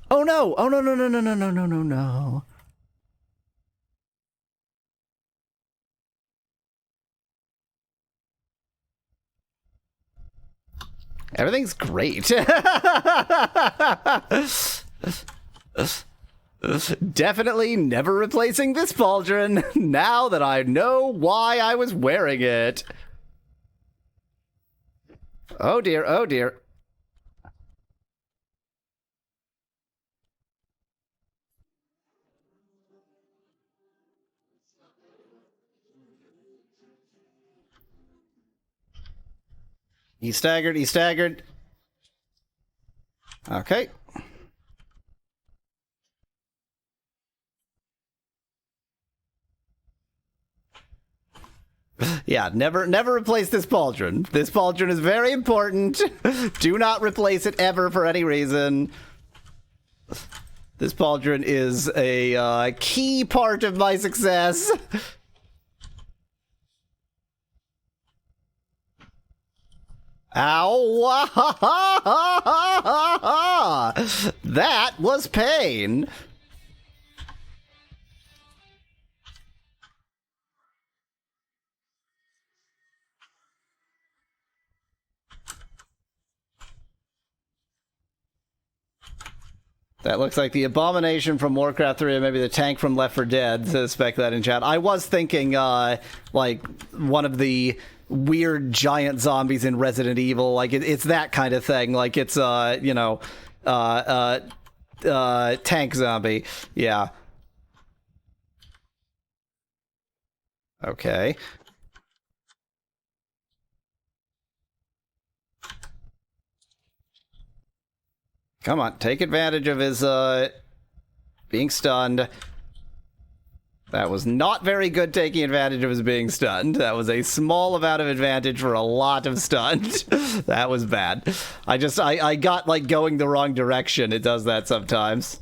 Oh, no! Oh, no, no, no, no, no, no, no, no, no. Everything's great. Definitely never replacing this pauldron, now that I know why I was wearing it. Oh dear, oh dear. He staggered, he staggered. Okay. Yeah, never replace this pauldron. This pauldron is very important. Do not replace it ever for any reason. This pauldron is a key part of my success. Ow! That was pain. That looks like the abomination from Warcraft 3, or maybe the tank from Left 4 Dead, says Spec that in chat. I was thinking, like, one of the weird giant zombies in Resident Evil. Like, it's that kind of thing. Like, it's, you know, tank zombie. Yeah. Okay. Come on, take advantage of his, being stunned. That was not very good taking advantage of his being stunned. That was a small amount of advantage for a lot of stunned. That was bad. I got, like, going the wrong direction. It does that sometimes.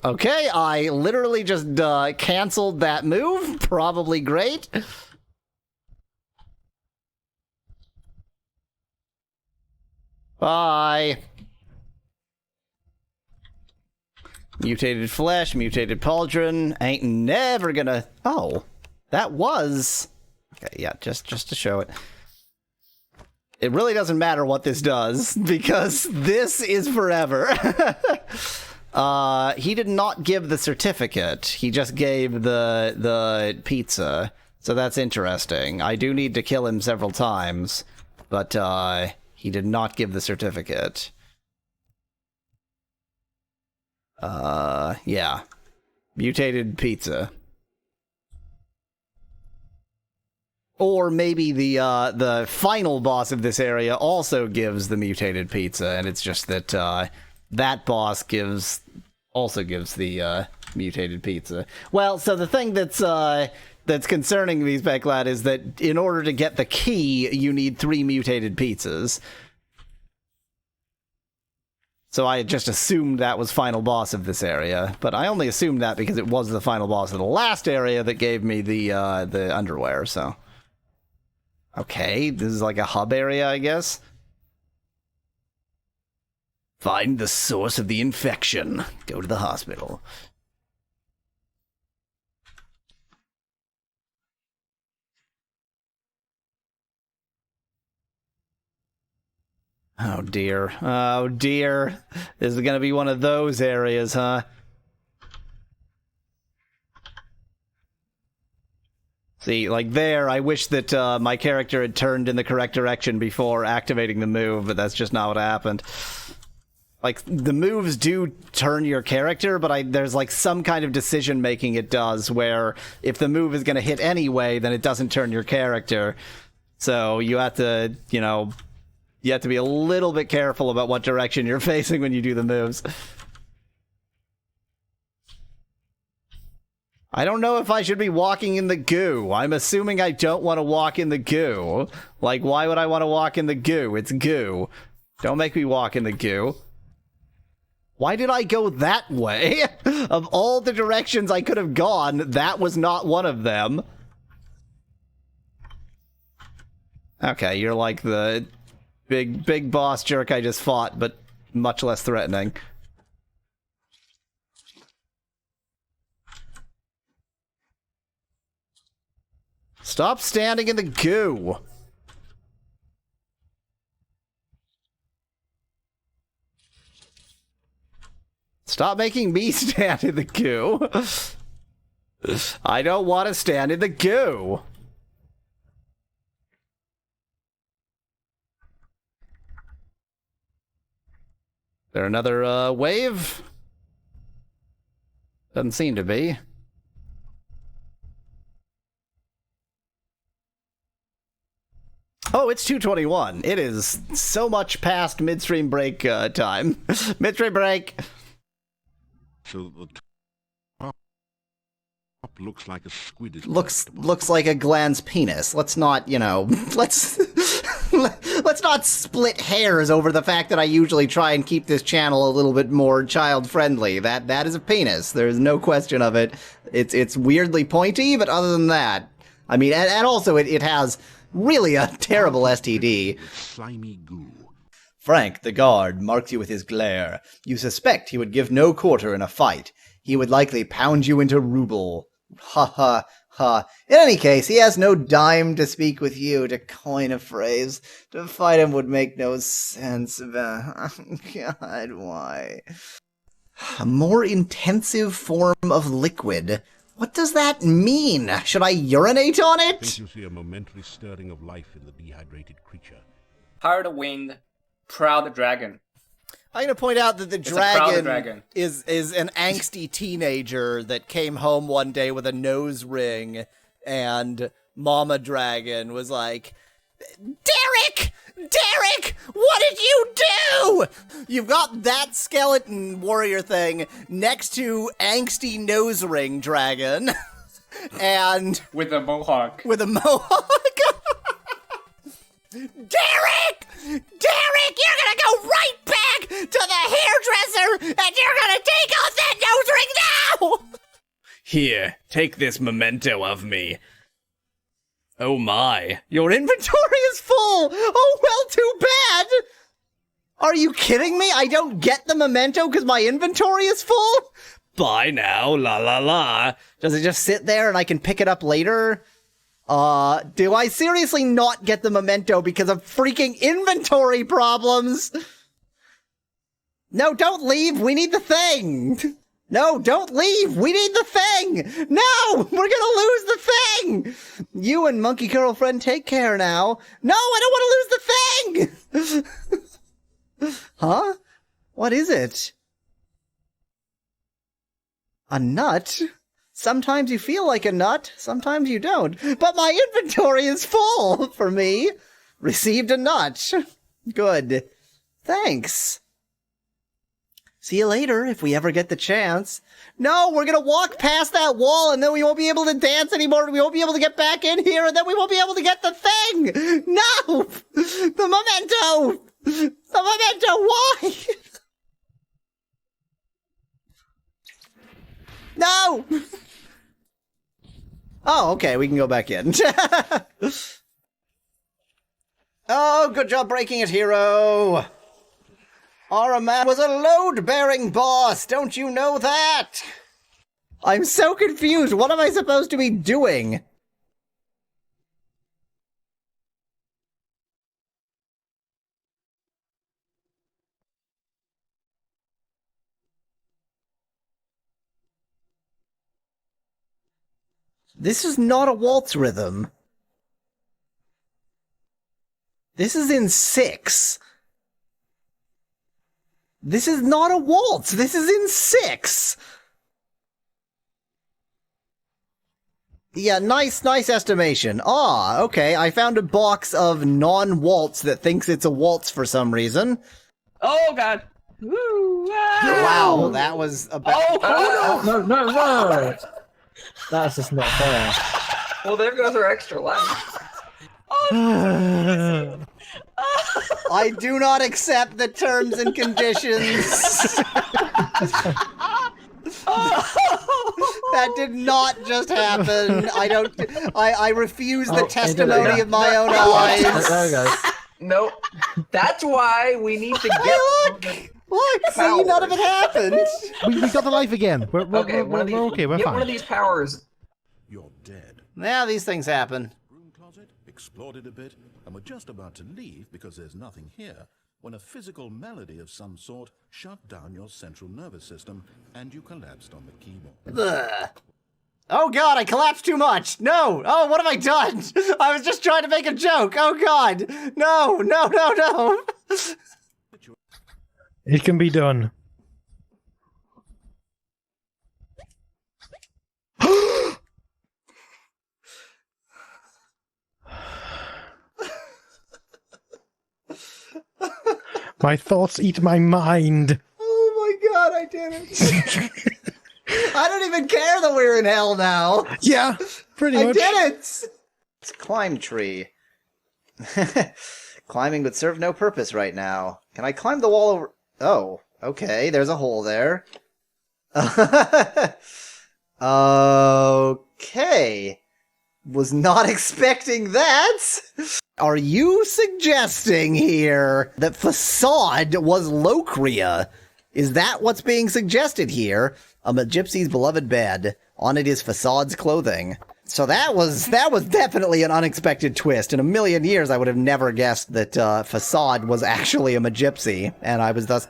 Okay, I literally just, canceled that move. Probably great. Bye. Mutated flesh, mutated pauldron. Ain't never gonna... Oh, that was... Okay, yeah, just to show it. It really doesn't matter what this does, because this is forever. He did not give the certificate. He just gave the pizza. So that's interesting. I do need to kill him several times, but, he did not give the certificate. Yeah. Mutated pizza. Or maybe the final boss of this area also gives the mutated pizza, and it's just that, that boss also gives the, mutated pizza. Well, so the thing that's concerning me, Speclad, is that in order to get the key, you need 3 mutated pizzas. So I had just assumed that was final boss of this area, but I only assumed that because it was the final boss of the last area that gave me the underwear, so... Okay, this is like a hub area, I guess. Find the source of the infection. Go to the hospital. Oh dear. Oh dear. This is gonna be one of those areas, huh? See, like there, I wish that my character had turned in the correct direction before activating the move, but that's just not what happened. Like, the moves do turn your character, but there's like some kind of decision-making it does, where if the move is gonna hit anyway, then it doesn't turn your character. So you have to, you know... You have to be a little bit careful about what direction you're facing when you do the moves. I don't know if I should be walking in the goo. I'm assuming I don't want to walk in the goo. Like, why would I want to walk in the goo? It's goo. Don't make me walk in the goo. Why did I go that way? Of all the directions I could have gone, that was not one of them. Okay, you're like the big boss jerk I just fought, but much less threatening. Stop standing in the goo! Stop making me stand in the goo! I don't want to stand in the goo! There another wave? Doesn't seem to be. Oh, it's 2:21. It is so much past midstream break time. Midstream break. So the top looks like a squid. Looks like a Glan's penis. Let's not, let's let's not split hairs over the fact that I usually try and keep this channel a little bit more child friendly. That is a penis. There's no question of it. It's weirdly pointy, but other than that, I mean, and also it has really a terrible STD. Slimy goo. Frank, the guard, marks you with his glare. You suspect he would give no quarter in a fight. He would likely pound you into ruble. Ha ha ha. In any case, he has no dime to speak with you, to coin a phrase. To fight him would make no sense. God, why? A more intensive form of liquid. What does that mean? Should I urinate on I it? think you see a momentary stirring of life in the dehydrated creature. Heart of Wind, Proud Dragon. I'm going to point out that the a proud dragon, dragon. is an angsty teenager that came home one day with a nose ring, and Mama Dragon was like, Derek! Derek! What did you do? You've got that skeleton warrior thing next to angsty nose ring dragon, and With a mohawk. with a mohawk. Derek! Derek, you're gonna go right back to the hairdresser and you're gonna take off that nose ring now! Here, take this memento of me. Oh my, your inventory is full! Oh, well, too bad! Are you kidding me? I don't get the memento because my inventory is full? Bye now, la la la. Does it just sit there and I can pick it up later? Do I seriously not get the memento because of freaking inventory problems? No, don't leave. We need the thing. No, don't leave. We need the thing. No, we're gonna lose the thing. You and Monkey Girlfriend take care now. No, I don't want to lose the thing. Huh? What is it? A nut? Sometimes you feel like a nut, sometimes you don't. But my inventory is full for me. Received a nut. Good. Thanks. See you later if we ever get the chance. No, we're gonna walk past that wall and then we won't be able to dance anymore. We won't be able to get back in here and then we won't be able to get the thing. No! The memento! The memento, why? No! Oh, okay, we can go back in. Oh, good job breaking it, hero. Araman was a load-bearing boss, don't you know that? I'm so confused, what am I supposed to be doing? This is not a waltz rhythm. This is in 6. This is not a waltz. This is in 6. Yeah, nice estimation. Ah, okay. I found a box of non-waltz that thinks it's a waltz for some reason. Oh god! Woo! Ah! Wow, that was about... Oh, No. That's just not fair. Well, there goes our extra life. I do not accept the terms and conditions. That did not just happen. I refuse the testimony of my own eyes. There we go. Nope. That's why we need to Hey, get. look, see, none of it happened. We got the life again. We're Okay, one of these. okay. We're Get fine. one of these powers. You're dead. Now these things happen. Room closet, explored it a bit, and we're just about to leave because there's nothing here, when a physical malady of some sort shut down your central nervous system and you collapsed on the keyboard. Ugh. Oh god, I collapsed too much. No. Oh, what have I done? I was just trying to make a joke. Oh god. No, no, no, no. It can be done. My thoughts eat my mind. Oh my god, I did it. I don't even care that we're in hell now. Yeah, pretty I much. did it. It's a climb tree. Climbing would serve no purpose right now. Can I climb the wall over? Oh, okay, there's a hole there. Okay. Was not expecting that. Are you suggesting here that Facade was Locria? Is that what's being suggested here? A gypsy's beloved bed. On it is Facade's clothing. So that was definitely an unexpected twist. In a million years, I would have never guessed that Facade was actually a gypsy, and I was thus.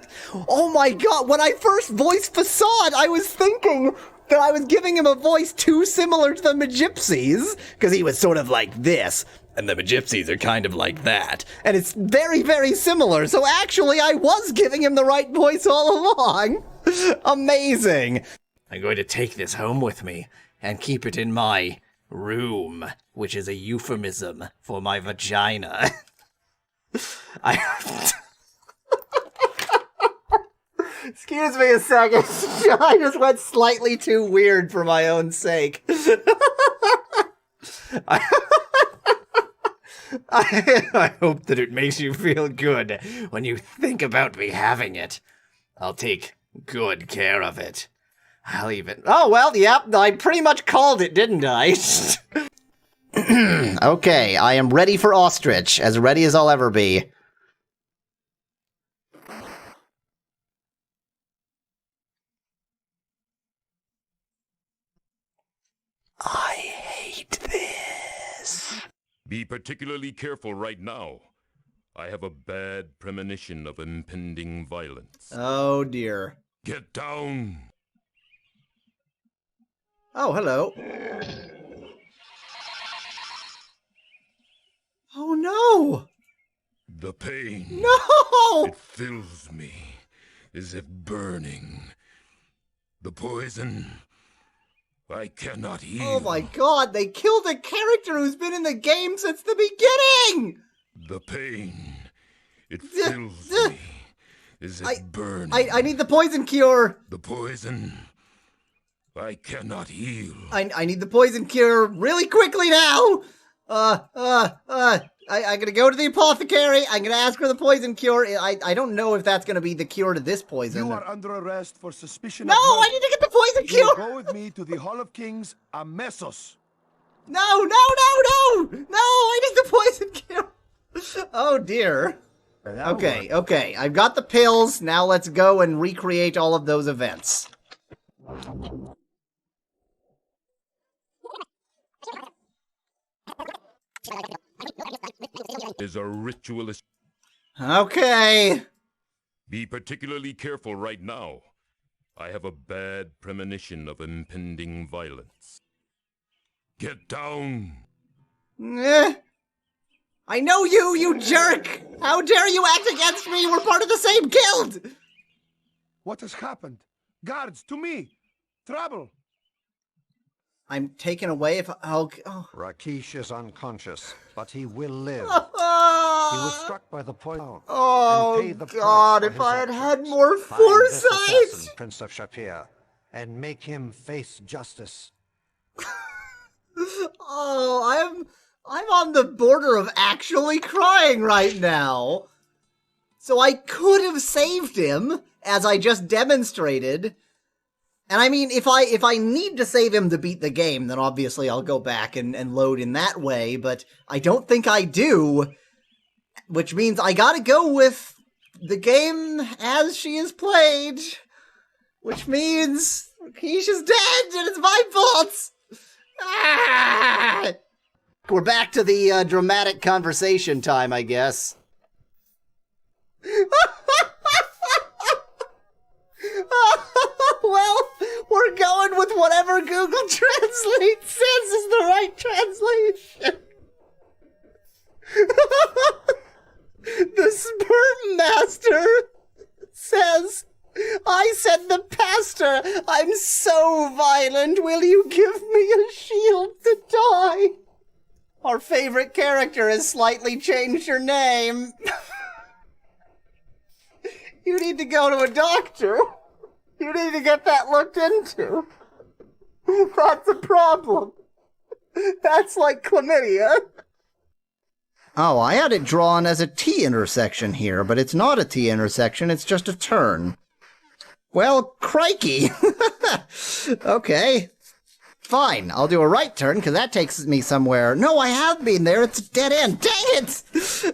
Oh my god! When I first voiced Facade, I was thinking that I was giving him a voice too similar to the Magypsies, because he was sort of like this, and the Magypsies are kind of like that, and it's very, very similar. So actually, I was giving him the right voice all along. Amazing. I'm going to take this home with me and keep it in my room, which is a euphemism for my vagina. Excuse me a second. I just went slightly too weird for my own sake. I hope that it makes you feel good when you think about me having it. I'll take good care of it. I'll even... Oh, well, yep, I pretty much called it, didn't I? Okay, I am ready for Ostrich, as ready as I'll ever be. I hate this. Be particularly careful right now. I have a bad premonition of impending violence. Oh, dear. Get down! Oh, hello. Oh, no! The pain. No! It fills me as if burning. The poison. I cannot heal. Oh my god, they killed a character who's been in the game since the beginning! The pain. It fills me as if burning. I need the poison cure! The poison. I cannot heal. I need the poison cure really quickly now! I'm gonna go to the apothecary, I'm gonna ask for the poison cure. I don't know if that's gonna be the cure to this poison. You are under arrest for suspicion No, of murder. I need to get the poison You cure! will go with me to the Hall of Kings, Amesos. No, no, no, no! No, I need the poison cure! Oh dear. Okay, okay, I've got the pills, now let's go and recreate all of those events. Is a ritualist. Okay. Be particularly careful right now. I have a bad premonition of impending violence. Get down! Eh. I know you, you jerk! How dare you act against me? We're part of the same guild! What has happened? Guards, to me! Trouble! I'm taken away if oh. Rakesh is unconscious, but he will live. He was struck by the poison. Oh, and paid the God, price if for I his had actions. had more Find this foresight! assassin, Prince of Shapir, and make him face justice. Oh, I'm on the border of actually crying right now. So I could have saved him, as I just demonstrated. And I mean, if I need to save him to beat the game, then obviously I'll go back and load in that way, but I don't think I do. Which means I gotta go with the game as she is played. Which means Keisha's dead and it's my fault! Ah! We're back to the dramatic conversation time, I guess. Well, we're going with whatever Google Translate says is the right translation. The Sperm Master says, I said the pastor, I'm so violent, will you give me a shield to die? Our favorite character has slightly changed her name. You need to go to a doctor. You need to get that looked into. That's a problem. That's like chlamydia. Oh, I had it drawn as a T intersection here, but it's not a T intersection, it's just a turn. Well, crikey. Okay. Fine, I'll do a right turn, because that takes me somewhere. No, I have been there. It's a dead end. Dang it!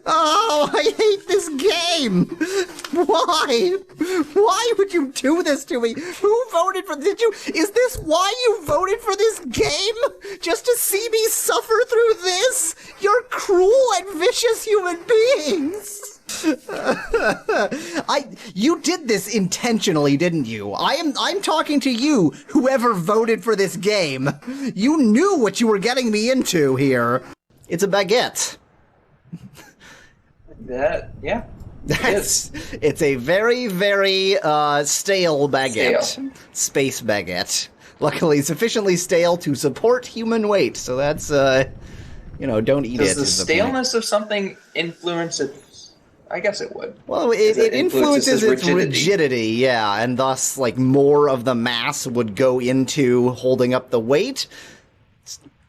Oh, I hate this game! Why? Why would you do this to me? Who voted for... Is this why you voted for this game? Just to see me suffer through this? You're cruel and vicious human beings! You did this intentionally, didn't you? I'm talking to you, whoever voted for this game. You knew what you were getting me into here. It's a baguette. Yeah. It's a very, very stale baguette. Stale. Space baguette. Luckily, sufficiently stale to support human weight. So that's, don't eat it. Does the staleness of something influence it? I guess it would. Well, it influences its rigidity, yeah, and thus, like, more of the mass would go into holding up the weight.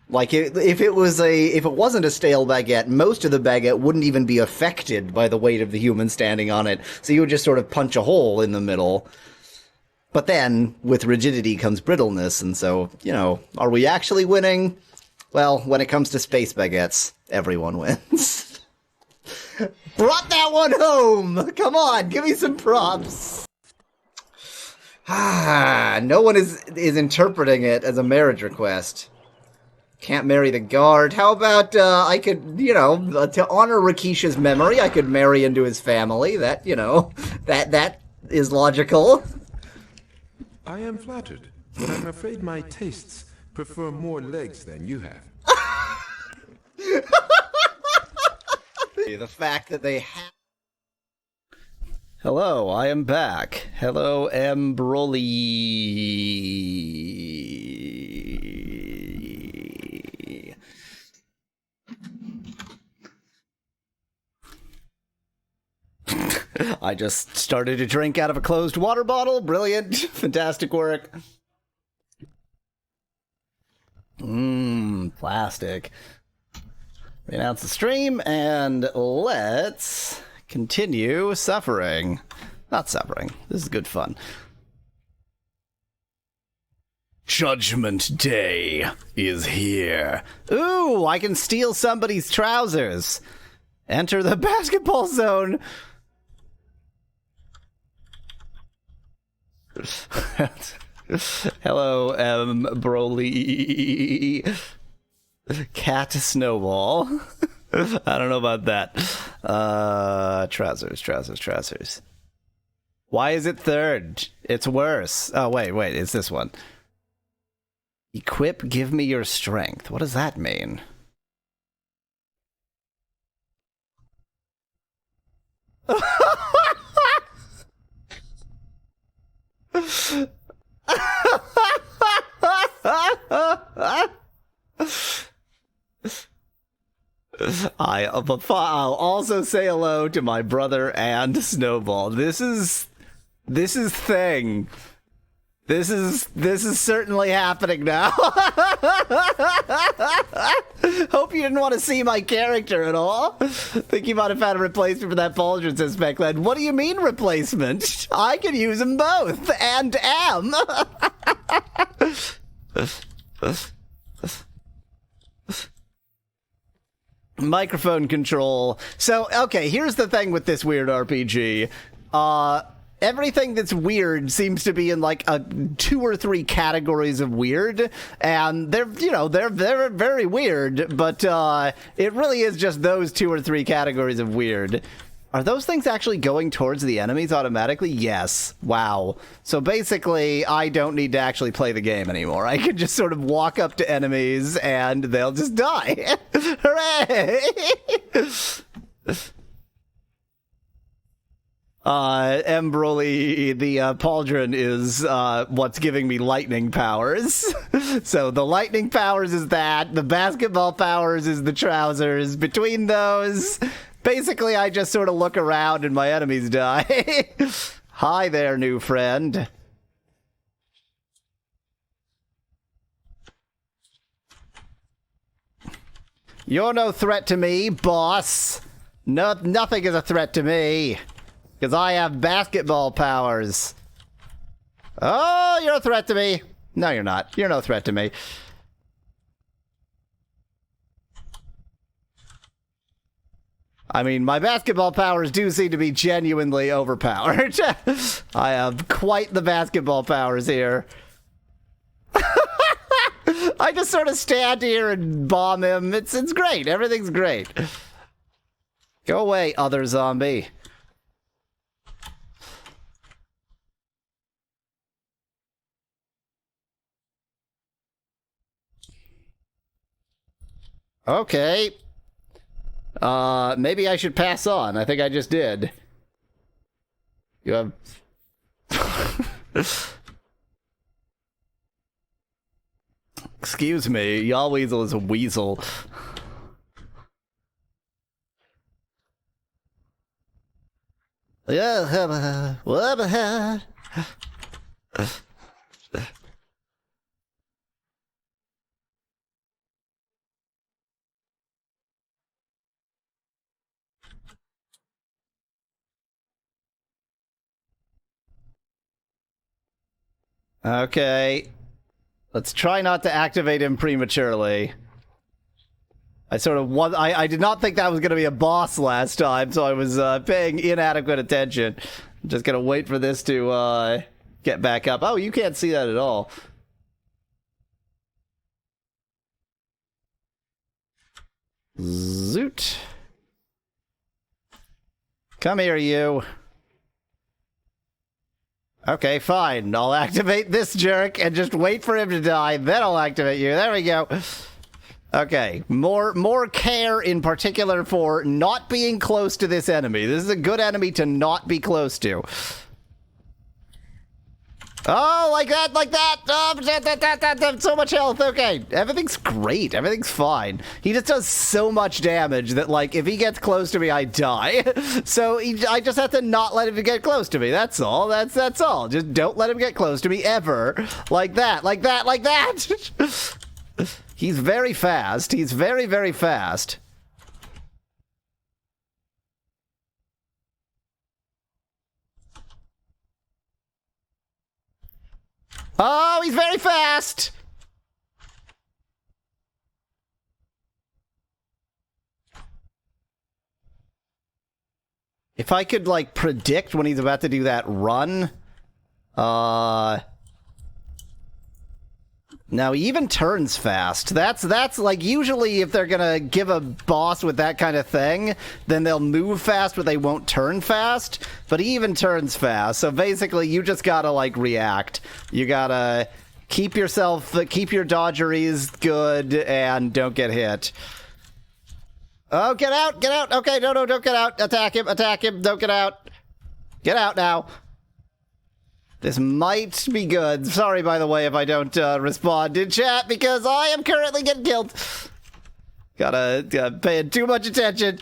Like, if it wasn't a stale baguette, most of the baguette wouldn't even be affected by the weight of the human standing on it, so you would just sort of punch a hole in the middle. But then, with rigidity comes brittleness, and so, are we actually winning? Well, when it comes to space baguettes, everyone wins. Brought that one home! Come on, give me some props. No one is interpreting it as a marriage request. Can't marry the guard. How about, I could, to honor Rakisha's memory, I could marry into his family. That, that is logical. I am flattered, but I'm afraid my tastes prefer more legs than you have. The fact that they have... Hello, I am back. Hello, M. Broly. I just started to drink out of a closed water bottle. Brilliant. Fantastic work. Plastic. Announce the stream, and let's continue suffering. Not suffering. This is good fun. Judgment Day is here. Ooh, I can steal somebody's trousers. Enter the basketball zone. Hello, M. Broly. Cat Snowball. I don't know about that. Trousers. Why is it third? It's worse. Oh, wait, it's this one. Equip, give me your strength. What does that mean? I'll also say hello to my brother and Snowball. This is thing. This is certainly happening now. Hope you didn't want to see my character at all. Think you might have found a replacement for that Pauldron, says Speckland. What do you mean replacement? I can use them both, and am. Microphone control. So, okay, here's the thing with this weird RPG. Everything that's weird seems to be in like 2 or 3 categories of weird, and they're very weird, but it really is just those 2 or 3 categories of weird. Are those things actually going towards the enemies automatically? Yes. Wow. So basically, I don't need to actually play the game anymore. I can just sort of walk up to enemies and they'll just die. Hooray! Broly, the Pauldron is what's giving me lightning powers. So the lightning powers is that, the basketball powers is the trousers. Between those, basically I just sort of look around and my enemies die. Hi there, new friend. You're no threat to me, boss. No, nothing is a threat to me. Because I have basketball powers. Oh, you're a threat to me. No, you're not. You're no threat to me. I mean, my basketball powers do seem to be genuinely overpowered. I have quite the basketball powers here. I just sort of stand here and bomb him. It's great. Everything's great. Go away, other zombie. Okay. Maybe I should pass on. I think I just did. You have... Excuse me, Y'all Weasel is a weasel. Yeah, okay. Let's try not to activate him prematurely. I did not think that was going to be a boss last time, so I was paying inadequate attention. I'm just going to wait for this to get back up. Oh, you can't see that at all. Zoot. Come here, you. Okay, fine. I'll activate this jerk and just wait for him to die. Then I'll activate you. There we go. Okay, more care in particular for not being close to this enemy. This is a good enemy to not be close to. Oh, like that, like that. Oh, so much health. Okay, everything's great. Everything's fine. He just does so much damage that, like, if he gets close to me, I die. So I just have to not let him get close to me. That's all. That's all. Just don't let him get close to me ever. Like that, like that, like that. He's very fast. He's very, very fast. Oh, he's very fast! If I could, like, predict when he's about to do that run... Now, he even turns fast. That's like, usually if they're gonna give a boss with that kind of thing, then they'll move fast, but they won't turn fast. But he even turns fast, so basically you just gotta, like, react. You gotta keep your dodgeries good, and don't get hit. Oh, get out, get out! Okay, no, don't get out! Attack him, don't get out! Get out now! This might be good. Sorry, by the way, if I don't respond in chat, because I am currently getting killed. Gotta pay too much attention.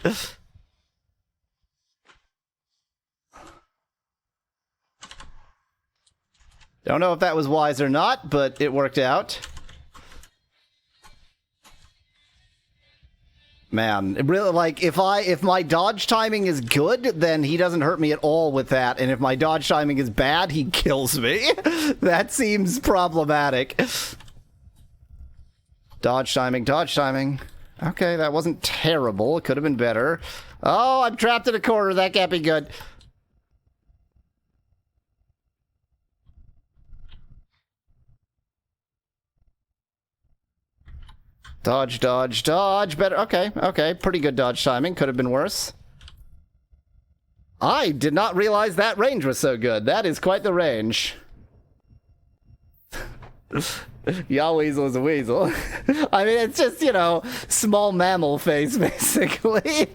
Don't know if that was wise or not, but it worked out. Man, it really, like, if my dodge timing is good, then he doesn't hurt me at all with that, and if my dodge timing is bad, he kills me. That seems problematic. Dodge timing, dodge timing. Okay, that wasn't terrible. It could have been better. Oh, I'm trapped in a corner. That can't be good. Dodge, dodge, dodge. Better. Okay, okay. Pretty good dodge timing. Could have been worse. I did not realize that range was so good. That is quite the range. Ya weasel is a weasel. I mean, it's just, you know, small mammal face, basically.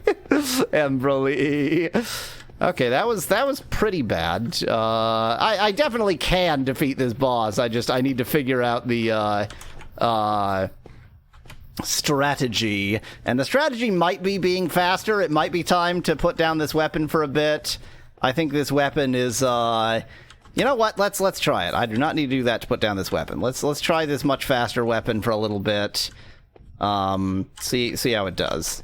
Embroly. Okay, that was pretty bad. I definitely can defeat this boss. I need to figure out the strategy. And the strategy might be being faster. It might be time to put down this weapon for a bit. I think this weapon is you know what? Let's try it. I do not need to do that to put down this weapon. Let's try this much faster weapon for a little bit. See how it does.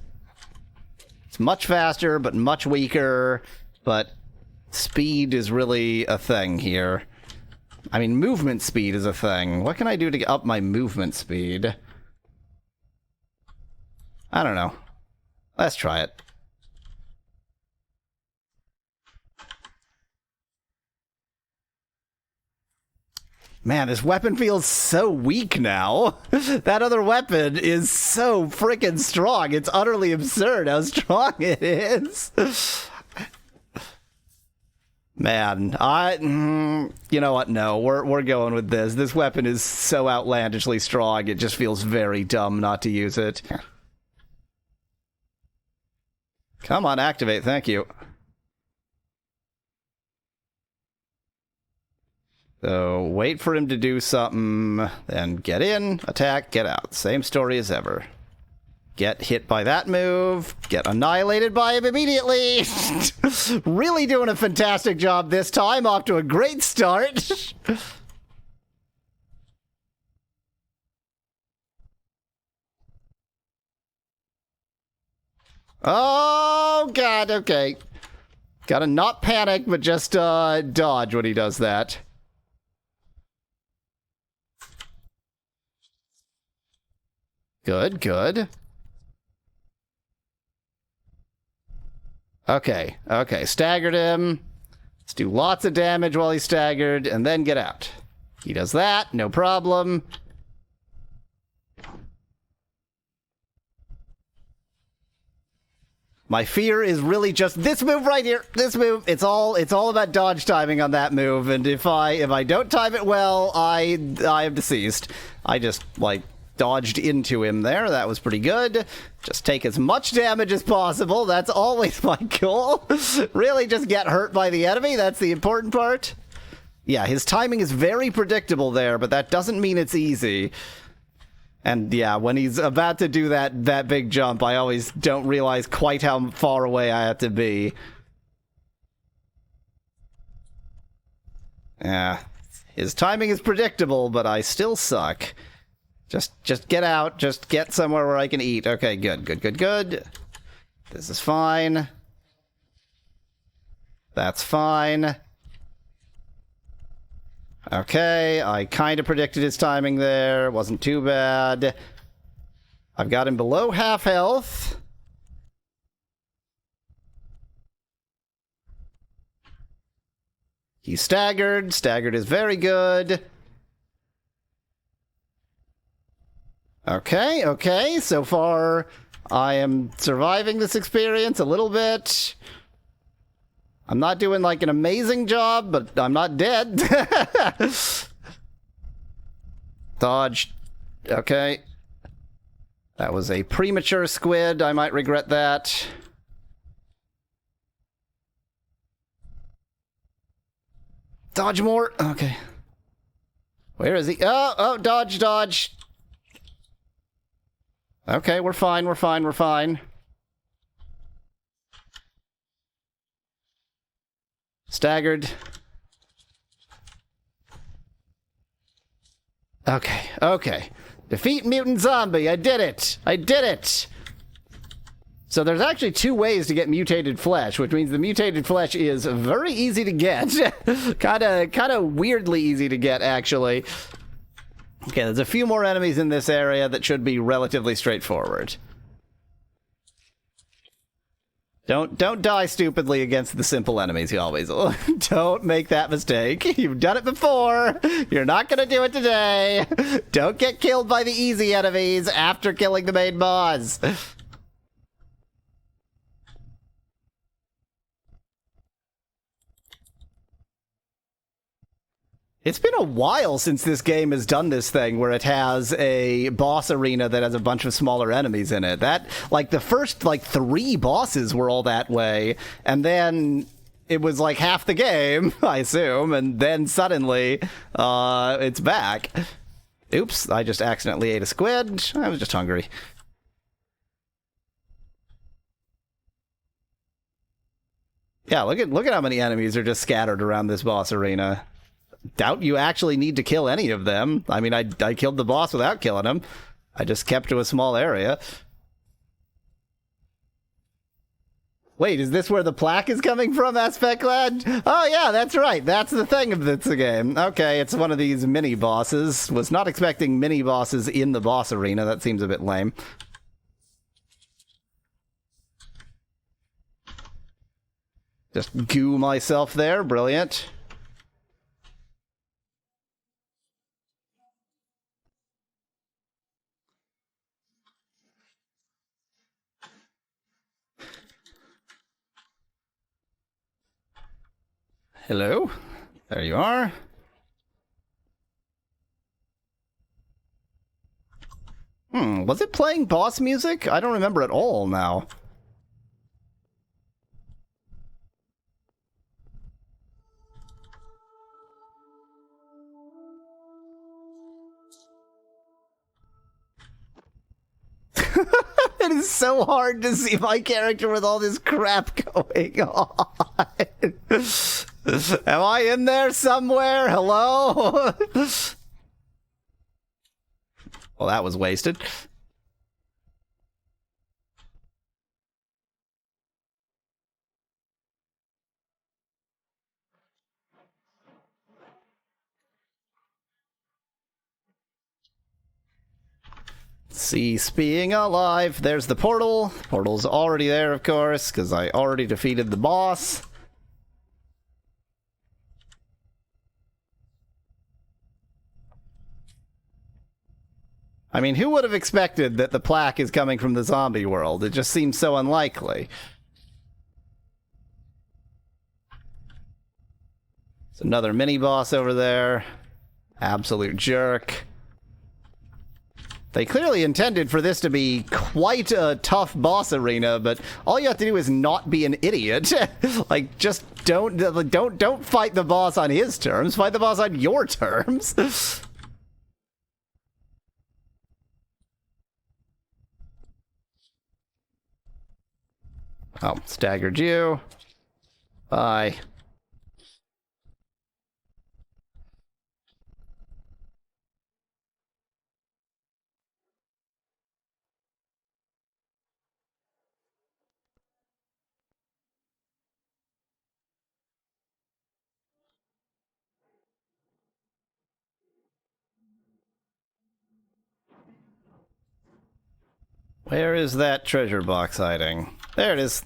It's much faster, but much weaker. But speed is really a thing here. I mean, movement speed is a thing. What can I do to up my movement speed? I don't know. Let's try it. Man, this weapon feels so weak now. That other weapon is so freaking strong. It's utterly absurd how strong it is. Man, you know what? No, we're going with this. This weapon is so outlandishly strong. It just feels very dumb not to use it. Come on, activate. Thank you. So, wait for him to do something, then get in, attack, get out. Same story as ever. Get hit by that move, get annihilated by him immediately. Really doing a fantastic job this time, off to a great start. Oh, God, okay. Gotta not panic, but just dodge when he does that. Good, good. Okay, okay, staggered him. Let's do lots of damage while he's staggered, and then get out. He does that, no problem. My fear is really just this move right here. This move. It's all about dodge timing on that move, and if I don't time it well, I am deceased. I just, like, dodged into him there. That was pretty good. Just take as much damage as possible. That's always my goal. Really just get hurt by the enemy. That's the important part. Yeah, his timing is very predictable there, but that doesn't mean it's easy. And yeah, when he's about to do that big jump, I always don't realize quite how far away I have to be. Yeah, his timing is predictable, but I still suck. Just get out. Just get somewhere where I can eat. Okay, good, good, good, good. This is fine. That's fine. Okay, I kind of predicted his timing there. Wasn't too bad. I've got him below half health. He's staggered. Staggered is very good. Okay, okay. So far, I am surviving this experience a little bit. I'm not doing, like, an amazing job, but I'm not dead. Dodge. Okay. That was a premature squid. I might regret that. Dodge more. Okay. Where is he? Oh, dodge, dodge. Okay, we're fine, we're fine, we're fine. Staggered. Okay. Defeat mutant zombie. I did it. So there's actually 2 ways to get mutated flesh, which means the mutated flesh is very easy to get. kind of weirdly easy to get, actually. Okay, there's a few more enemies in this area that should be relatively straightforward. Don't die stupidly against the simple enemies, you always will. Don't make that mistake. You've done it before. You're not gonna do it today. Don't get killed by the easy enemies after killing the main boss. It's been a while since this game has done this thing where it has a boss arena that has a bunch of smaller enemies in it. That, like, the first, 3 bosses were all that way, and then it was, half the game, I assume, and then suddenly, it's back. Oops, I just accidentally ate a squid. I was just hungry. Yeah, look at how many enemies are just scattered around this boss arena. Doubt you actually need to kill any of them. I mean, I killed the boss without killing him. I just kept to a small area. Wait, is this where the plaque is coming from, Aspect Lad? Oh yeah, that's right. That's the thing of this game. Okay, it's one of these mini-bosses. Was not expecting mini-bosses in the boss arena. That seems a bit lame. Just goo myself there. Brilliant. Hello? There you are. Was it playing boss music? I don't remember at all now. It is so hard to see my character with all this crap going on. Am I in there somewhere? Hello? Well, that was wasted. Cease being alive. There's the portal. Portal's already there, of course, because I already defeated the boss. I mean, who would have expected that the plaque is coming from the zombie world? It just seems so unlikely. There's another mini-boss over there. Absolute jerk. They clearly intended for this to be quite a tough boss arena, but all you have to do is not be an idiot. Like, just don't fight the boss on his terms. Fight the boss on your terms. Oh, staggered you. Bye. Where is that treasure box hiding? There it is.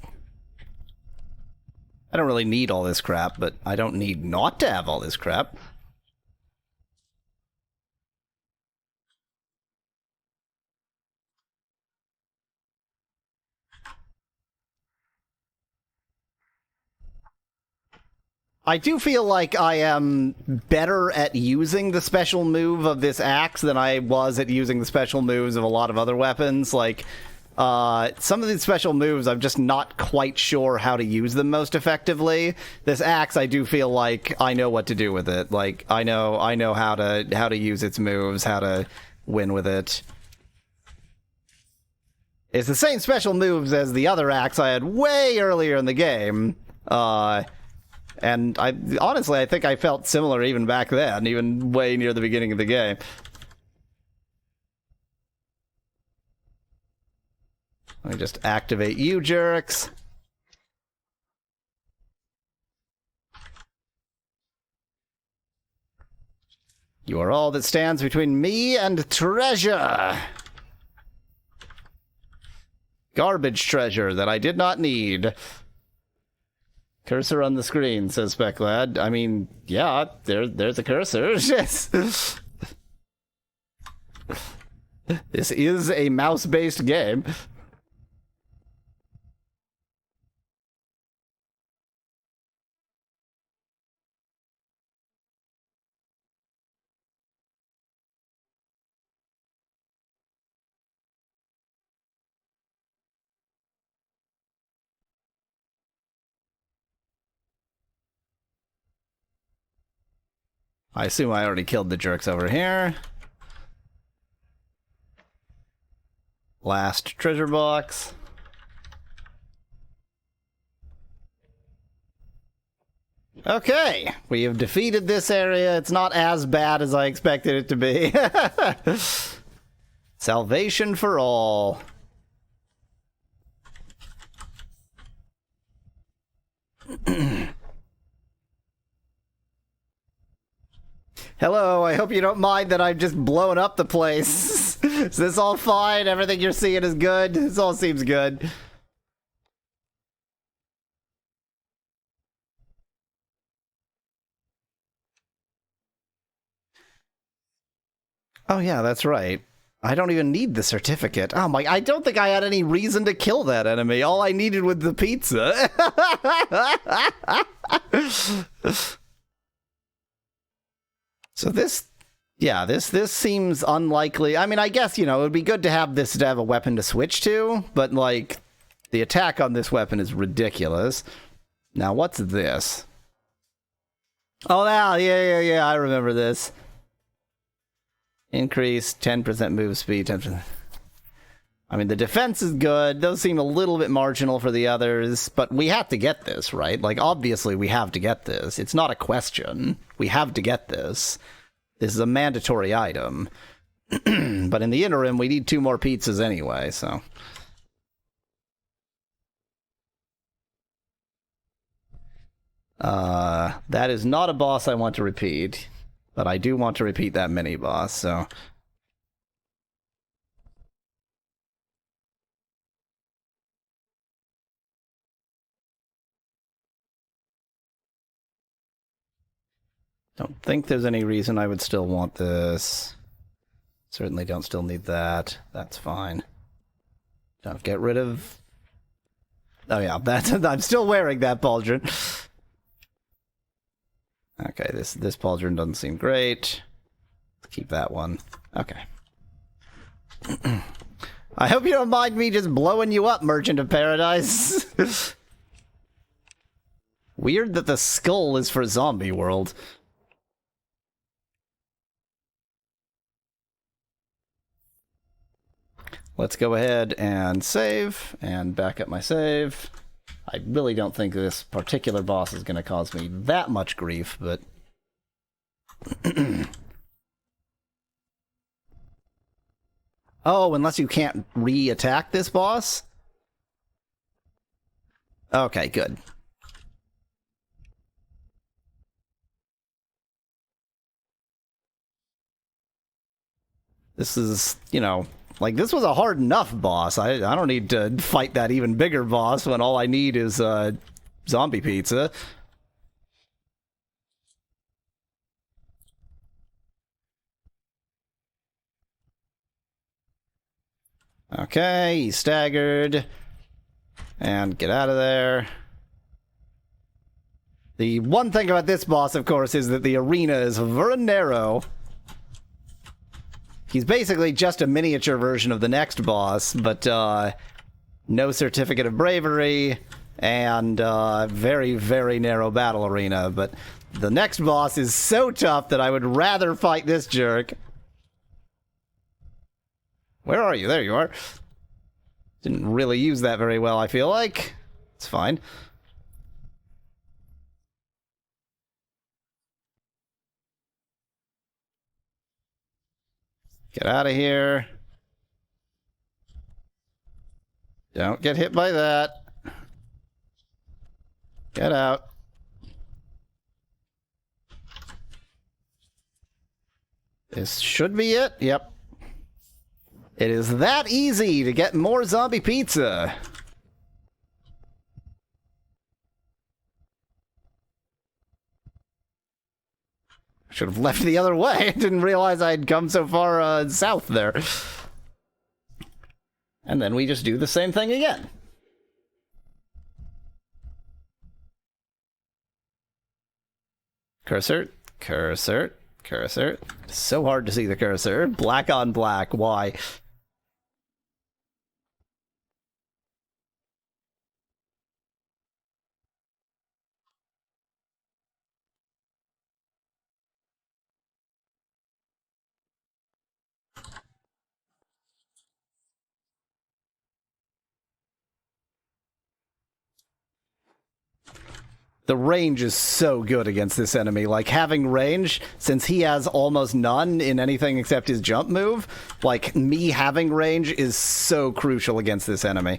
I don't really need all this crap, but I don't need not to have all this crap. I do feel like I am better at using the special move of this axe than I was at using the special moves of a lot of other weapons. Like, some of these special moves, I'm just not quite sure how to use them most effectively. This axe, I do feel like I know what to do with it. Like, I know how to use its moves, how to win with it. It's the same special moves as the other axe I had way earlier in the game. And honestly, I think I felt similar even back then, even way near the beginning of the game. Let me just activate you jerks. You are all that stands between me and treasure. Garbage treasure that I did not need. Cursor on the screen, says Specklad. I mean, yeah, there's a cursor. Yes. This is a mouse-based game. I assume I already killed the jerks over here. Last treasure box. Okay, we have defeated this area. It's not as bad as I expected it to be. Salvation for all. Hello, I hope you don't mind that I'm just blowing up the place. Is this all fine? Everything you're seeing is good? This all seems good. Oh yeah, that's right. I don't even need the certificate. Oh my, I don't think I had any reason to kill that enemy. All I needed was the pizza. So this seems unlikely. I mean, I guess, it would be good to have this to have a weapon to switch to, but, like, the attack on this weapon is ridiculous. Now, what's this? Oh, yeah, I remember this. Increase 10% move speed, 10%. I mean, the defense is good. Those seem a little bit marginal for the others, but we have to get this, right? Like, obviously, we have to get this. It's not a question. We have to get this. This is a mandatory item. But in the interim, we need 2 more pizzas anyway, so... that is not a boss I want to repeat, but I do want to repeat that mini-boss, so... Don't think there's any reason I would still want this. Certainly don't still need that. That's fine. Don't get rid of... Oh yeah, that's... I'm still wearing that pauldron. Okay, this pauldron doesn't seem great. Let's keep that one. Okay. I hope you don't mind me just blowing you up, Merchant of Paradise. Weird that the skull is for Zombie World. Let's go ahead and save, and back up my save. I really don't think this particular boss is going to cause me that much grief, but... Oh, unless you can't re-attack this boss? Okay, good. This is, like, this was a hard enough boss. I don't need to fight that even bigger boss when all I need is zombie pizza. Okay, he's staggered. And get out of there. The one thing about this boss, of course, is that the arena is very narrow. He's basically just a miniature version of the next boss, but no certificate of bravery and very, very narrow battle arena. But the next boss is so tough that I would rather fight this jerk. Where are you? There you are. Didn't really use that very well, I feel like. It's fine. Get out of here. Don't get hit by that. Get out. This should be it. Yep. It is that easy to get more zombie pizza. Should have left the other way. I didn't realize I'd come so far south there. And then we just do the same thing again. Cursor, cursor, cursor. So hard to see the cursor. Black on black. Why? The range is so good against this enemy. Like, having range, since he has almost none in anything except his jump move, like, me having range is so crucial against this enemy.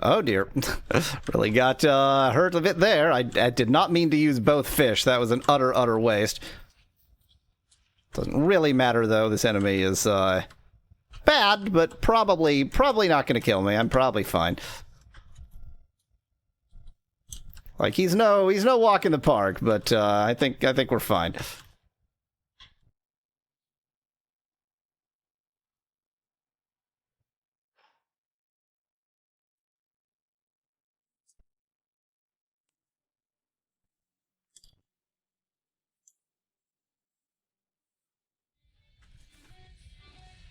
Oh dear. Really got hurt a bit there. I did not mean to use both fish. That was an utter waste. Doesn't really matter, though. This enemy is bad, but probably not going to kill me. I'm probably fine. Like, he's no walk in the park, but I think we're fine.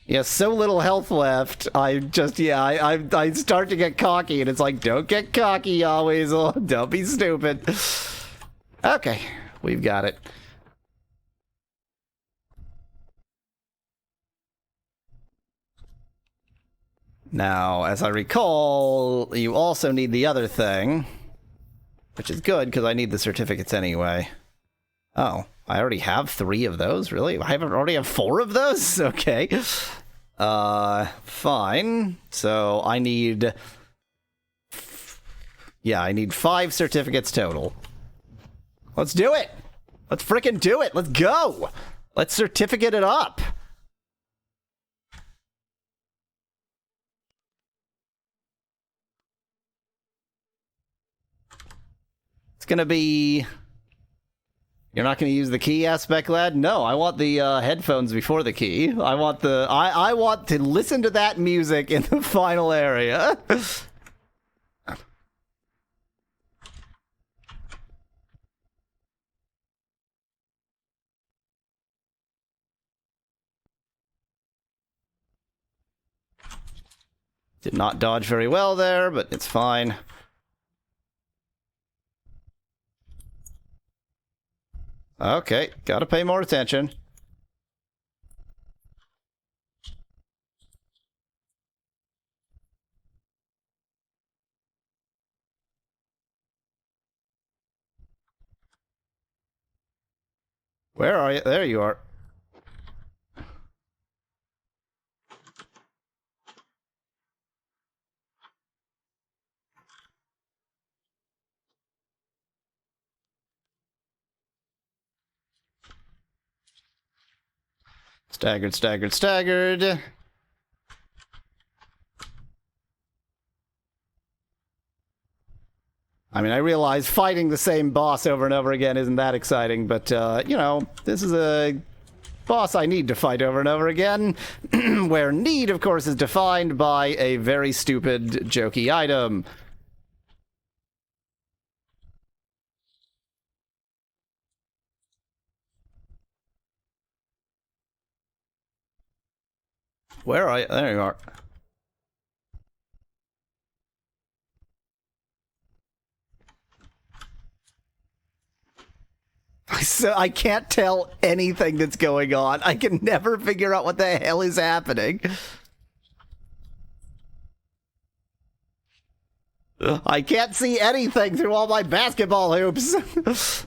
Yeah, so little health left. I start to get cocky, and it's like, don't get cocky, always. Don't be stupid. Okay, we've got it. Now, as I recall, you also need the other thing, which is good, because I need the certificates anyway. Oh. I already have 3 of those? Really? I already have 4 of those? Okay. Fine. So I need... Yeah, I need 5 certificates total. Let's do it! Let's frickin' do it! Let's go! Let's certificate it up! It's gonna be... You're not going to use the key aspect, lad? No, I want the headphones before the key. I want the... I want to listen to that music in the final area. Did not dodge very well there, but it's fine. Okay, gotta pay more attention. Where are you? There you are. Staggered, staggered, staggered. I mean, I realize fighting the same boss over and over again isn't that exciting, but, you know, this is a boss I need to fight over and over again, where need, of course, is defined by a very stupid, jokey item. Where are you? There you are. So I can't tell anything that's going on. I can never figure out what the hell is happening. I can't see anything through all my basketball hoops.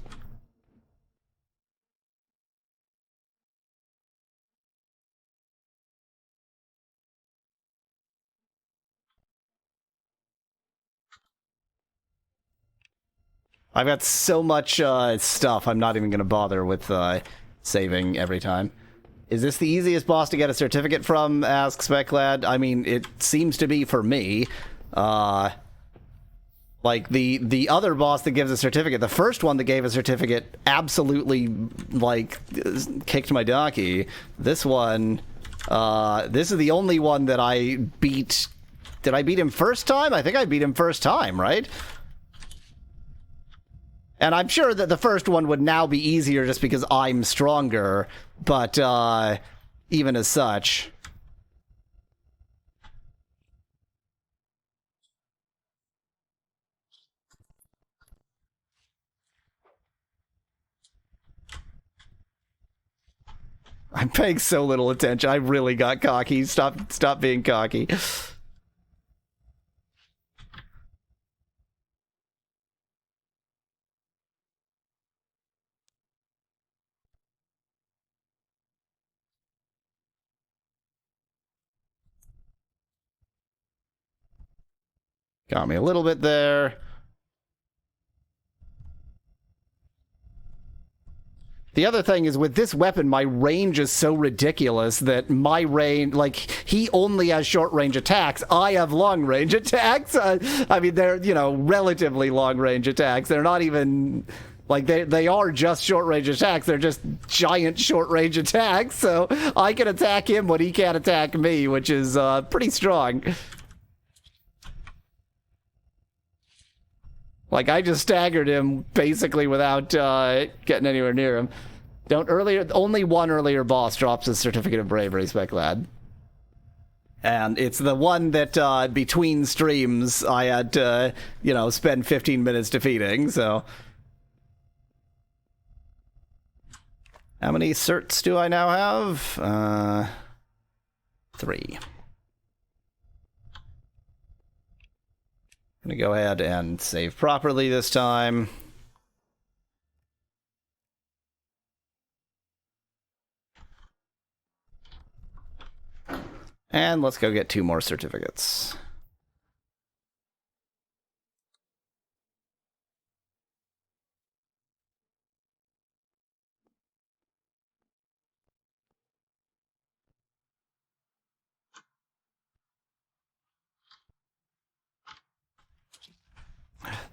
I've got so much stuff, I'm not even going to bother with saving every time. Is this the easiest boss to get a certificate from, asks Speclad? I mean, it seems to be for me. Like, the other boss that gives a certificate, the first one that gave a certificate absolutely, like, kicked my donkey. This one, this is the only one that I beat. Did I beat him first time? I think I beat him first time, right? And I'm sure that the first one would now be easier just because I'm stronger, but even as such. I'm paying so little attention. I really got cocky. Stop being cocky. Got me a little bit there. The other thing is, with this weapon, my range is so ridiculous that my range, like, he only has short-range attacks. I have long-range attacks. I mean, they're, you know, relatively long-range attacks. They're not even, like, they are just short-range attacks. They're just giant short-range attacks. So I can attack him when he can't attack me, which is pretty strong. Like, I just staggered him basically without getting anywhere near him. Only one earlier boss drops a certificate of bravery, Speclad. And it's the one that between streams I had to, you know, spend 15 minutes defeating, so. How many certs do I now have? 3. I'm gonna go ahead and save properly this time. And let's go get 2 more certificates.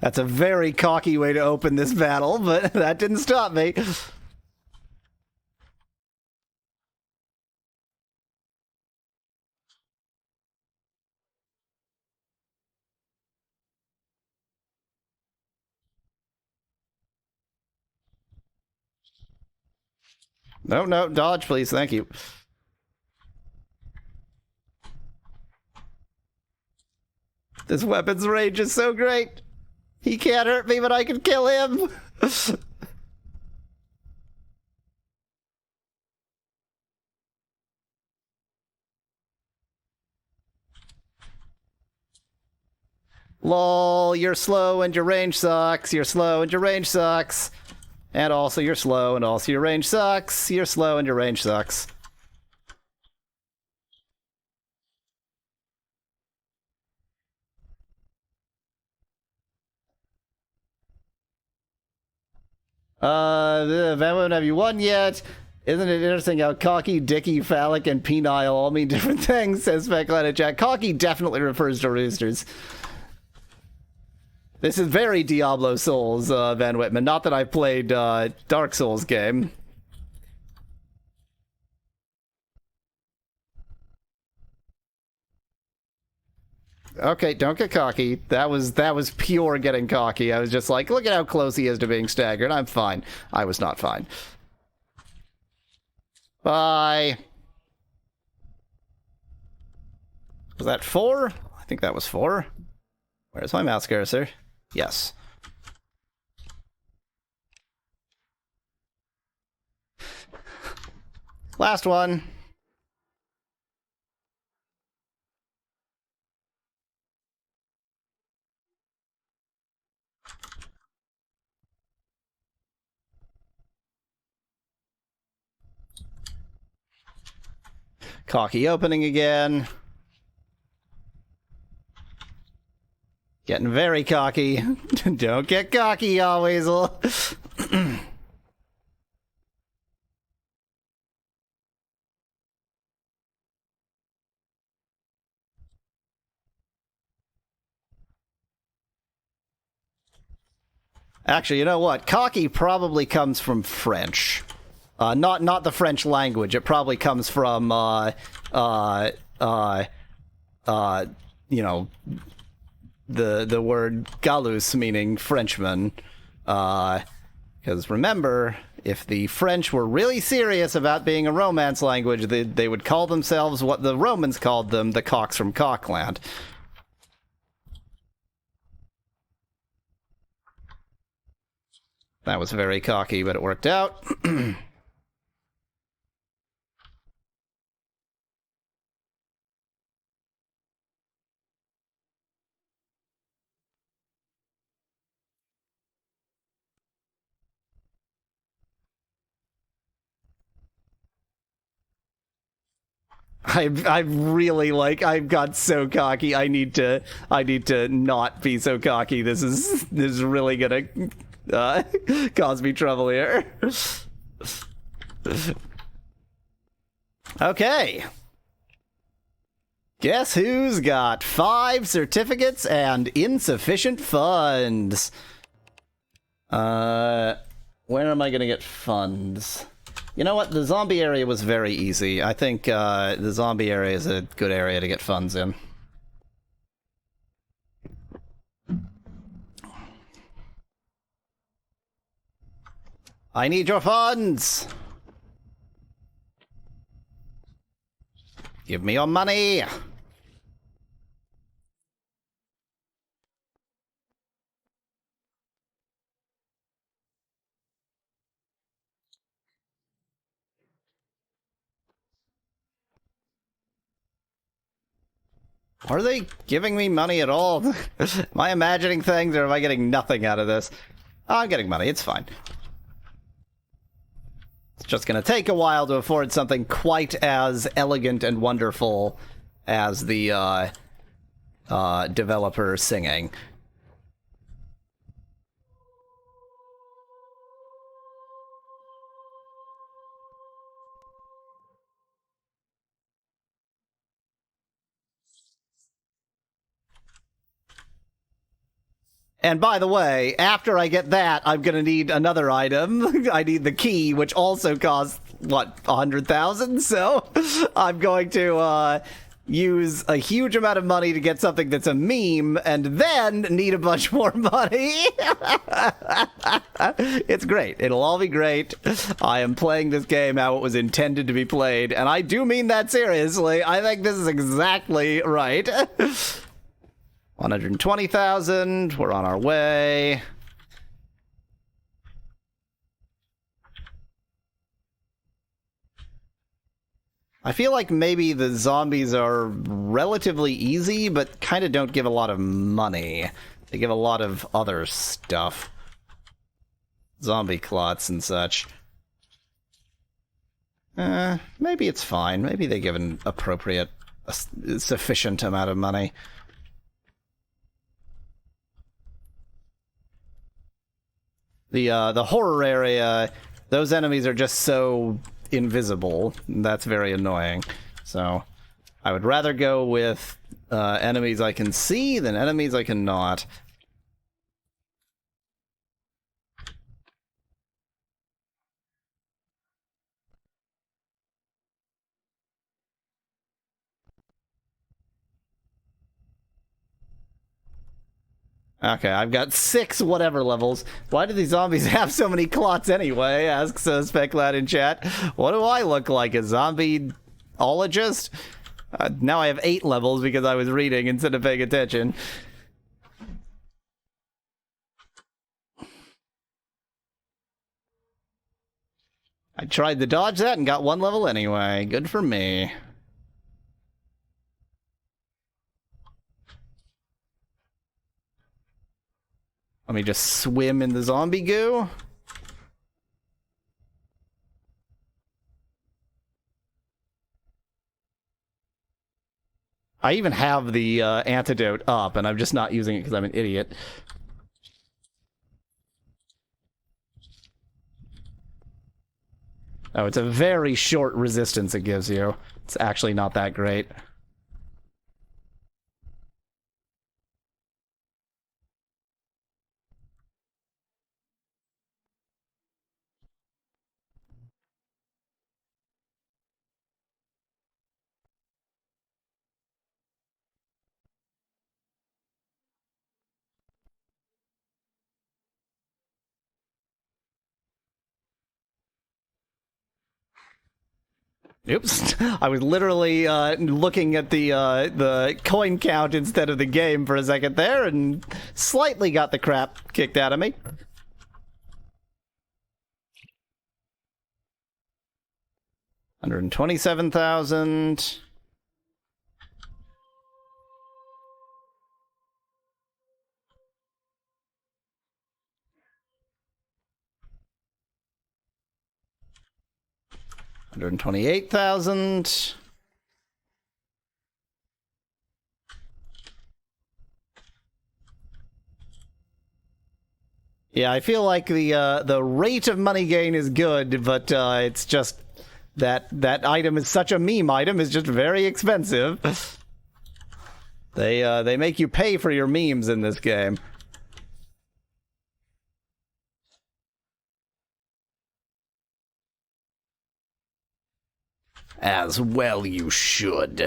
That's a very cocky way to open this battle, but that didn't stop me. No, dodge, please. Thank you. This weapon's range is so great. He can't hurt me, but I can kill him. Lol, you're slow and your range sucks. You're slow and your range sucks. And also you're slow and also your range sucks. You're slow and your range sucks. Van, have you won yet? Isn't it interesting how cocky, dicky, phallic, and penile all mean different things, says Speculated Jack. Cocky definitely refers to roosters. This is very Diablo Souls, Van Whitman. Not that I've played Dark Souls game. Okay, don't get cocky. That was pure getting cocky. I was just like, look at how close he is to being staggered. I'm fine. I was not fine. Bye. Was that 4? I think that was 4. Where's my mouse cursor? Yes. Last one. Cocky opening again. Getting very cocky. Don't get cocky, y'all, Weasel. Actually, you know what? Cocky probably comes from French. Not the French language. It probably comes from, you know, the word galus, meaning Frenchman. Because remember, if the French were really serious about being a Romance language, they would call themselves what the Romans called them, the cocks from Cockland. That was very cocky, but it worked out. I've got so cocky. I need to not be so cocky. This is really gonna cause me trouble here. Okay. Guess who's got 5 certificates and insufficient funds? Where am I gonna get funds? You know what? The zombie area was very easy. I think the zombie area is a good area to get funds in. I need your funds! Give me your money! Are they giving me money at all? Am I imagining things, or am I getting nothing out of this? Oh, I'm getting money, it's fine. It's just gonna take a while to afford something quite as elegant and wonderful as the developer singing. And by the way, after I get that, I'm gonna need another item. I need the key, which also costs, what, 100,000? So I'm going to use a huge amount of money to get something that's a meme, and then need a bunch more money. It's great. It'll all be great. I am playing this game how it was intended to be played, and I do mean that seriously. I think this is exactly right. 120,000. We're on our way. I feel like maybe the zombies are relatively easy, but kind of don't give a lot of money. They give a lot of other stuff. Zombie clots and such. Maybe it's fine. Maybe they give an appropriate, sufficient amount of money. The horror area, those enemies are just so invisible. That's very annoying. So I would rather go with enemies I can see than enemies I cannot. Okay, I've got 6 whatever levels. Why do these zombies have so many clots anyway? Asks Speclad in chat. What do I look like, a zombie-ologist? Now I have 8 levels because I was reading instead of paying attention. I tried to dodge that and got 1 level anyway. Good for me. Let me just swim in the zombie goo. I even have the antidote up, and I'm just not using it because I'm an idiot. Oh, it's a very short resistance it gives you. It's actually not that great. Oops. I was literally looking at the coin count instead of the game for a second there, and slightly got the crap kicked out of me. $127,000. $128,000. Yeah, I feel like the rate of money gain is good, but it's just that item is such a meme item is just very expensive. They make you pay for your memes in this game. As well you should.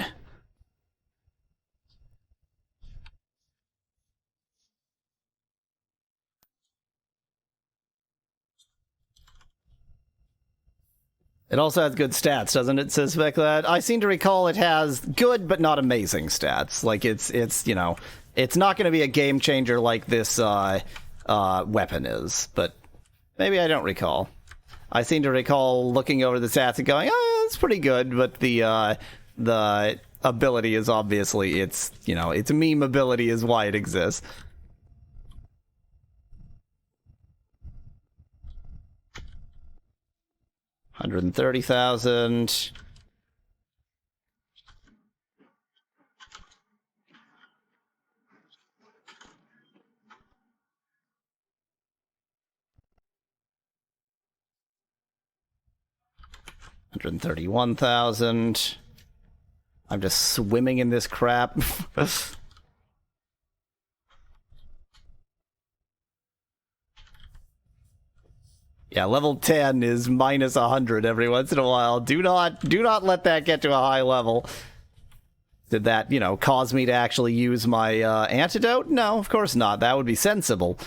It also has good stats, doesn't it, Suspect that? I seem to recall it has good but not amazing stats. Like, it's you know, it's not going to be a game changer like this weapon is, but maybe I don't recall. I seem to recall looking over the stats and going, oh, it's pretty good, but the ability is obviously, it's, you know, its meme ability is why it exists. $130,000. $131,000. I'm just swimming in this crap. Yeah, level 10 is minus 100 every once in a while. Do not let that get to a high level. Did that, you know, cause me to actually use my antidote? No, of course not. That would be sensible.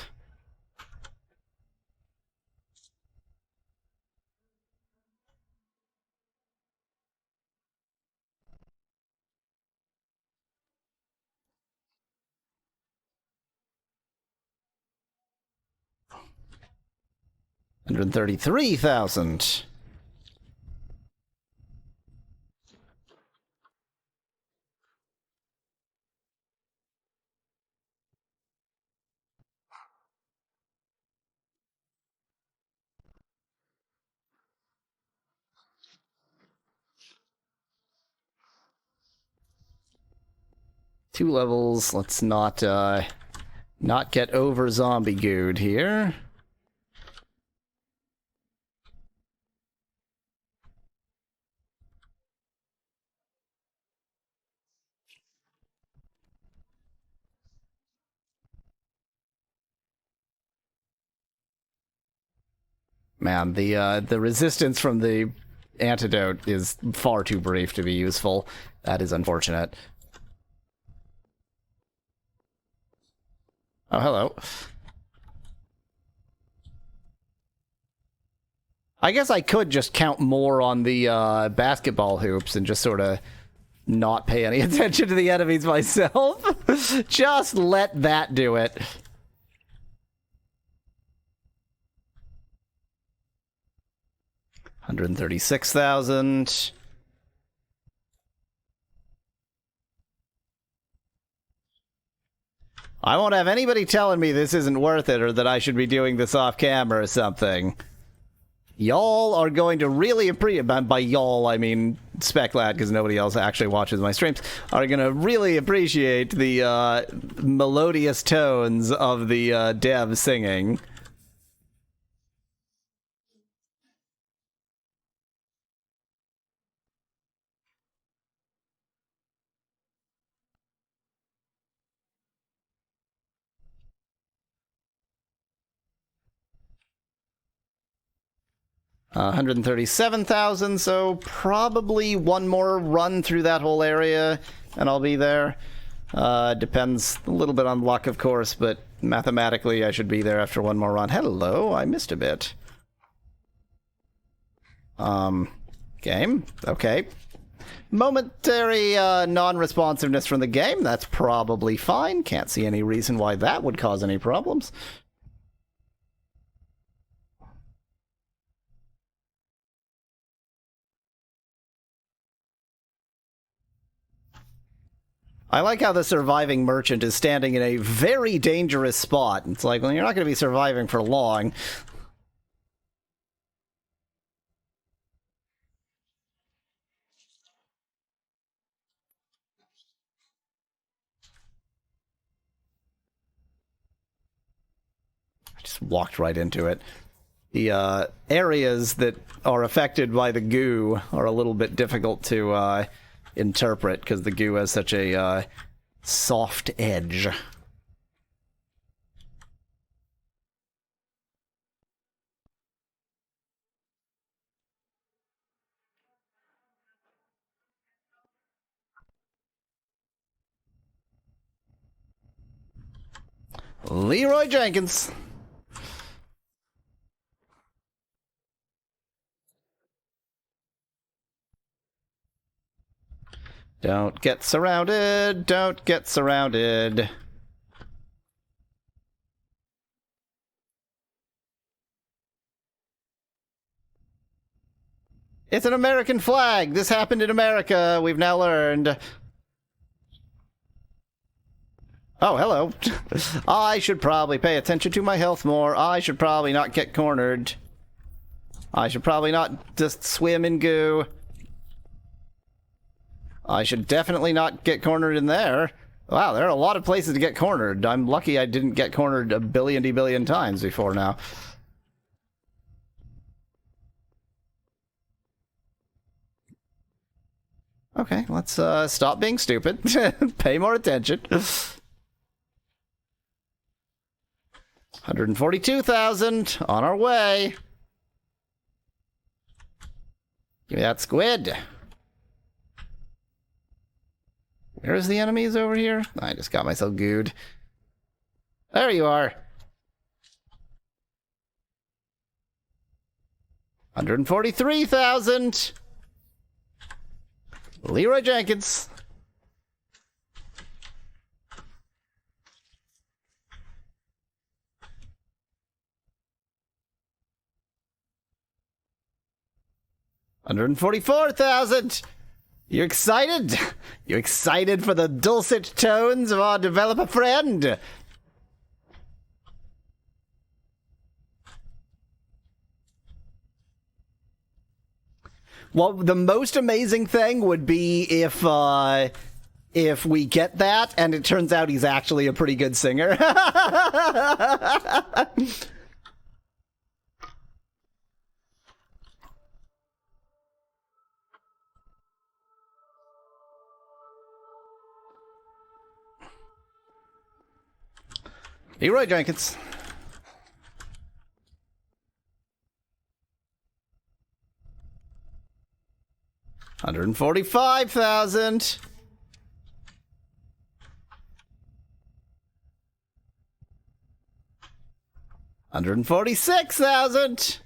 $133,000. Two levels. Let's not get over zombie gooed here. Man, the resistance from the antidote is far too brief to be useful. That is unfortunate. Oh, hello. I guess I could just count more on the basketball hoops and just sort of not pay any attention to the enemies myself. Just let that do it. $136,000. I won't have anybody telling me this isn't worth it or that I should be doing this off camera or something. Y'all are going to really appreciate, by y'all I mean spec lad, because nobody else actually watches my streams, are going to really appreciate the melodious tones of the dev singing. $137,000, so probably one more run through that whole area, and I'll be there. Depends a little bit on luck, of course, but mathematically I should be there after one more run. Hello, I missed a bit. Game? Okay. Momentary non-responsiveness from the game, that's probably fine. Can't see any reason why that would cause any problems. I like how the surviving merchant is standing in a very dangerous spot. It's like, well, you're not going to be surviving for long. I just walked right into it. The areas that are affected by the goo are a little bit difficult to interpret because the goo has such a soft edge. Leroy Jenkins. Don't get surrounded. Don't get surrounded. It's an American flag. This happened in America. We've now learned. Oh, hello. I should probably pay attention to my health more. I should probably not get cornered. I should probably not just swim in goo. I should definitely not get cornered in there. Wow, there are a lot of places to get cornered. I'm lucky I didn't get cornered a billion times before now. Okay, let's stop being stupid. Pay more attention. 142,000 on our way. Give me that squid. Where's the enemies over here? I just got myself gooed. There you are. 143,000. Leroy Jenkins. $144,000. You excited? You excited for the dulcet tones of our developer friend? Well, the most amazing thing would be if we get that and it turns out he's actually a pretty good singer. Leroy Jenkins. $145,000. $146,000.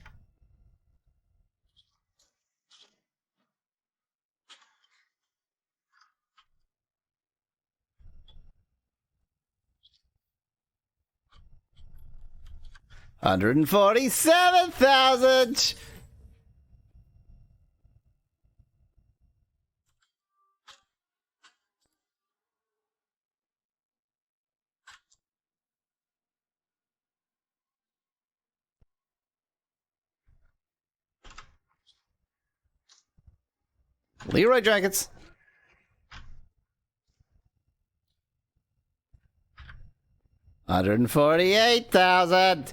$147,000. Leroy Jenkins. $148,000.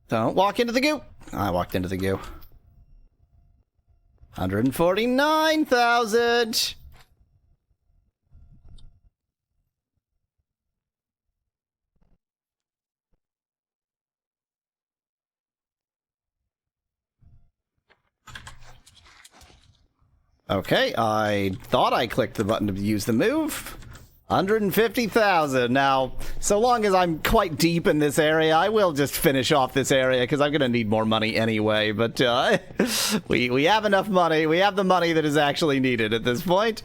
Don't walk into the goo. I walked into the goo. 149,000. Okay, I thought I clicked the button to use the move. 150,000. Now, so long as I'm quite deep in this area, I will just finish off this area because I'm going to need more money anyway. But we have enough money. We have the money that is actually needed at this point.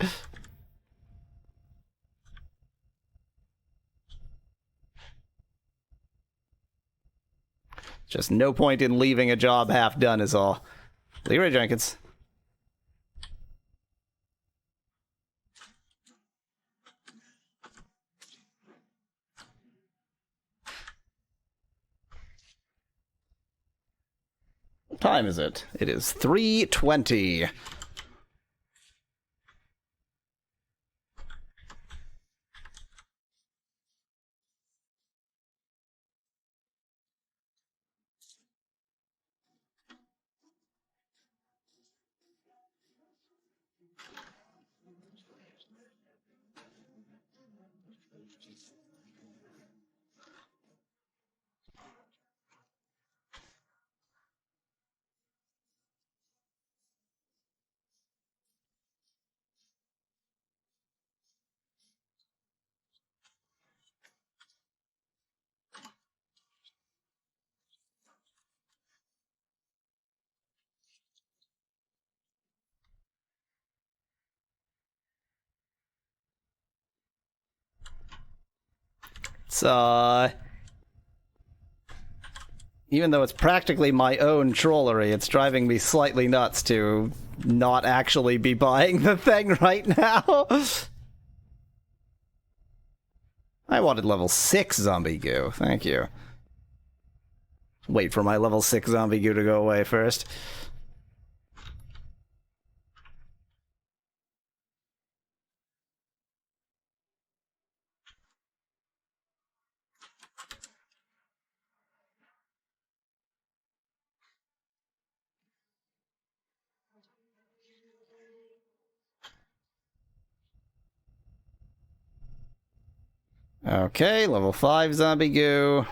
Just no point in leaving a job half done is all. Leroy Jenkins. What time is it? It is 3:20. It's, even though it's practically my own trollery, it's driving me slightly nuts to not actually be buying the thing right now. I wanted level 6 zombie goo. Thank you. Wait for my level 6 zombie goo to go away first. Okay, level 5 zombie goo.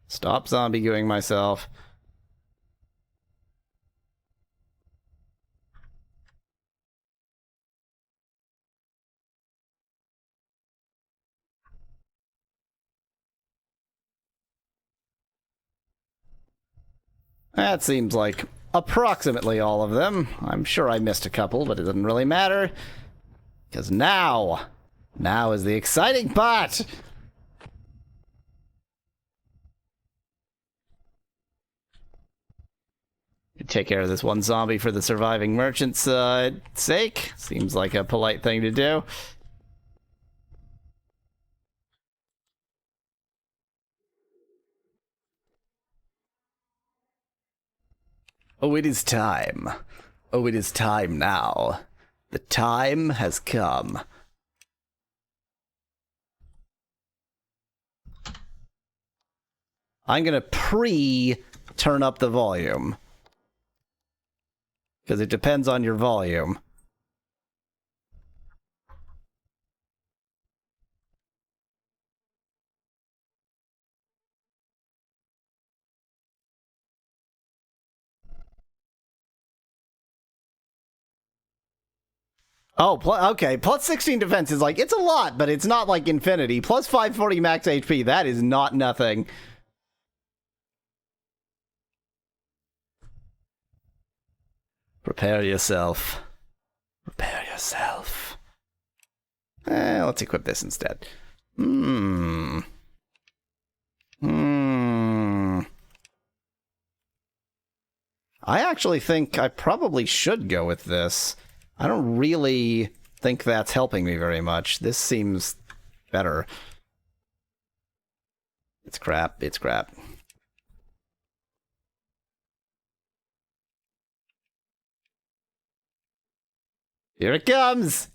Stop zombie gooing myself. That seems like approximately all of them. I'm sure I missed a couple, but it doesn't really matter. Because now is the exciting part! Take care of this one zombie for the surviving merchant's sake. Seems like a polite thing to do. Oh, it is time. Oh, it is time now. The time has come. I'm gonna turn up the volume. Because it depends on your volume. Oh, okay. Plus 16 defense is like, it's a lot, but it's not like infinity. Plus 540 max HP, that is not nothing. Prepare yourself. Prepare yourself. Let's equip this instead. I actually think I probably should go with this. I don't really think that's helping me very much. This seems better. It's crap. It's crap. Here it comes!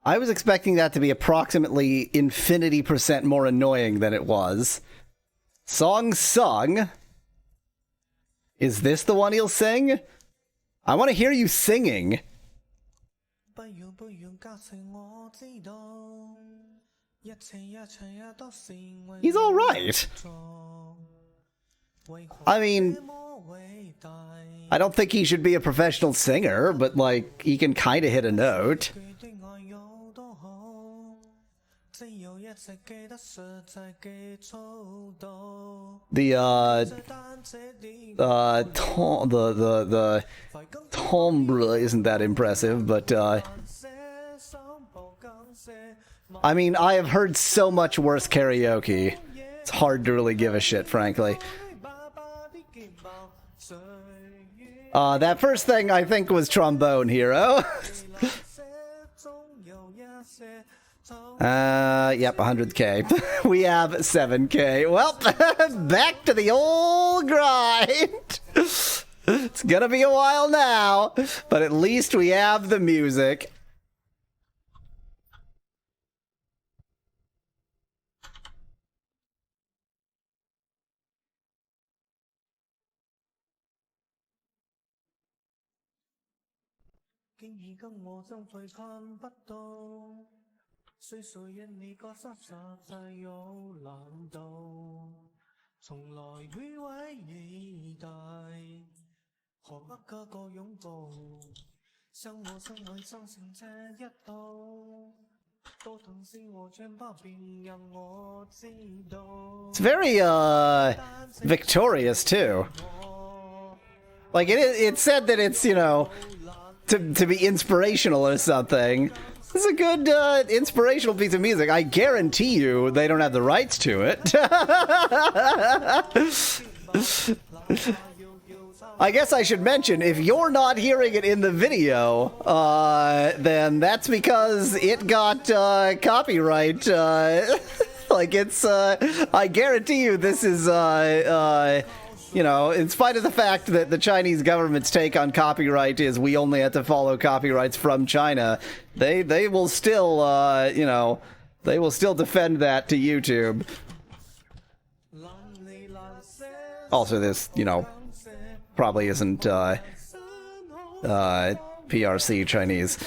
I was expecting that to be approximately infinity% more annoying than it was. Song sung. Is this the one he'll sing? I want to hear you singing. He's alright. I mean, I don't think he should be a professional singer, but, like, he can kind of hit a note. The timbre isn't that impressive, but, I mean, I have heard so much worse karaoke. It's hard to really give a shit, frankly. That first thing I think was Trombone Hero. Yep, 100k. We have 7k. Well, back to the old grind. It's gonna be a while now, but at least we have the music. It's very, victorious, too. Like, it said that it's, you know, to be inspirational or something. It's a good, inspirational piece of music. I guarantee you they don't have the rights to it. I guess I should mention, if you're not hearing it in the video, then that's because it got, copyright, like, it's, I guarantee you this is, you know, in spite of the fact that the Chinese government's take on copyright is we only have to follow copyrights from China, they will still, you know, they will still defend that to YouTube. Also, this, you know, probably isn't, PRC Chinese.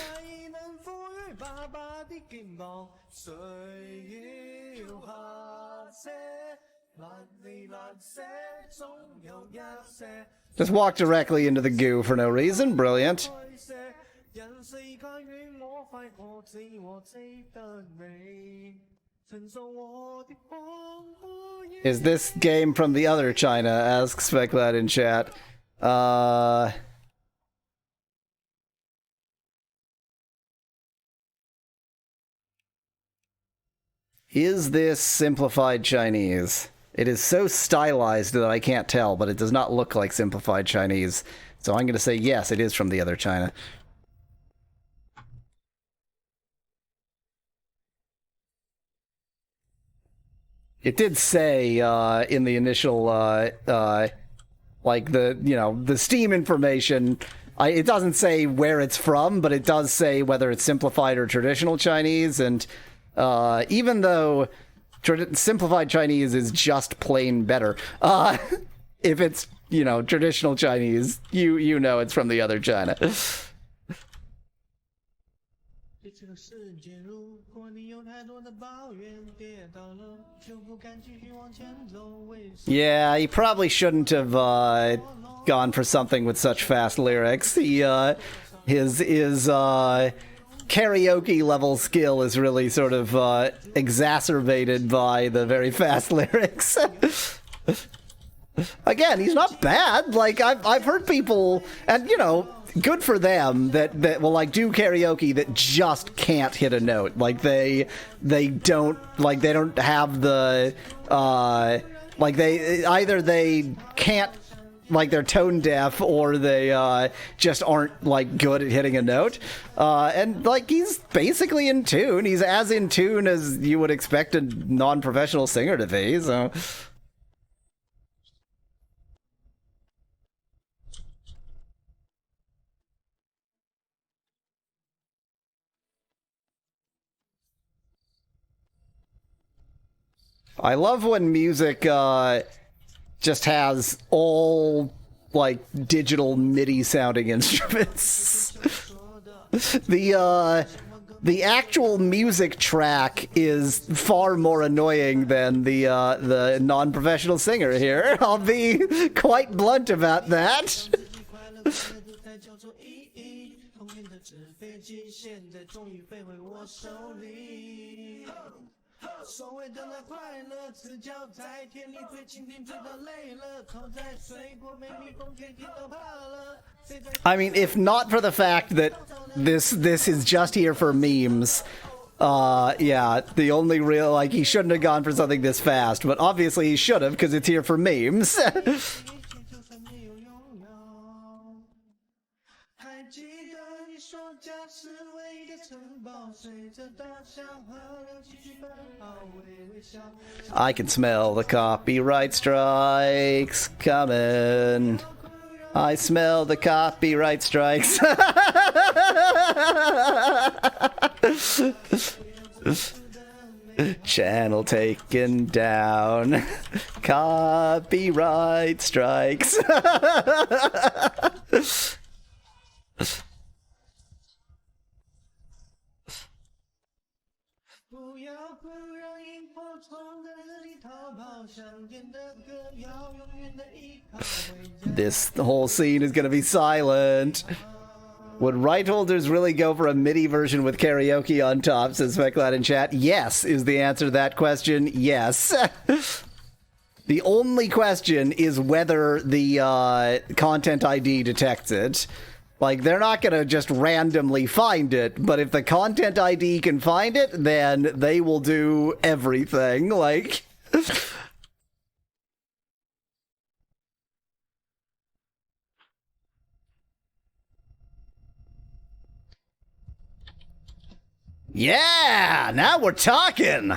Just walk directly into the goo for no reason. Brilliant. Is this game from the other China? Asks Speclad in chat. Is this simplified Chinese? It is so stylized that I can't tell, but it does not look like simplified Chinese. So I'm going to say yes, it is from the other China. It did say in the initial, like the Steam information, it doesn't say where it's from, but it does say whether it's simplified or traditional Chinese, and even though simplified Chinese is just plain better, if it's, traditional Chinese, you know it's from the other China. Yeah, he probably shouldn't have gone for something with such fast lyrics. His karaoke level skill is really sort of exacerbated by the very fast lyrics. Again, he's not bad. Like, I've heard people, and good for them that will do karaoke that just can't hit a note. Like they don't have the they can't, they're tone deaf, or they just aren't good at hitting a note. And he's basically in tune. He's as in tune as you would expect a non-professional singer to be. So. I love when music just has all digital MIDI sounding instruments. The actual music track is far more annoying than the non-professional singer here. I'll be quite blunt about that. I mean, if not for the fact that this is just here for memes, yeah, the only real, he shouldn't have gone for something this fast, but obviously he should have, because it's here for memes. I can smell the copyright strikes coming. I smell the copyright strikes. Channel taken down. Copyright strikes. This whole scene is gonna be silent. Would right holders really go for a MIDI version with karaoke on top, says Speclad in chat? Yes, is the answer to that question. Yes. The only question is whether the content ID detects it. They're not gonna just randomly find it, but if the content ID can find it, then they will do everything, Yeah! Now we're talking!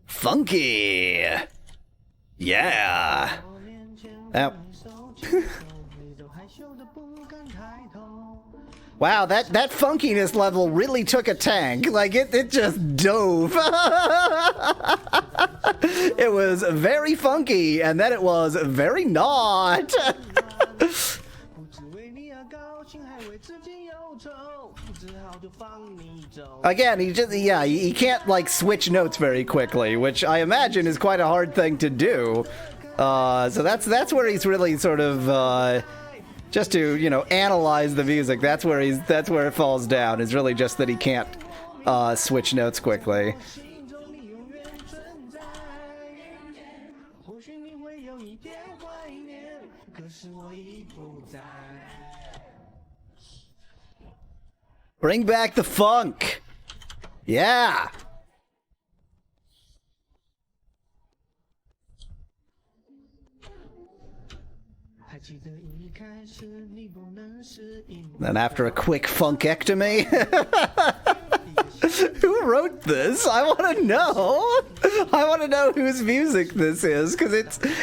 Funky! Yeah! Oh. Wow, that funkiness level really took a tank. It just dove. It was very funky, and then it was very not. Again, he can't like switch notes very quickly, which I imagine is quite a hard thing to do. So that's where he's really sort of just to analyze the music. That's where it falls down. Is really just that he can't switch notes quickly. Bring back the funk. Yeah. Then after a quick funkectomy. Who wrote this? I want to know. I want to know whose music this is, because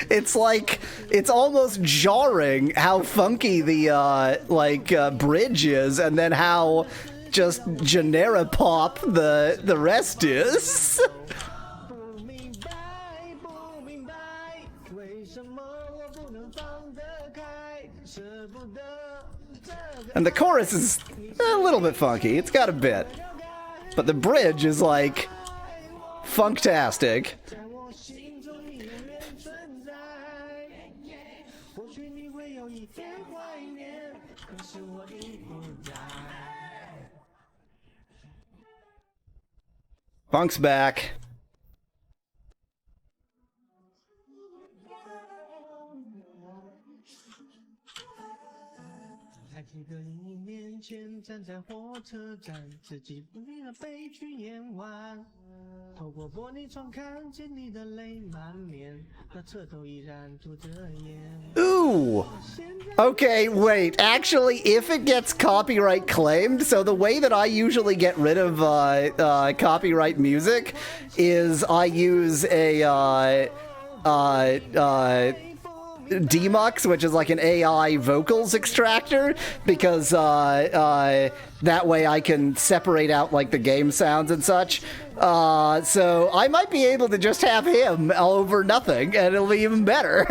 it's like it's almost jarring how funky the bridge is, and then how just genera pop the rest is. And the chorus is a little bit funky. It's got a bit. But the bridge is like funktastic. Funk's back. Ooh! Okay, wait. Actually, if it gets copyright claimed, so the way that I usually get rid of copyright music is I use a Demux, which is like an AI vocals extractor, because that way I can separate out like the game sounds and such. So I might be able to just have him over nothing, and it'll be even better.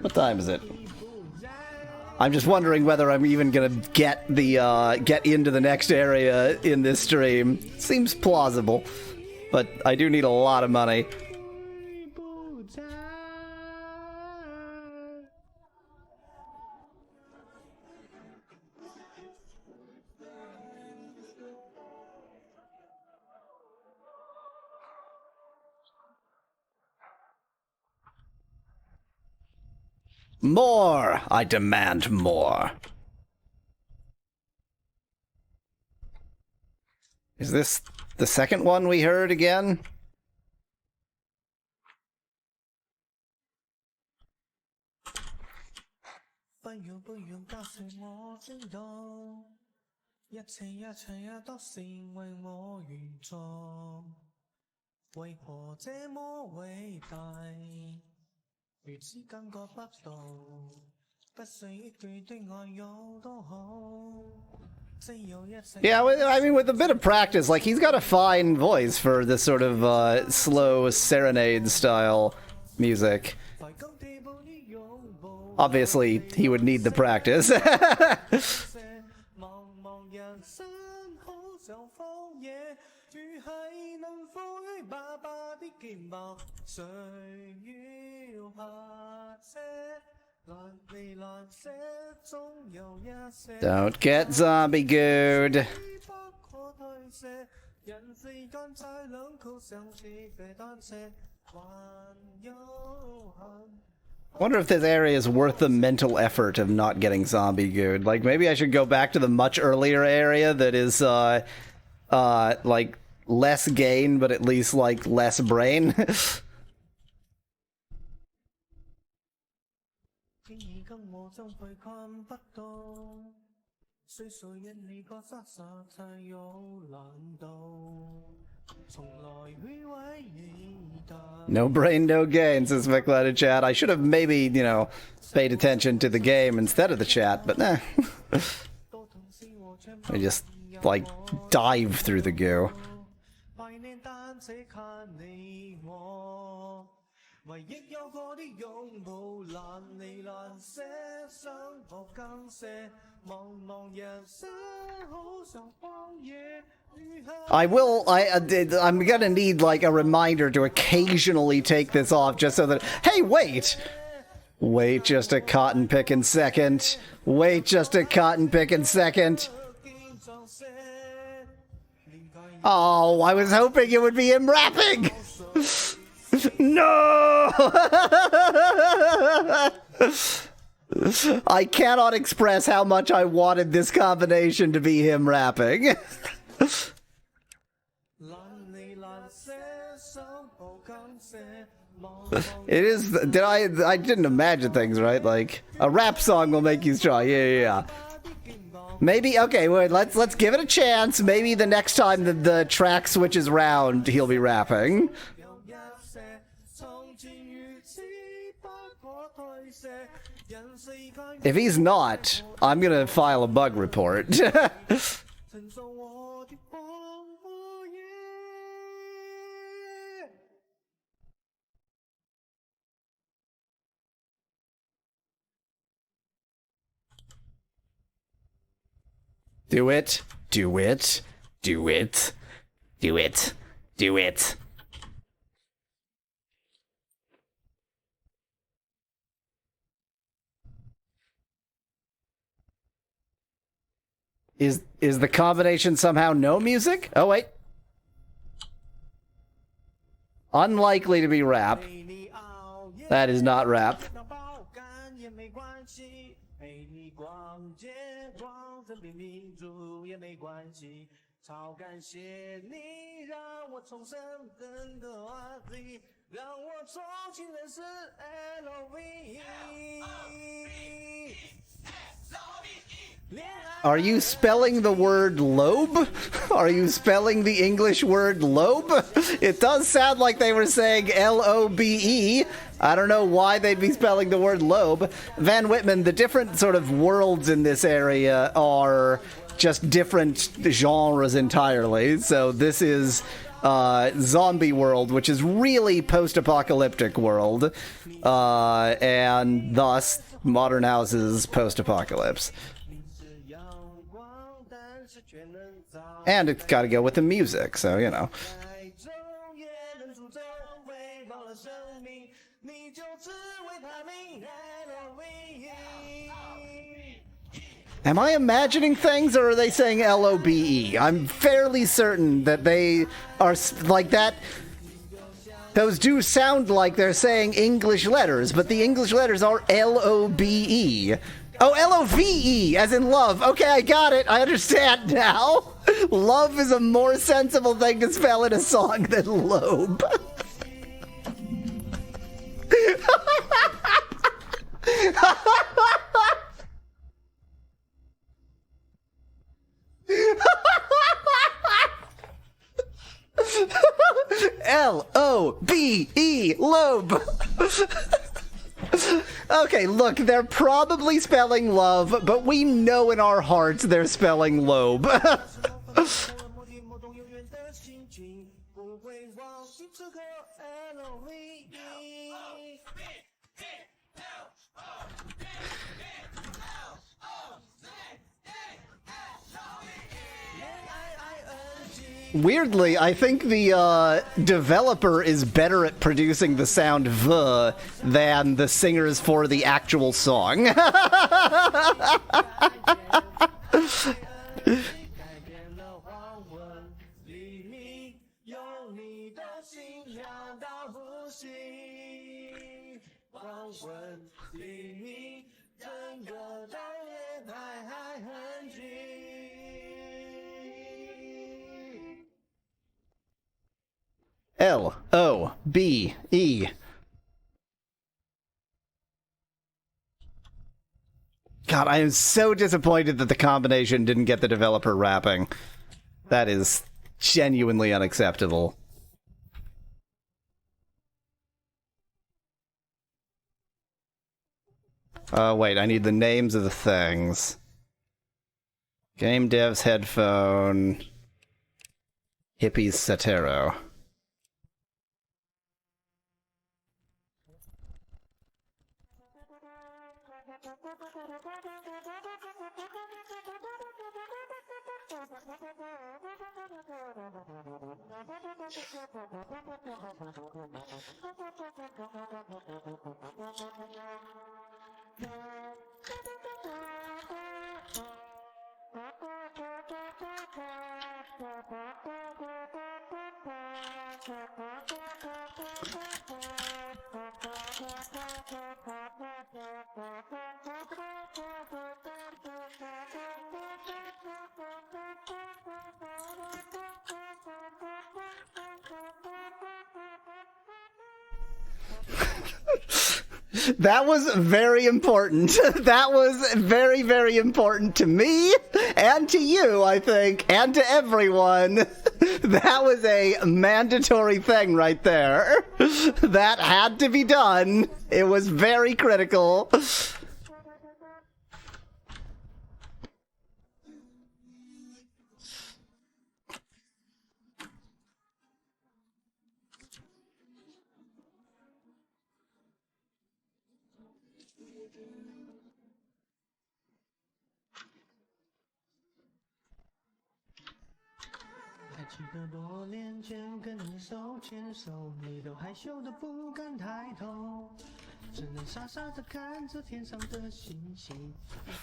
What time is it? I'm just wondering whether I'm even gonna get into the next area in this stream. Seems plausible, but I do need a lot of money. More! I demand more. Is this the second one we heard again? Yeah, I mean, with a bit of practice, like, he's got a fine voice for this sort of slow serenade style music. Obviously, he would need the practice. Don't get zombie gooed. I wonder if this area is worth the mental effort of not getting zombie gooed. Like, maybe I should go back to the much earlier area that is, like, less gain, but at least, like, less brain. No brain, no gain, says McLeod in chat. I should have maybe, you know, paid attention to the game instead of the chat, but nah. I just like, dive through the goo. I'm gonna need, like, a reminder to occasionally take this off just so that, hey, wait! Wait just a cotton pickin' second. Wait just a cotton pickin' second. Oh, I was hoping it would be him rapping! No! I cannot express how much I wanted this combination to be him rapping. It is. I didn't imagine things right. Like a rap song will make you strong. Yeah. Maybe. Okay. Wait. Let's give it a chance. Maybe the next time the track switches round, he'll be rapping. If he's not, I'm gonna file a bug report. Do it. Do it. Do it. Do it. Do it. Is the combination somehow no music? Oh, wait. Unlikely to be rap. That is not rap. Are you spelling the word lobe? Are you spelling the English word lobe? It does sound like they were saying L-O-B-E. I don't know why they'd be spelling the word lobe. Van Whitman, the different sort of worlds in this area are just different genres entirely. So this is zombie world, which is really post-apocalyptic world. And thus, Modern House's post-apocalypse. And it's got to go with the music, so, you know. Am I imagining things, or are they saying L-O-B-E? I'm fairly certain that they are, like, that... Those do sound like they're saying English letters, but the English letters are L-O-B-E. Oh, L-O-V-E, as in love. Okay, I got it. I understand now. Love is a more sensible thing to spell in a song than lobe. L-O-B-E, lobe. Okay, look, they're probably spelling love, but we know in our hearts they're spelling lobe. Weirdly, I think the developer is better at producing the sound V than the singers for the actual song. L-O-B-E. God, I am so disappointed that the combination didn't get the developer rapping. That is genuinely unacceptable. Wait, I need the names of the things. Game devs headphone. Hippies Satero. That was very important. That was very, very important to me and to you, I think, and to everyone. That was a mandatory thing right there. That had to be done. It was very critical.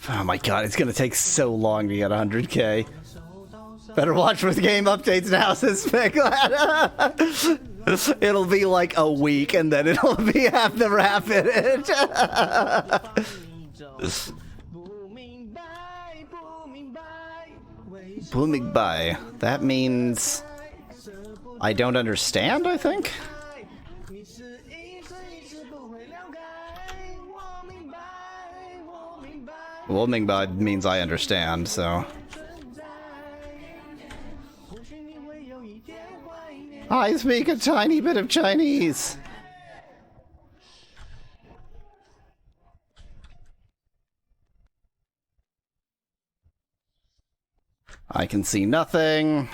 Oh my god, it's gonna take so long to get 100k. Better watch for the game updates now, says Specklad. It'll be like a week and then it'll be half the rap in it. Booming by. That means I don't understand, I think? Booming by means I understand, so. I speak a tiny bit of Chinese. I can see nothing.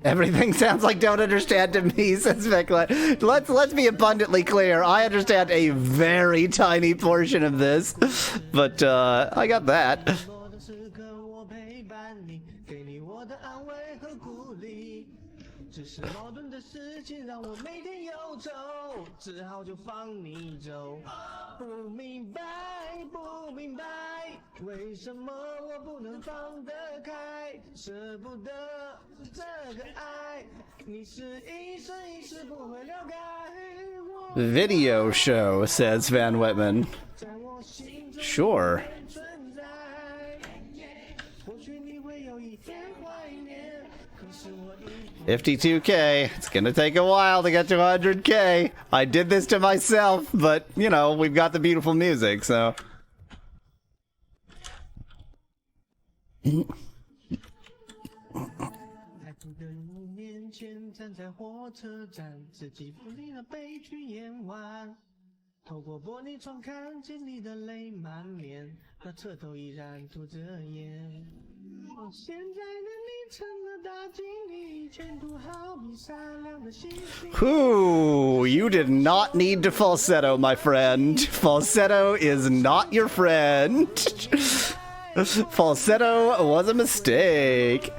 Everything sounds like don't understand to me, says Vecla. Let's be abundantly clear. I understand a very tiny portion of this, but I got that. Video show, says Van Whitman. Sure. 52k. It's gonna take a while to get to 100k. I did this to myself, but, you know, we've got the beautiful music, so... Whew, you did not need to falsetto, my friend. Falsetto is not your friend. Falsetto was a mistake.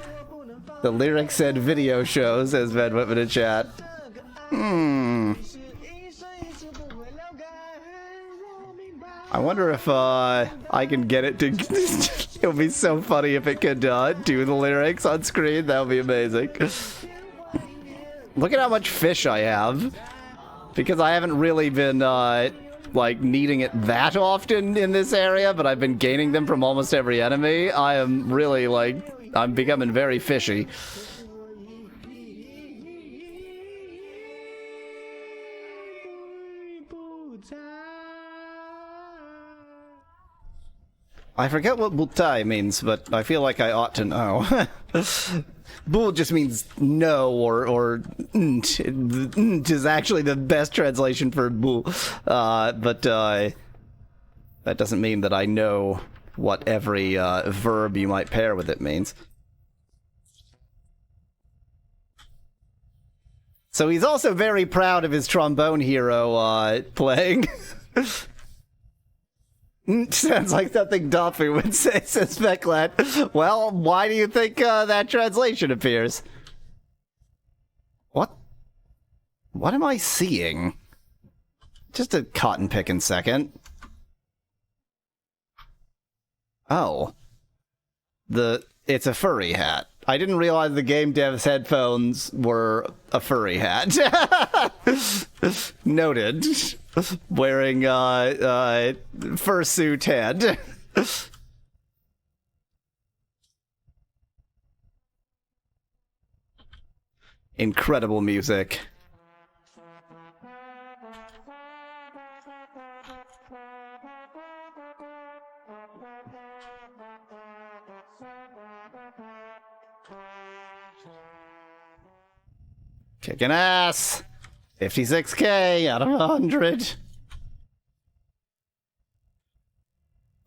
The lyric said video show, says Van Whitman in chat. I wonder if I can get it to... It would be so funny if it could do the lyrics on screen. That would be amazing. Look at how much fish I have. Because I haven't really been, like, needing it that often in this area, but I've been gaining them from almost every enemy. I am really, like, I'm becoming very fishy. I forget what butai means, but I feel like I ought to know. Bul just means no, or nt. Nt is actually the best translation for bul. But That doesn't mean that I know what every verb you might pair with it means. So he's also very proud of his trombone hero playing. Sounds like something Duffy would say, says Becklat. Well, why do you think that translation appears? What? What am I seeing? Just a cotton picking second. Oh. It's a furry hat. I didn't realize the game dev's headphones were a furry hat. Noted. Wearing fursuit head. Incredible music. Kicking ass! 56k out of 100.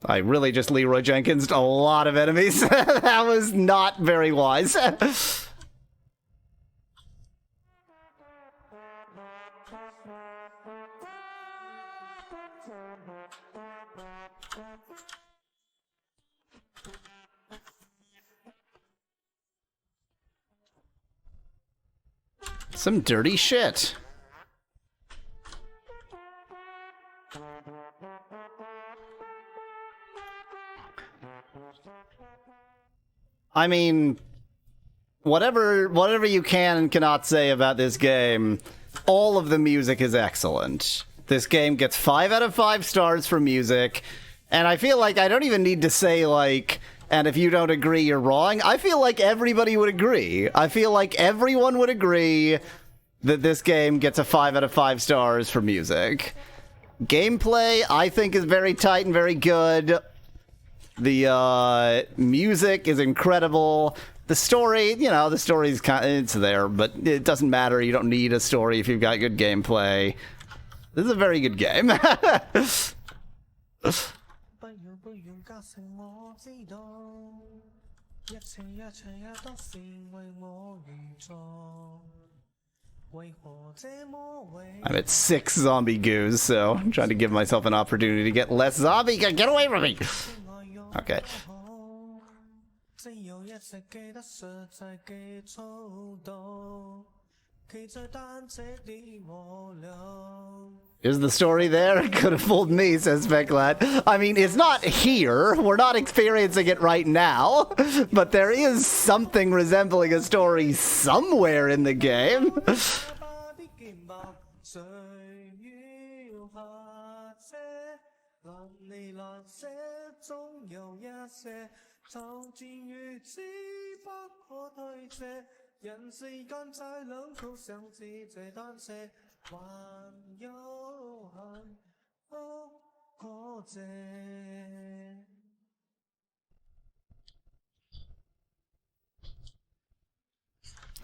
I really just Leroy Jenkins a lot of enemies. That was not very wise. Some dirty shit. I mean, whatever you can and cannot say about this game, all of the music is excellent. This game gets 5 out of 5 stars for music, and I feel like I don't even need to say, like, and if you don't agree, you're wrong. I feel like everybody would agree. I feel like everyone would agree that this game gets a 5 out of 5 stars for music. Gameplay, I think, is very tight and very good. The music is incredible. The story, you know, the story's it's there, but it doesn't matter. You don't need a story if you've got good gameplay. This is a very good game. I'm at 6 zombie goos, so I'm trying to give myself an opportunity to get less zombie. Get away from me! Okay. Is the story there? Could have fooled me, says Becklat. I mean, it's not here. We're not experiencing it right now. But there is something resembling a story somewhere in the game.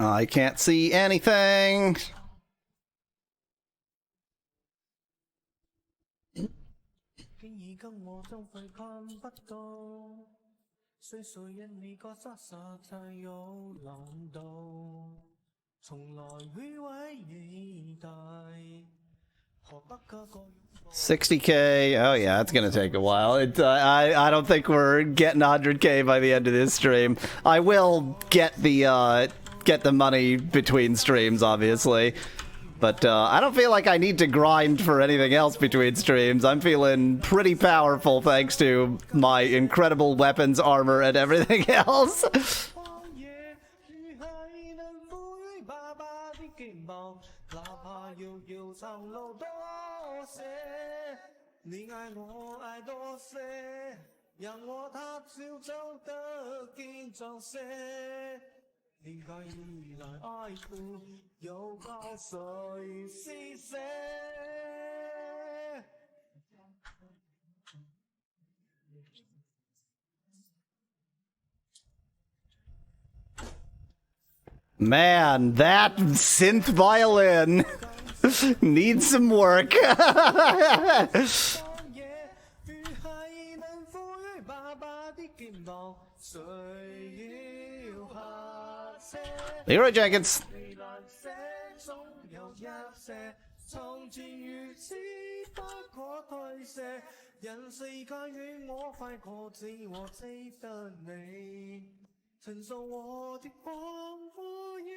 I can't see anything. $60K. Oh yeah, it's gonna take a while. I don't think we're getting 100K by the end of this stream. I will get the money between streams, obviously, but I don't feel like I need to grind for anything else between streams. I'm feeling pretty powerful thanks to my incredible weapons, armor, and everything else. Man, that synth violin needs some work. Leroy Jenkins. 從前如此不可推卸，人世間與我快過，只我記得你，承受我的風和雨。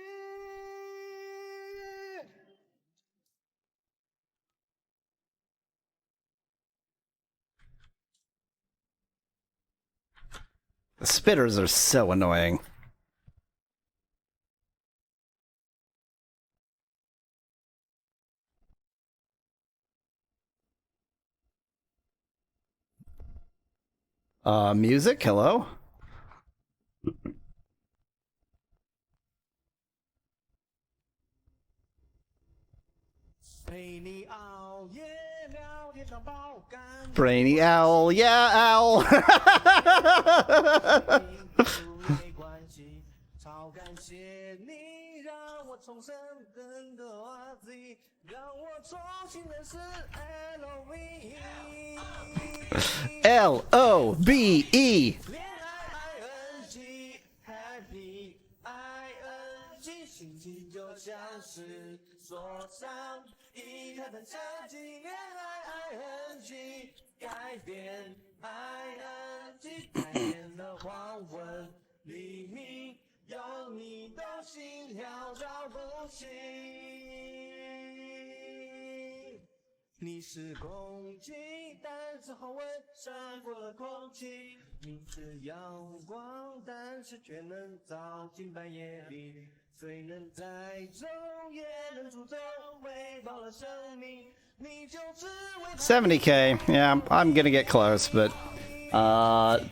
The spitters are so annoying. Music, hello? Brainy owl, yeah, owl. 超感谢你让我重生更多阿 Z， 让我重新认识 LOVE。 LOVE。 恋爱 ING Happy ING， 心情就像是坐上一台单车机。恋爱 ING 改变 ING， 改变了黄昏黎明。 有你的心跳到不行，你是空气，但是好闻，闪过了空气。你是阳光，但是却能照进半夜里。虽能载走，也能诅咒，喂饱了生命，你就是伟大。 70K, yeah, I'm gonna get close, but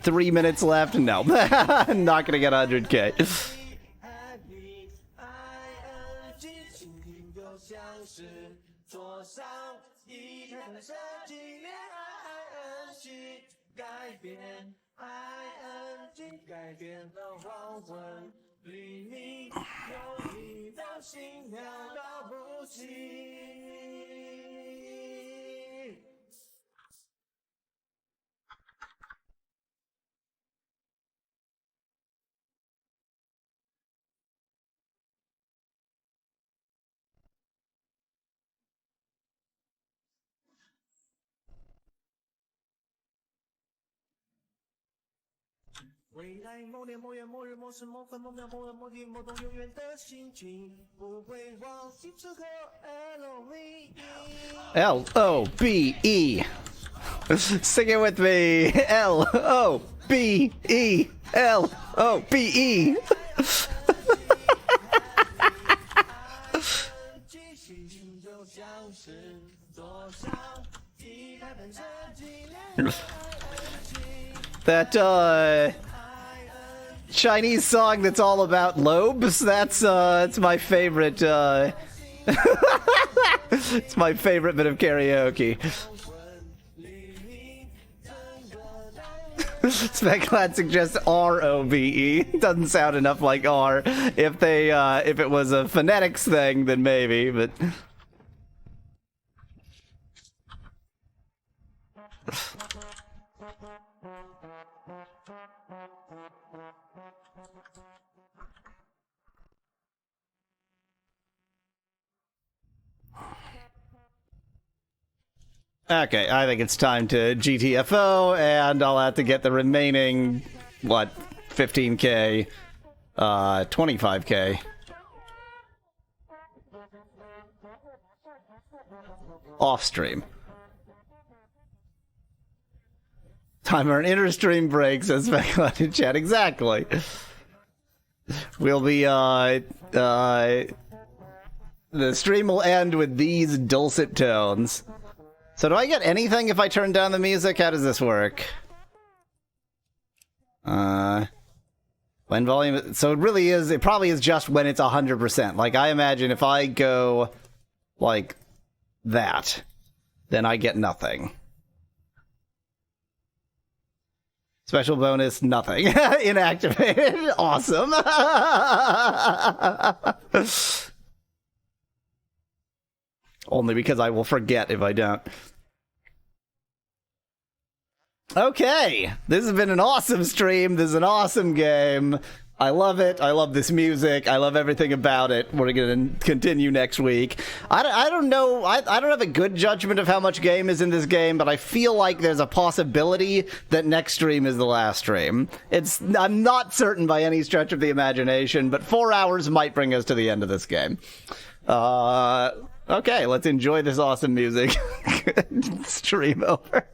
3 minutes left. No, I'm not gonna get 100K. LOBE. Sing it with me. LOBE. LOBE. That Chinese song that's all about lobes, that's my favorite it's my favorite bit of karaoke. Speculad suggests ROVE. Doesn't sound enough like R. If it was a phonetics thing, then maybe, but okay, I think it's time to GTFO, and I'll have to get the remaining, 15K, 25K. Off stream. Time for an inter-stream break, says Speculad in chat. Exactly. We'll be, the stream will end with these dulcet tones. So do I get anything if I turn down the music? How does this work? When volume... So it probably is just when it's 100%. Like, I imagine if I go like that, then I get nothing. Special bonus, nothing. Inactivated. Awesome. Only because I will forget if I don't. Okay, this has been an awesome stream. This is an awesome game. I love it. I love this music. I love everything about it. We're going to continue next week. I don't know. I don't have a good judgment of how much game is in this game, but I feel like there's a possibility that next stream is the last stream. I'm not certain by any stretch of the imagination, but 4 hours might bring us to the end of this game. Okay, let's enjoy this awesome music. Stream over.